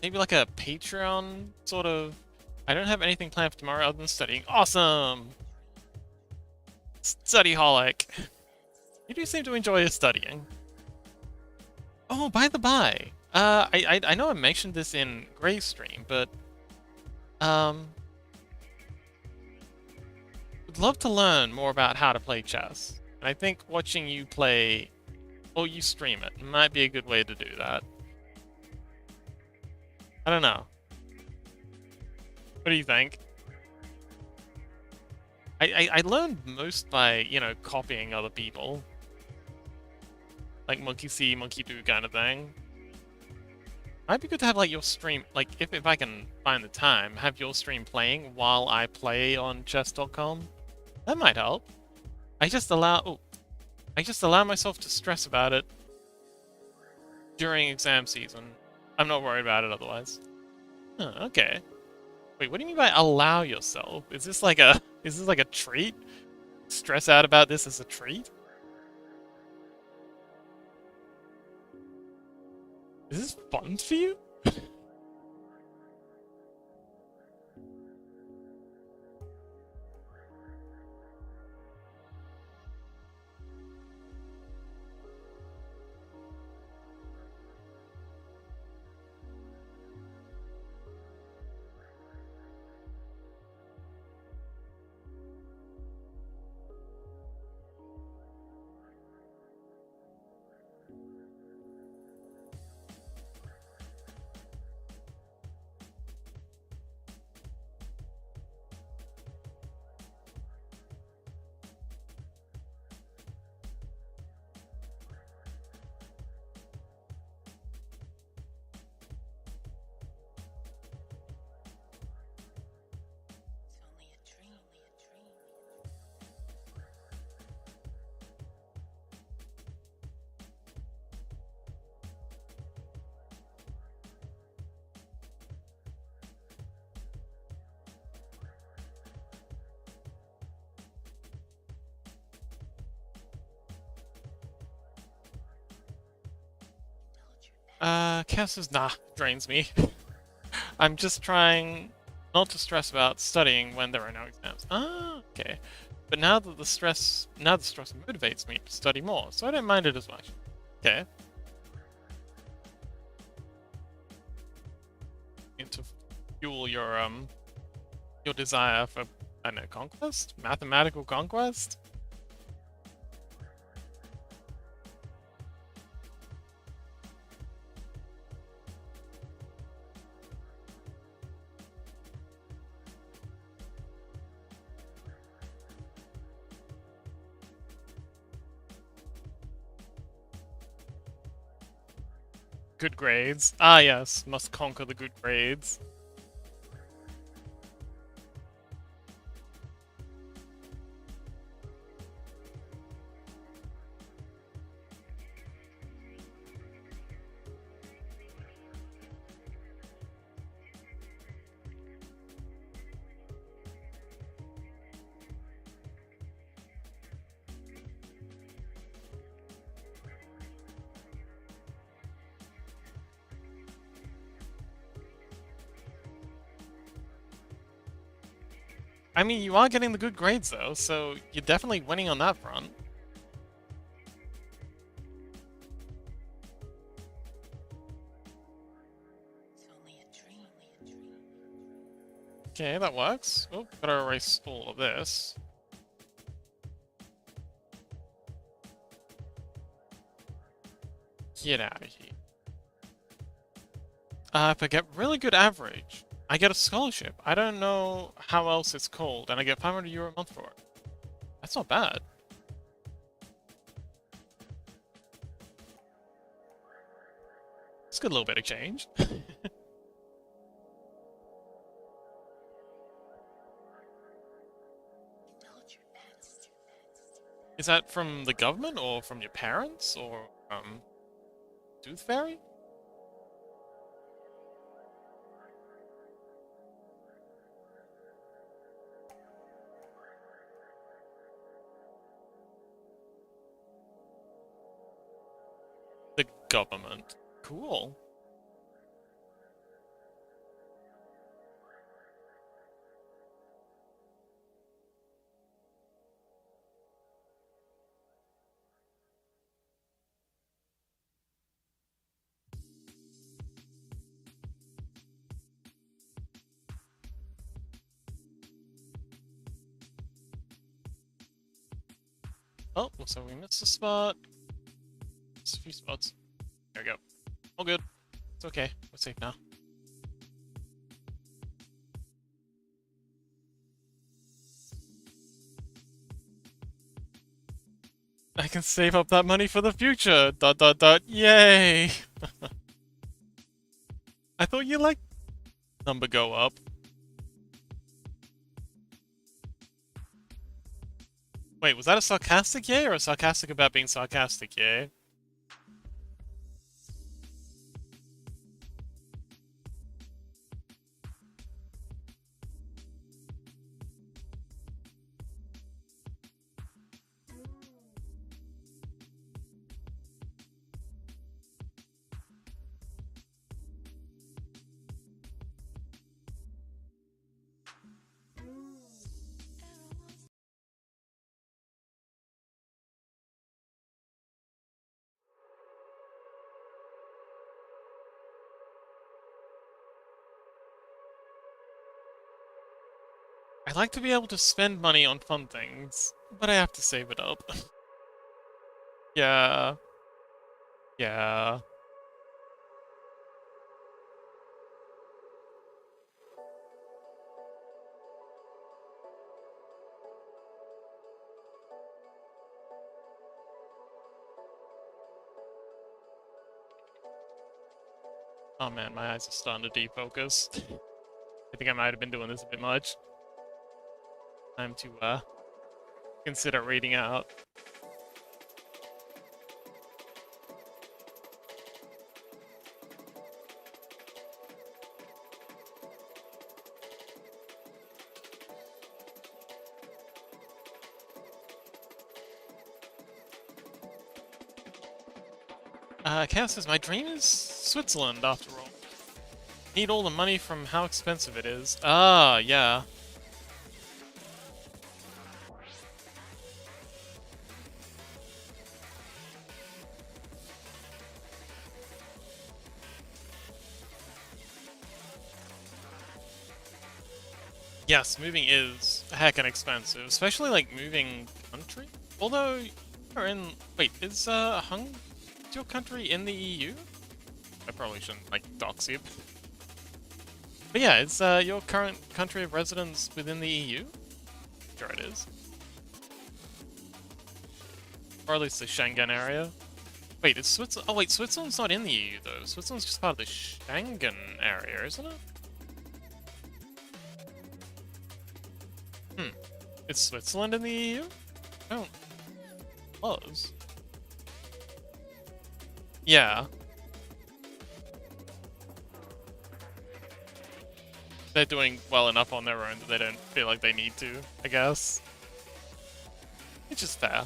Speaker 1: maybe like a Patreon sort of. I don't have anything planned for tomorrow other than studying. Awesome, studyholic. You do seem to enjoy your studying. Oh, by the by, I know I mentioned this in Gray's stream, but would love to learn more about how to play chess. And I think watching you play, or you stream it, might be a good way to do that. I don't know. What do you think? I learned most by, you know, copying other people. Like monkey see, monkey do kind of thing. Might be good to have like your stream, like if I can find the time, have your stream playing while I play on chess.com. That might help. I just allow myself to stress about it during exam season. I'm not worried about it otherwise. Huh, okay. Wait, what do you mean by allow yourself? Is this like a treat? Stress out about this as a treat? Is this fun for you? Chaos is nah, drains me. I'm just trying not to stress about studying when there are no exams. Ah, okay. But now the stress motivates me to study more, so I don't mind it as much. Okay. And to fuel your desire for, I don't know, conquest? Mathematical conquest? Good grades. Ah, yes, must conquer the good grades. I mean, you are getting the good grades though, so you're definitely winning on that front.
Speaker 2: It's only a dream.
Speaker 1: Okay, that works. Oh, gotta erase all of this. Get out of here. If I get really good average, I get a scholarship. I don't know how else it's called, and I get €500 a month for it. That's not bad. It's a good little bit of change.
Speaker 2: Indulge your best.
Speaker 1: Is that from the government, or from your parents, or Tooth Fairy? The government. Cool. Oh, looks like we missed a spot. Missed a few spots. There we go. All good. It's okay. We're safe now. I can save up that money for the future! Dot dot dot. Yay! I thought you liked number go up. Wait, was that a sarcastic yay or a sarcastic about being sarcastic yay? I like to be able to spend money on fun things, but I have to save it up. Yeah. Yeah. Oh man, my eyes are starting to defocus. I think I might have been doing this a bit much. Time to, consider reading out. Chaos says, my dream is Switzerland, after all. Need all the money from how expensive it is. Ah, yeah. Yes, moving is heckin' expensive, especially like moving country. Although you're in, wait, is your country in the EU? I probably shouldn't like dox you. But yeah, it's your current country of residence within the EU? Sure it is. Or at least the Schengen area. Wait, is Switzerland? Oh wait, Switzerland's not in the EU though. Switzerland's just part of the Schengen area, isn't it? Is Switzerland in the EU? Oh, was. Yeah. They're doing well enough on their own that they don't feel like they need to, I guess. Which is fair.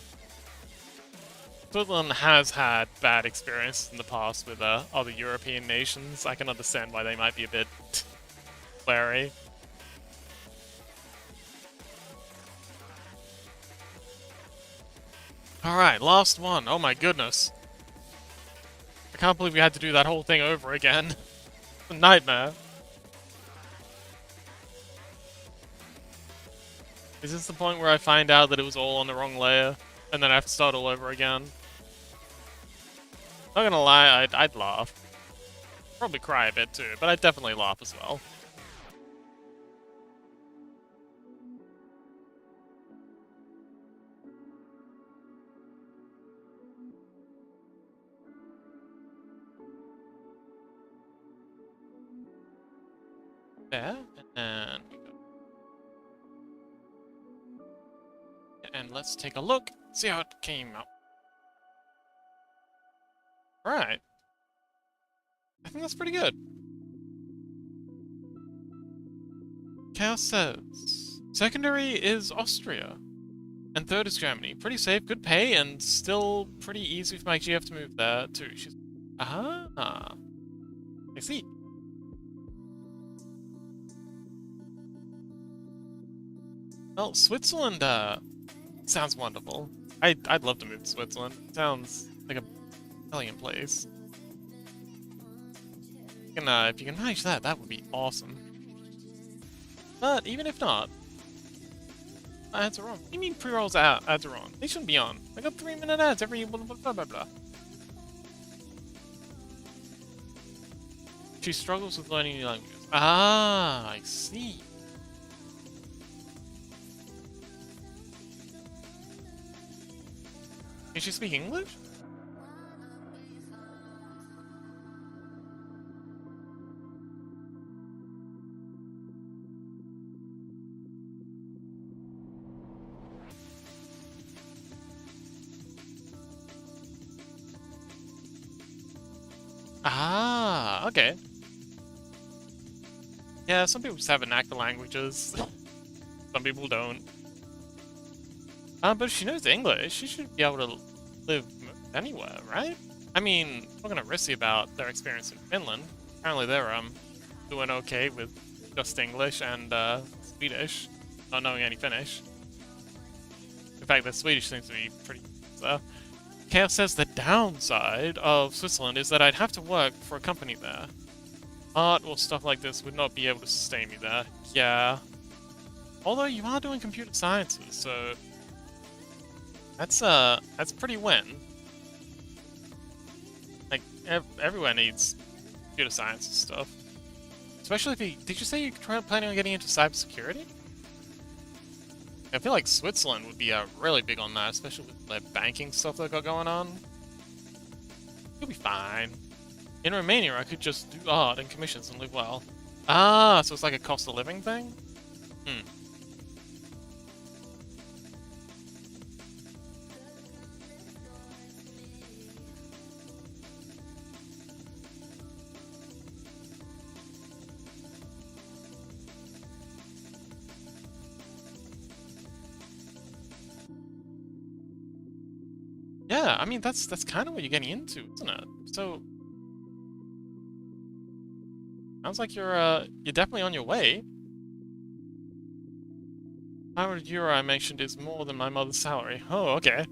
Speaker 1: Switzerland has had bad experiences in the past with other European nations. I can understand why they might be a bit wary. Alright, last one. Oh my goodness. I can't believe we had to do that whole thing over again. It's a nightmare. Is this the point where I find out that it was all on the wrong layer, and then I have to start all over again? Not gonna lie, I'd laugh. Probably cry a bit too, but I'd definitely laugh as well. There, and let's take a look, see how it came out. Alright. I think that's pretty good. Chaos says, secondary is Austria, and third is Germany. Pretty safe, good pay, and still pretty easy for my GF to move there too. She's... I see. Well, Switzerland, sounds wonderful. I'd love to move to Switzerland. Sounds like a brilliant place. If you can manage that, that would be awesome. But even if not, ads are on. What do you mean pre-rolls ads are on? They shouldn't be on. I got 3-minute ads every blah blah blah blah blah. She struggles with learning new languages. Ah, I see. Can she speak English? Ah, okay. Yeah, some people just have a knack for languages. Some people don't. But if she knows English, she should be able to live anywhere, right? I mean, I'm not gonna risk about their experience in Finland. Apparently they're doing okay with just English and Swedish, not knowing any Finnish. In fact, the Swedish seems to be pretty so. Chaos says the downside of Switzerland is that I'd have to work for a company there. Art or stuff like this would not be able to sustain me there. Yeah. Although you are doing computer sciences, so that's pretty win. Like everywhere needs computer science and stuff. Especially if you did you say you're planning on getting into cybersecurity? I feel like Switzerland would be really big on that, especially with the banking stuff they got going on. You'll be fine. In Romania, I could just do art and commissions and live well. Ah, so it's like a cost of living thing? Hmm. Yeah, I mean that's kind of what you're getting into, isn't it? So sounds like you're definitely on your way. €500 I mentioned is more than my mother's salary. Oh, okay.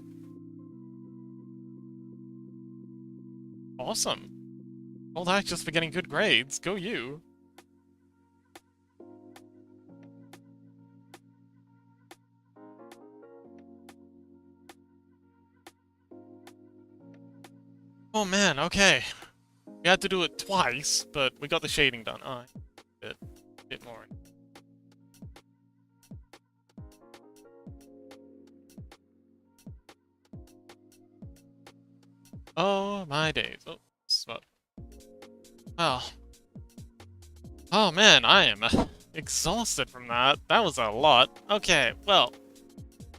Speaker 1: Awesome. All that just for getting good grades. Go you. Oh man, okay. We had to do it twice, but we got the shading done. Oh, bit more. Oh my days. Oh, spot. Oh. Oh man, I am exhausted from that. That was a lot. Okay, well,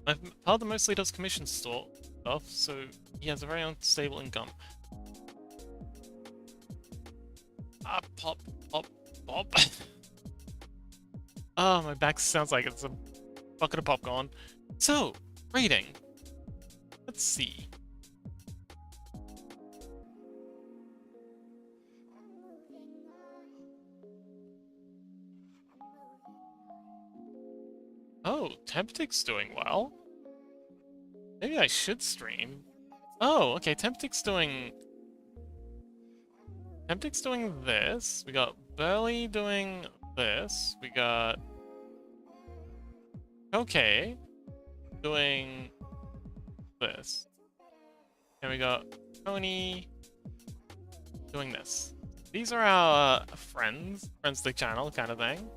Speaker 1: my father mostly does commission store stuff, so he has a very unstable income. Ah, pop, pop, pop. Oh, my back sounds like it's a bucket of popcorn. So, rating. Let's see. Oh, Temptic's doing well. Maybe I should stream. Oh, okay, Temptic's doing this. We got Burley doing this. We got Okay doing this. And we got Tony doing this. These are our friends to the channel kind of thing.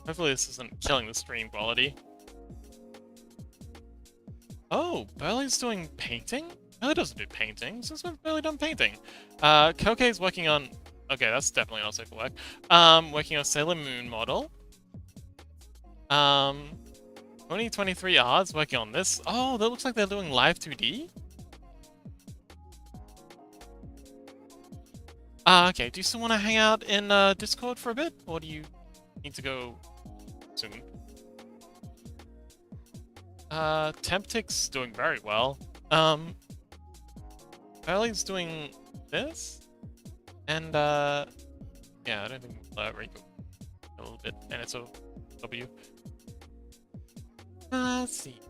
Speaker 1: Hopefully this isn't killing the stream quality. Oh, Burley's doing painting? Burley doesn't do painting. Since when Burley done painting? Kokei's working on... Okay, that's definitely not safe for work. Working on Sailor Moon model. 2023 R's working on this. Oh, that looks like they're doing live 2D. Okay. Do you still want to hang out in Discord for a bit? Or do you need to go soon? Temptic's doing very well. Burley's doing this. And, yeah, I don't think Rico a little bit. And it's a W. Let's see.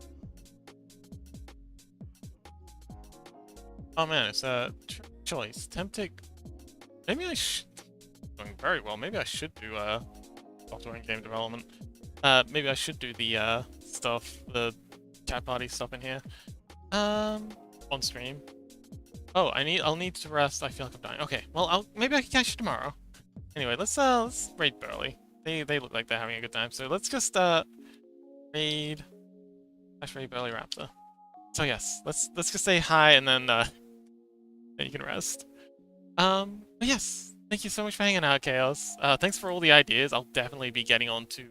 Speaker 1: Oh man, it's a choice. Temptic. Maybe I should. Doing very well. Maybe I should do software and game development. Maybe I should do the stuff, the chat party stuff in here. On stream. Oh, I'll need to rest. I feel like I'm dying. Okay, well, maybe I can catch you tomorrow. Anyway, let's raid Burley. They look like they're having a good time. So let's just raid Burley Raptor. So yes, let's just say hi and then you can rest. But yes, thank you so much for hanging out, Chaos. Thanks for all the ideas. I'll definitely be getting on to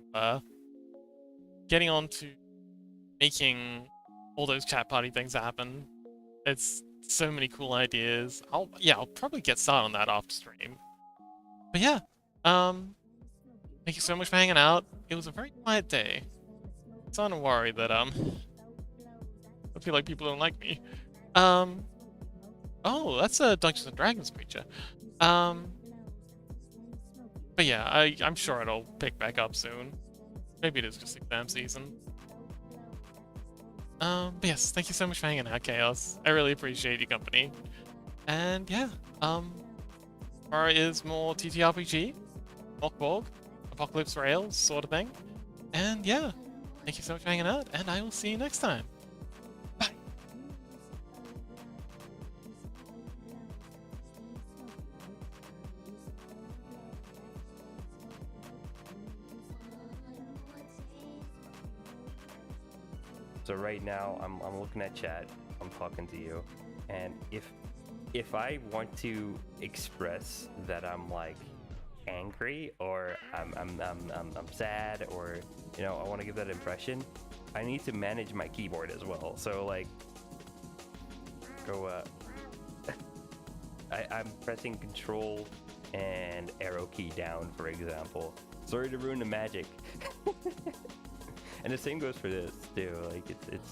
Speaker 1: making all those chat party things happen. It's so many cool ideas. I'll probably get started on that off stream. But yeah, thank you so much for hanging out. It was a very quiet day. I'm starting to worry that I feel like people don't like me. Oh, that's a Dungeons and Dragons creature. But yeah, I'm sure it'll pick back up soon. Maybe it is just exam season. But yes, thank you so much for hanging out, Chaos. I really appreciate your company. And yeah, tomorrow is more TTRPG, Mockborg, Apocalypse Rails, sort of thing. And yeah, thank you so much for hanging out, and I will see you next time. Bye.
Speaker 4: So right now, I'm looking at chat. I'm talking to you, and if I want to express that I'm like angry or I'm sad, or I want to give that impression, I need to manage my keyboard as well. So like, go I'm pressing Control and arrow key down, for example. Sorry to ruin the magic. And the same goes for this too. Like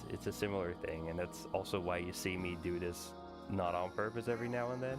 Speaker 4: it's a similar thing, and that's also why you see me do this not on purpose every now and then.